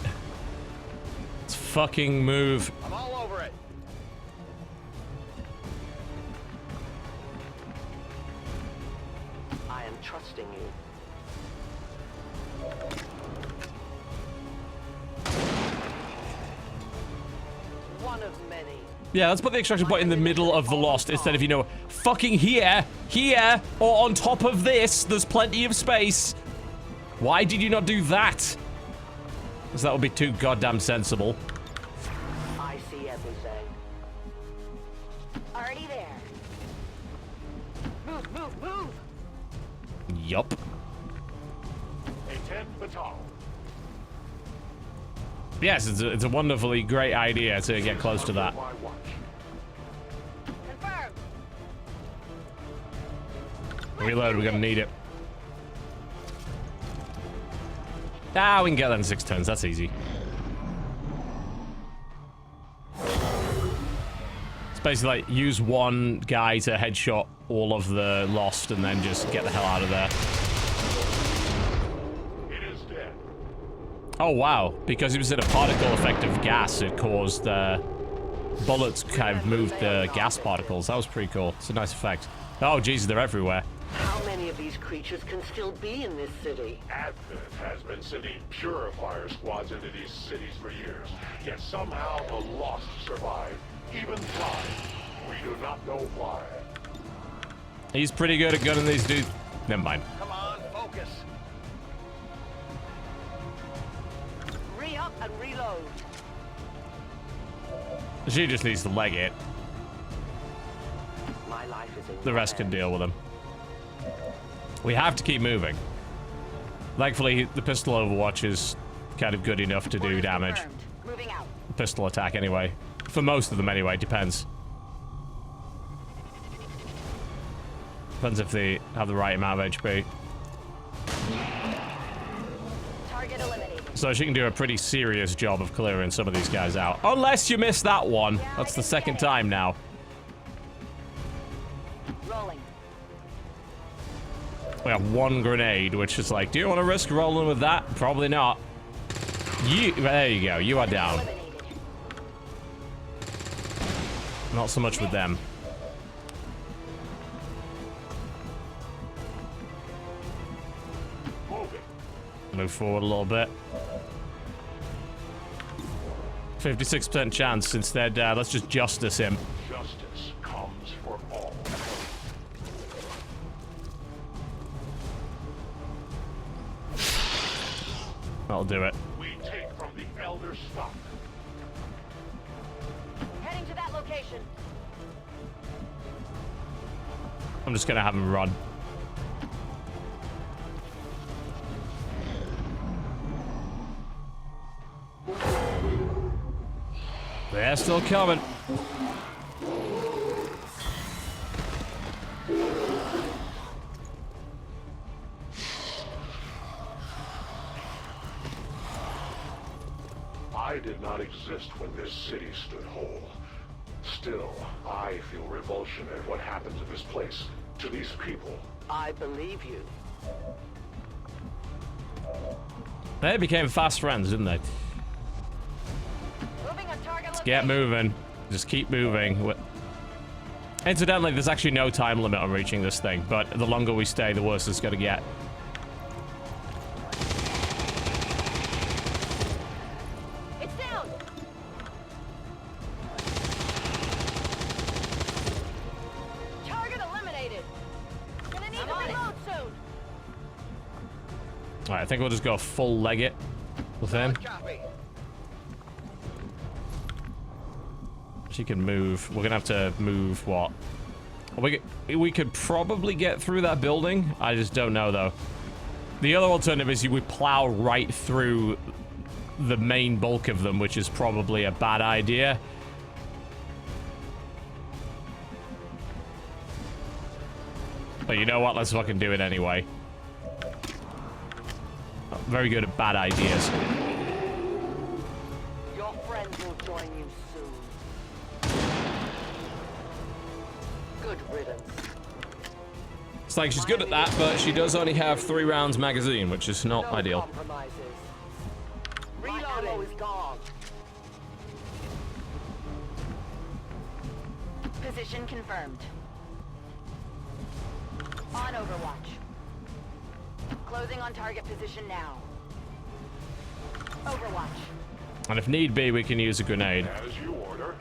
Let's fucking move. I'm all over it. I am trusting you. One of many. Yeah, let's put the extraction point in the middle of the Lost instead of, you know, fucking here, or on top of this. There's plenty of space. Why did you not do that? Because that would be too goddamn sensible. I see everything. Already there. Move! Yup. A 10th battalion. Yes, it's a wonderfully great idea to get close to that. Confirmed. Reload, we're gonna need it. Ah, we can get that in 6 turns, that's easy. It's basically like, use one guy to headshot all of the Lost and then just get the hell out of there. It is dead. Oh wow, because it was in a particle effect of gas, it caused bullets kind of moved the gas particles. That was pretty cool. It's a nice effect. Oh Jesus, they're everywhere. How many of these creatures can still be in this city? Advent has been sending purifier squads into these cities for years, yet somehow the Lost survive, even thrive. We do not know why. He's pretty good at gunning these dudes. Never mind. Come on, focus. Re-up and reload. She just needs to leg it. My life is in The rest can deal with them. We have to keep moving. Thankfully, the pistol overwatch is kind of good enough to do damage. Moving out. Pistol attack, anyway. For most of them, anyway. Depends. Depends if they have the right amount of HP. Target eliminated. So she can do a pretty serious job of clearing some of these guys out. Unless you miss that one. That's the second time now. Rolling. We have one grenade, which is like, do you want to risk rolling with that? Probably not. There you go. You are down. Not so much with them. Move forward a little bit. 56% chance instead. Let's just justice him. Justice comes for all. That'll do it. We take from the Elder stock. Heading to that location. I'm just gonna have him run. They're still coming. I did not exist when this city stood whole. Still, I feel revulsion at what happened to this place, to these people. I believe you. They became fast friends, didn't they? Moving on target Let's get moving. Just keep moving. Incidentally, there's actually no time limit on reaching this thing, but the longer we stay, the worse it's gonna get. It's down. Target eliminated. Gonna need to reload soon. Alright, I think we'll just go full leg it with him. She can move. We're gonna have to move what? We could probably get through that building. I just don't know though. The other alternative is we plow right through the main bulk of them, which is probably a bad idea. But you know what? Let's fucking do it anyway. Very good at bad ideas. Your friends will join you soon. Good riddance. It's like she's good at that, but she does only have 3 rounds magazine, which is not ideal. Compromises. Reloading is gone. Position confirmed. On Overwatch. Closing on target position now. Overwatch. And if need be, we can use a grenade. As you order.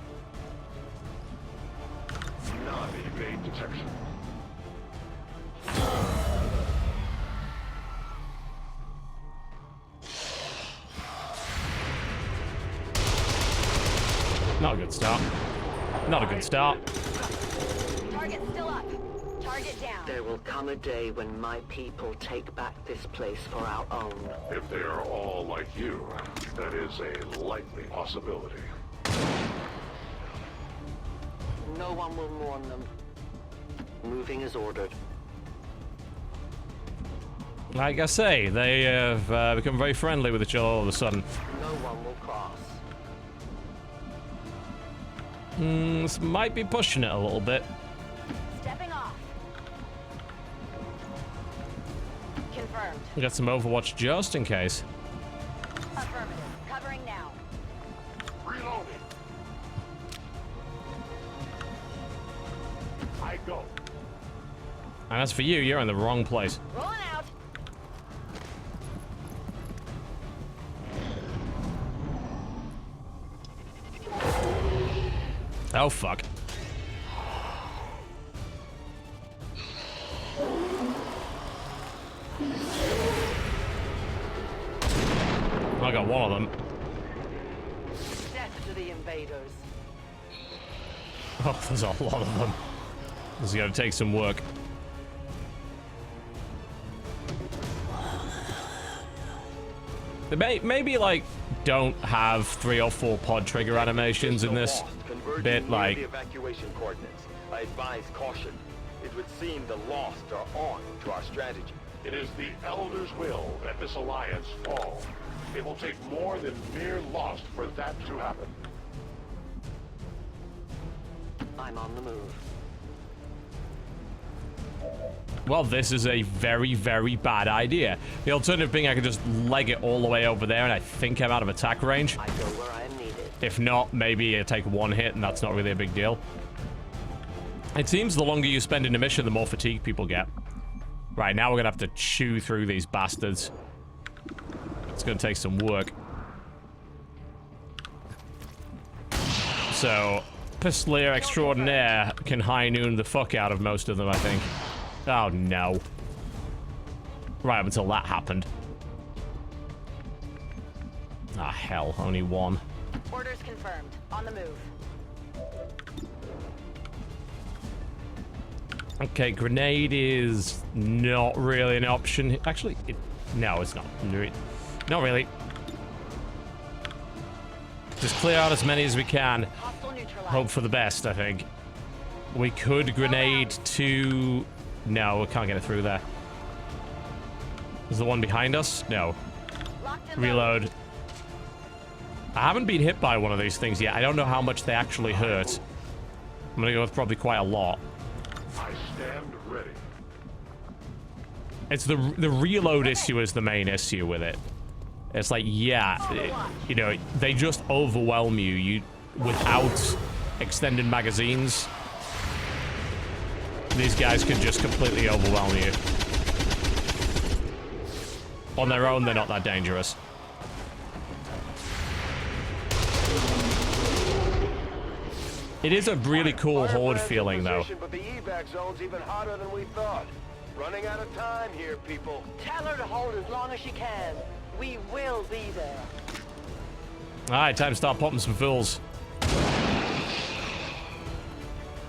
Non-evade detection. Not a good start. Not a good start. Target still up. Target down. There will come a day when my people take back this place for our own. If they are all like you, that is a likely possibility. No one will mourn them. Moving as ordered. Like I say, they have become very friendly with each other all of a sudden. No one will cross. This might be pushing it a little bit. Stepping off. Confirmed. We got some Overwatch just in case. Affirmative. Covering now. Reloading. I go. And as for you, you're in the wrong place. Rolling out. Oh, fuck. I got one of them. Death to the invaders. Oh, there's a lot of them. This is gonna take some work. They maybe like don't have 3 or 4 pod trigger animations in this bit, like. The evacuation coordinates. I advise caution. It would seem the lost are on to our strategy. It is the Elder's will that this alliance fall. It will take more than mere lost for that to happen. I'm on the move. Well, this is a very, very bad idea. The alternative being I could just leg it all the way over there and I think I'm out of attack range. I go where I am needed. If not, maybe I take 1 hit and that's not really a big deal. It seems the longer you spend in a mission, the more fatigue people get. Right, now we're gonna have to chew through these bastards. It's gonna take some work. So, Pistolier Extraordinaire can high noon the fuck out of most of them, I think. Oh no. Right up until that happened. Ah, hell, only 1. Orders confirmed. On the move. Okay, grenade is not really an option. Actually, no, it's not. Not really. Just clear out as many as we can. Hope for the best, I think. We could grenade to... No, we can't get it through there. Is the one behind us? No. Reload. I haven't been hit by one of these things yet. I don't know how much they actually hurt. I'm gonna go with probably quite a lot. I stand ready. It's the reload issue is the main issue with it. It's like, yeah, you know, they just overwhelm you without extended magazines. These guys can just completely overwhelm you. On their own, they're not that dangerous. It is a really cool horde feeling, though. But the evac zone's even hotter than we thought. Running out of time here, people. Tell her to hold as long as she can. We will be there. Alright, time to start popping some fools.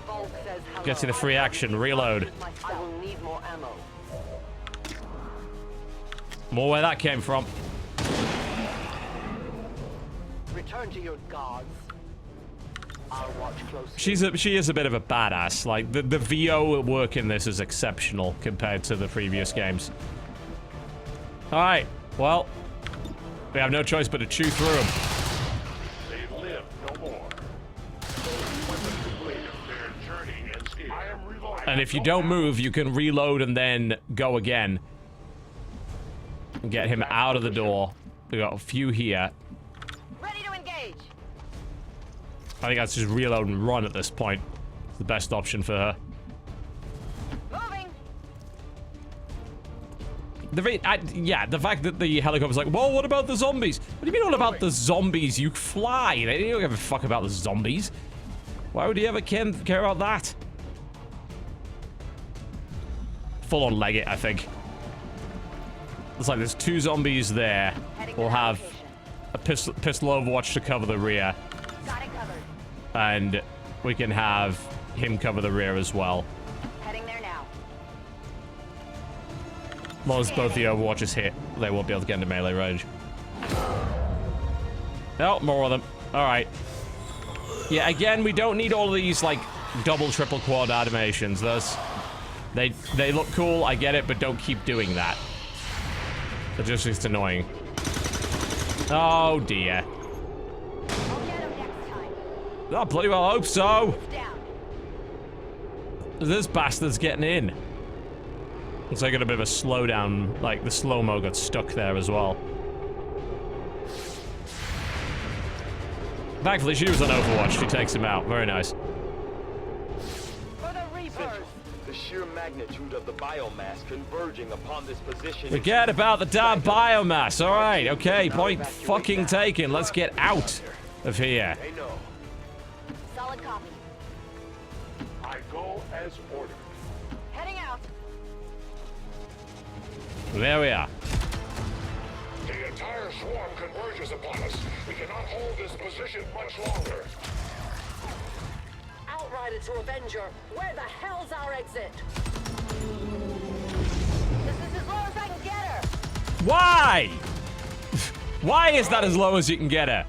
Volk says hello. Get to the free action, reload. I will need more ammo. More where that came from. Return to your gods. I'll watch closely. She is a bit of a badass. Like, the VO work in this is exceptional compared to the previous games. Alright, well, we have no choice but to chew through them. They live no more. Their journey ends here. I am reloading. And if you don't move, you can reload and then go again. And get him out of the door. We got a few here. Ready to engage. I think that's just reload and run at this point. It's the best option for her. Moving. Yeah, the fact that the helicopter's like, well, what about the zombies? What do you mean, what about the zombies? You fly. They don't give a fuck about the zombies. Why would you ever care about that? Full on leg it, I think. It's like there's 2 zombies there. We'll have a pistol overwatch to cover the rear. Got it covered. And we can have him cover the rear as well. Heading there now. As long as both the overwatches hit, they won't be able to get into melee range. Oh, more of them. Alright. Yeah, again, we don't need all of these, like, double, triple, quad animations. They look cool, I get it, but don't keep doing that. They're just annoying. Oh, dear. Oh, bloody well hope so. This bastard's getting in. Looks like I got a bit of a slowdown, like the slow-mo got stuck there as well. Thankfully, she was on Overwatch. She takes him out. Very nice. The sheer magnitude of the biomass converging upon this position. Forget about the damn biomass. All right, okay, point fucking taken. Let's get out of here. Solid copy. I go as ordered. Heading out. There we are. The entire swarm converges upon us. We cannot hold this position much longer. Outrider to Avenger. Where the hell's our exit? This is as low as I can get her. Why? Why is that as low as you can get her?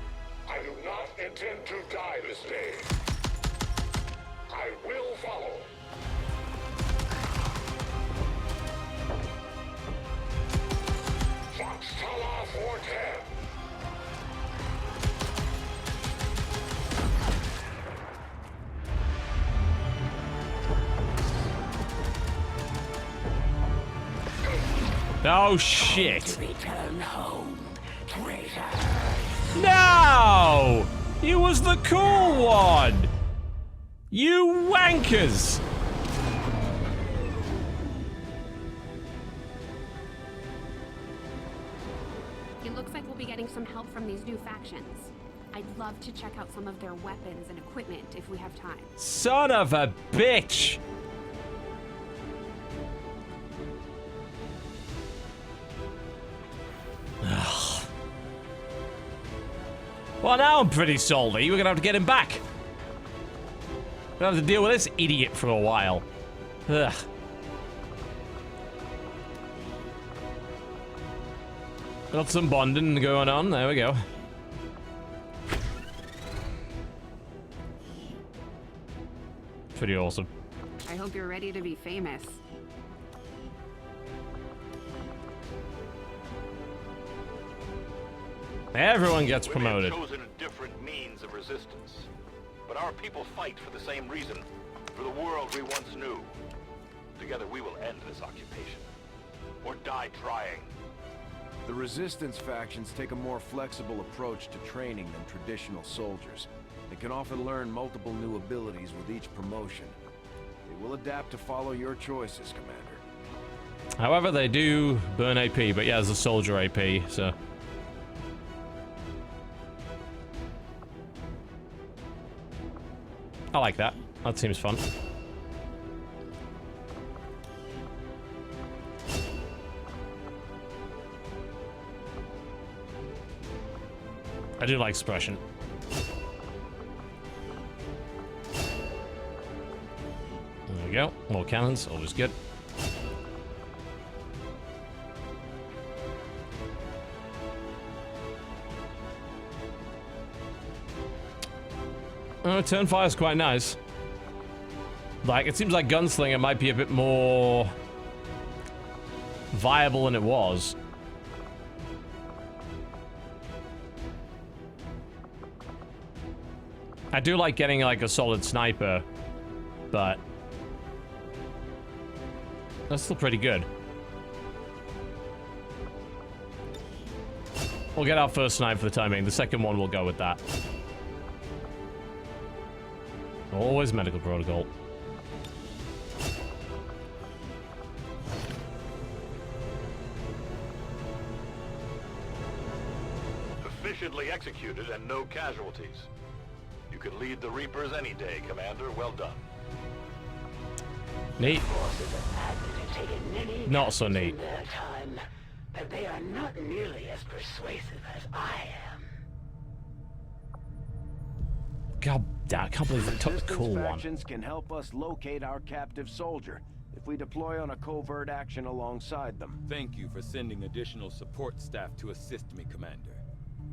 I do not intend to die this day. I will follow. Fox Tala 410. Oh, shit. Return home, traitor. No! He was the cool one! You wankers! It looks like we'll be getting some help from these new factions. I'd love to check out some of their weapons and equipment if we have time. Son of a bitch! Ugh. Well, now I'm pretty salty. We're gonna have to get him back. We're gonna have to deal with this idiot for a while. Ugh. Got some bonding going on. There we go. Pretty awesome. I hope you're ready to be famous. Everyone gets promoted. We may have chosen a different means of resistance. But our people fight for the same reason, for the world we once knew. Together we will end this occupation. Or die trying. The Resistance factions take a more flexible approach to training than traditional soldiers. They can often learn multiple new abilities with each promotion. They will adapt to follow your choices, Commander. However, they do burn AP, but yeah, there's a soldier AP, so... I like that. That seems fun. I do like suppression. There we go. More cannons, always good. Turn fire is quite nice. Like, it seems like Gunslinger might be a bit more viable than it was. I do like getting like a solid sniper, but that's still pretty good. We'll get our first sniper for the time being. The second one will go with that. Always medical protocol. Efficiently executed and no casualties. You could lead the Reapers any day, Commander. Well done. Neat. Not so neat. In their time, but they are not nearly as persuasive as I am. God damn, I can't believe they took the cool one. Factions can help us locate our captive soldier if we deploy on a covert action alongside them. Thank you for sending additional support staff to assist me, Commander.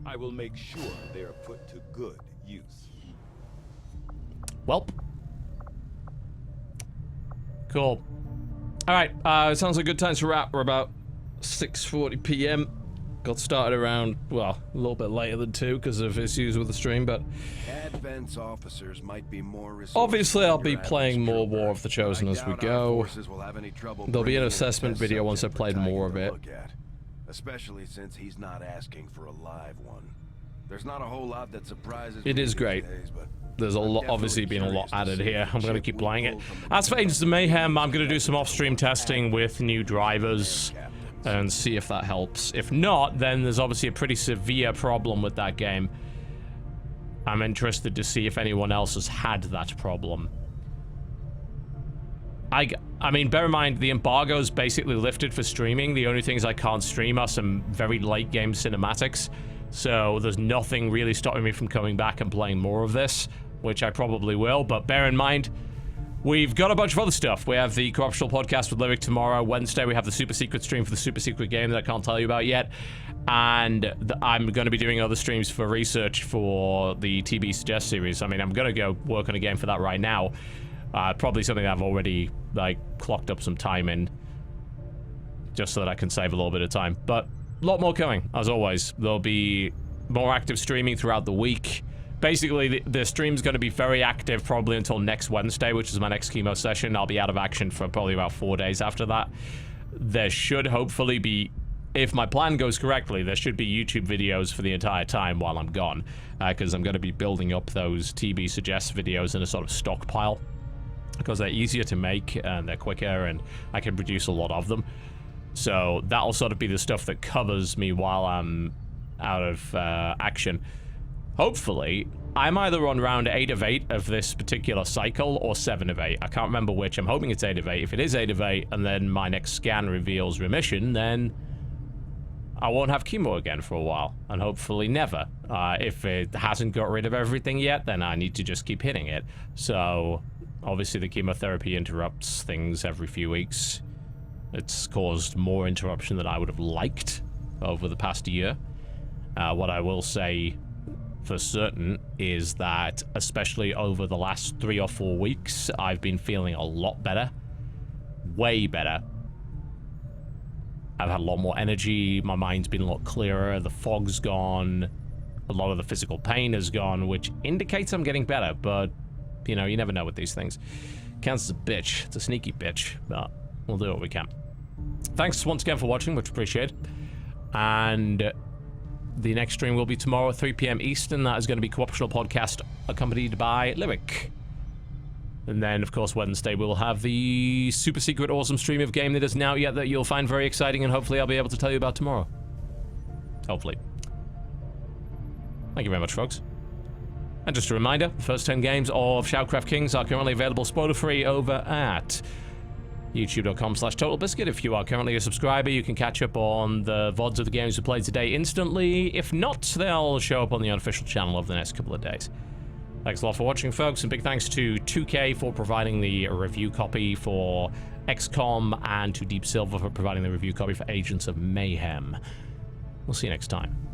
I will make sure they are put to good use. Welp. Cool. Alright, sounds like a good time to wrap. We're about 6:40 p.m. Got started around, well, a little bit later than 2 because of issues with the stream, but... Advance officers might be more obviously, I'll be playing more War of the Chosen as we go. There'll be an assessment video once I've played more of it. Especially since he's not asking for a live one. There's not a whole lot that surprises It is great. There's a lot, obviously been a lot added here. I'm going to keep playing it. As for Agents of Mayhem, I'm going to do some off-stream testing with new drivers and see if that helps. If not, then there's obviously a pretty severe problem with that game. I'm interested to see if anyone else has had that problem. I mean, bear in mind, the embargo's basically lifted for streaming. The only things I can't stream are some very late-game cinematics. So there's nothing really stopping me from coming back and playing more of this, which I probably will. But bear in mind, we've got a bunch of other stuff. We have the Corruptional Podcast with Lyric tomorrow. Wednesday, we have the super secret stream for the super secret game that I can't tell you about yet. And I'm going to be doing other streams for research for the TB Suggest series. I mean, I'm going to go work on a game for that right now. Probably something I've already, like, clocked up some time in, just so that I can save a little bit of time. But a lot more coming, as always. There'll be more active streaming throughout the week. Basically, the stream's going to be very active probably until next Wednesday, which is my next chemo session. I'll be out of action for probably about 4 days after that. There should hopefully be, if my plan goes correctly, there should be YouTube videos for the entire time while I'm gone, because I'm going to be building up those TB Suggest videos in a sort of stockpile, because they're easier to make and they're quicker and I can produce a lot of them. So that'll sort of be the stuff that covers me while I'm out of action. Hopefully, I'm either on round 8 of 8 of this particular cycle or 7 of 8. I can't remember which. I'm hoping it's 8 of 8. If it is 8 of 8 and then my next scan reveals remission, then I won't have chemo again for a while, and hopefully never. If it hasn't got rid of everything yet, then I need to just keep hitting it. So obviously the chemotherapy interrupts things every few weeks. It's caused more interruption than I would have liked over the past year. What I will say for certain is that, especially over the last 3 or 4 weeks, I've been feeling a lot better. Way better. I've had a lot more energy, my mind's been a lot clearer, the fog's gone, a lot of the physical pain has gone, which indicates I'm getting better, but, you know, you never know with these things. Cancer's a bitch. It's a sneaky bitch, but we'll do what we can. Thanks once again for watching, much appreciated. And the next stream will be tomorrow at 3 p.m. Eastern. That is going to be Co-optional Podcast accompanied by Lyric. And then, of course, Wednesday we'll have the super secret awesome stream of game that isn't out yet that you'll find very exciting, and hopefully I'll be able to tell you about tomorrow. Hopefully. Thank you very much, folks. And just a reminder, the first 10 games of Shoutcraft Kings are currently available spoiler-free over at youtube.com/Totalbiscuit. If you are currently a subscriber, you can catch up on the VODs of the games we played today instantly. If not, they'll show up on the unofficial channel over the next couple of days. Thanks a lot for watching, folks, and big thanks to 2K for providing the review copy for XCOM, and to Deep Silver for providing the review copy for Agents of Mayhem. We'll see you next time.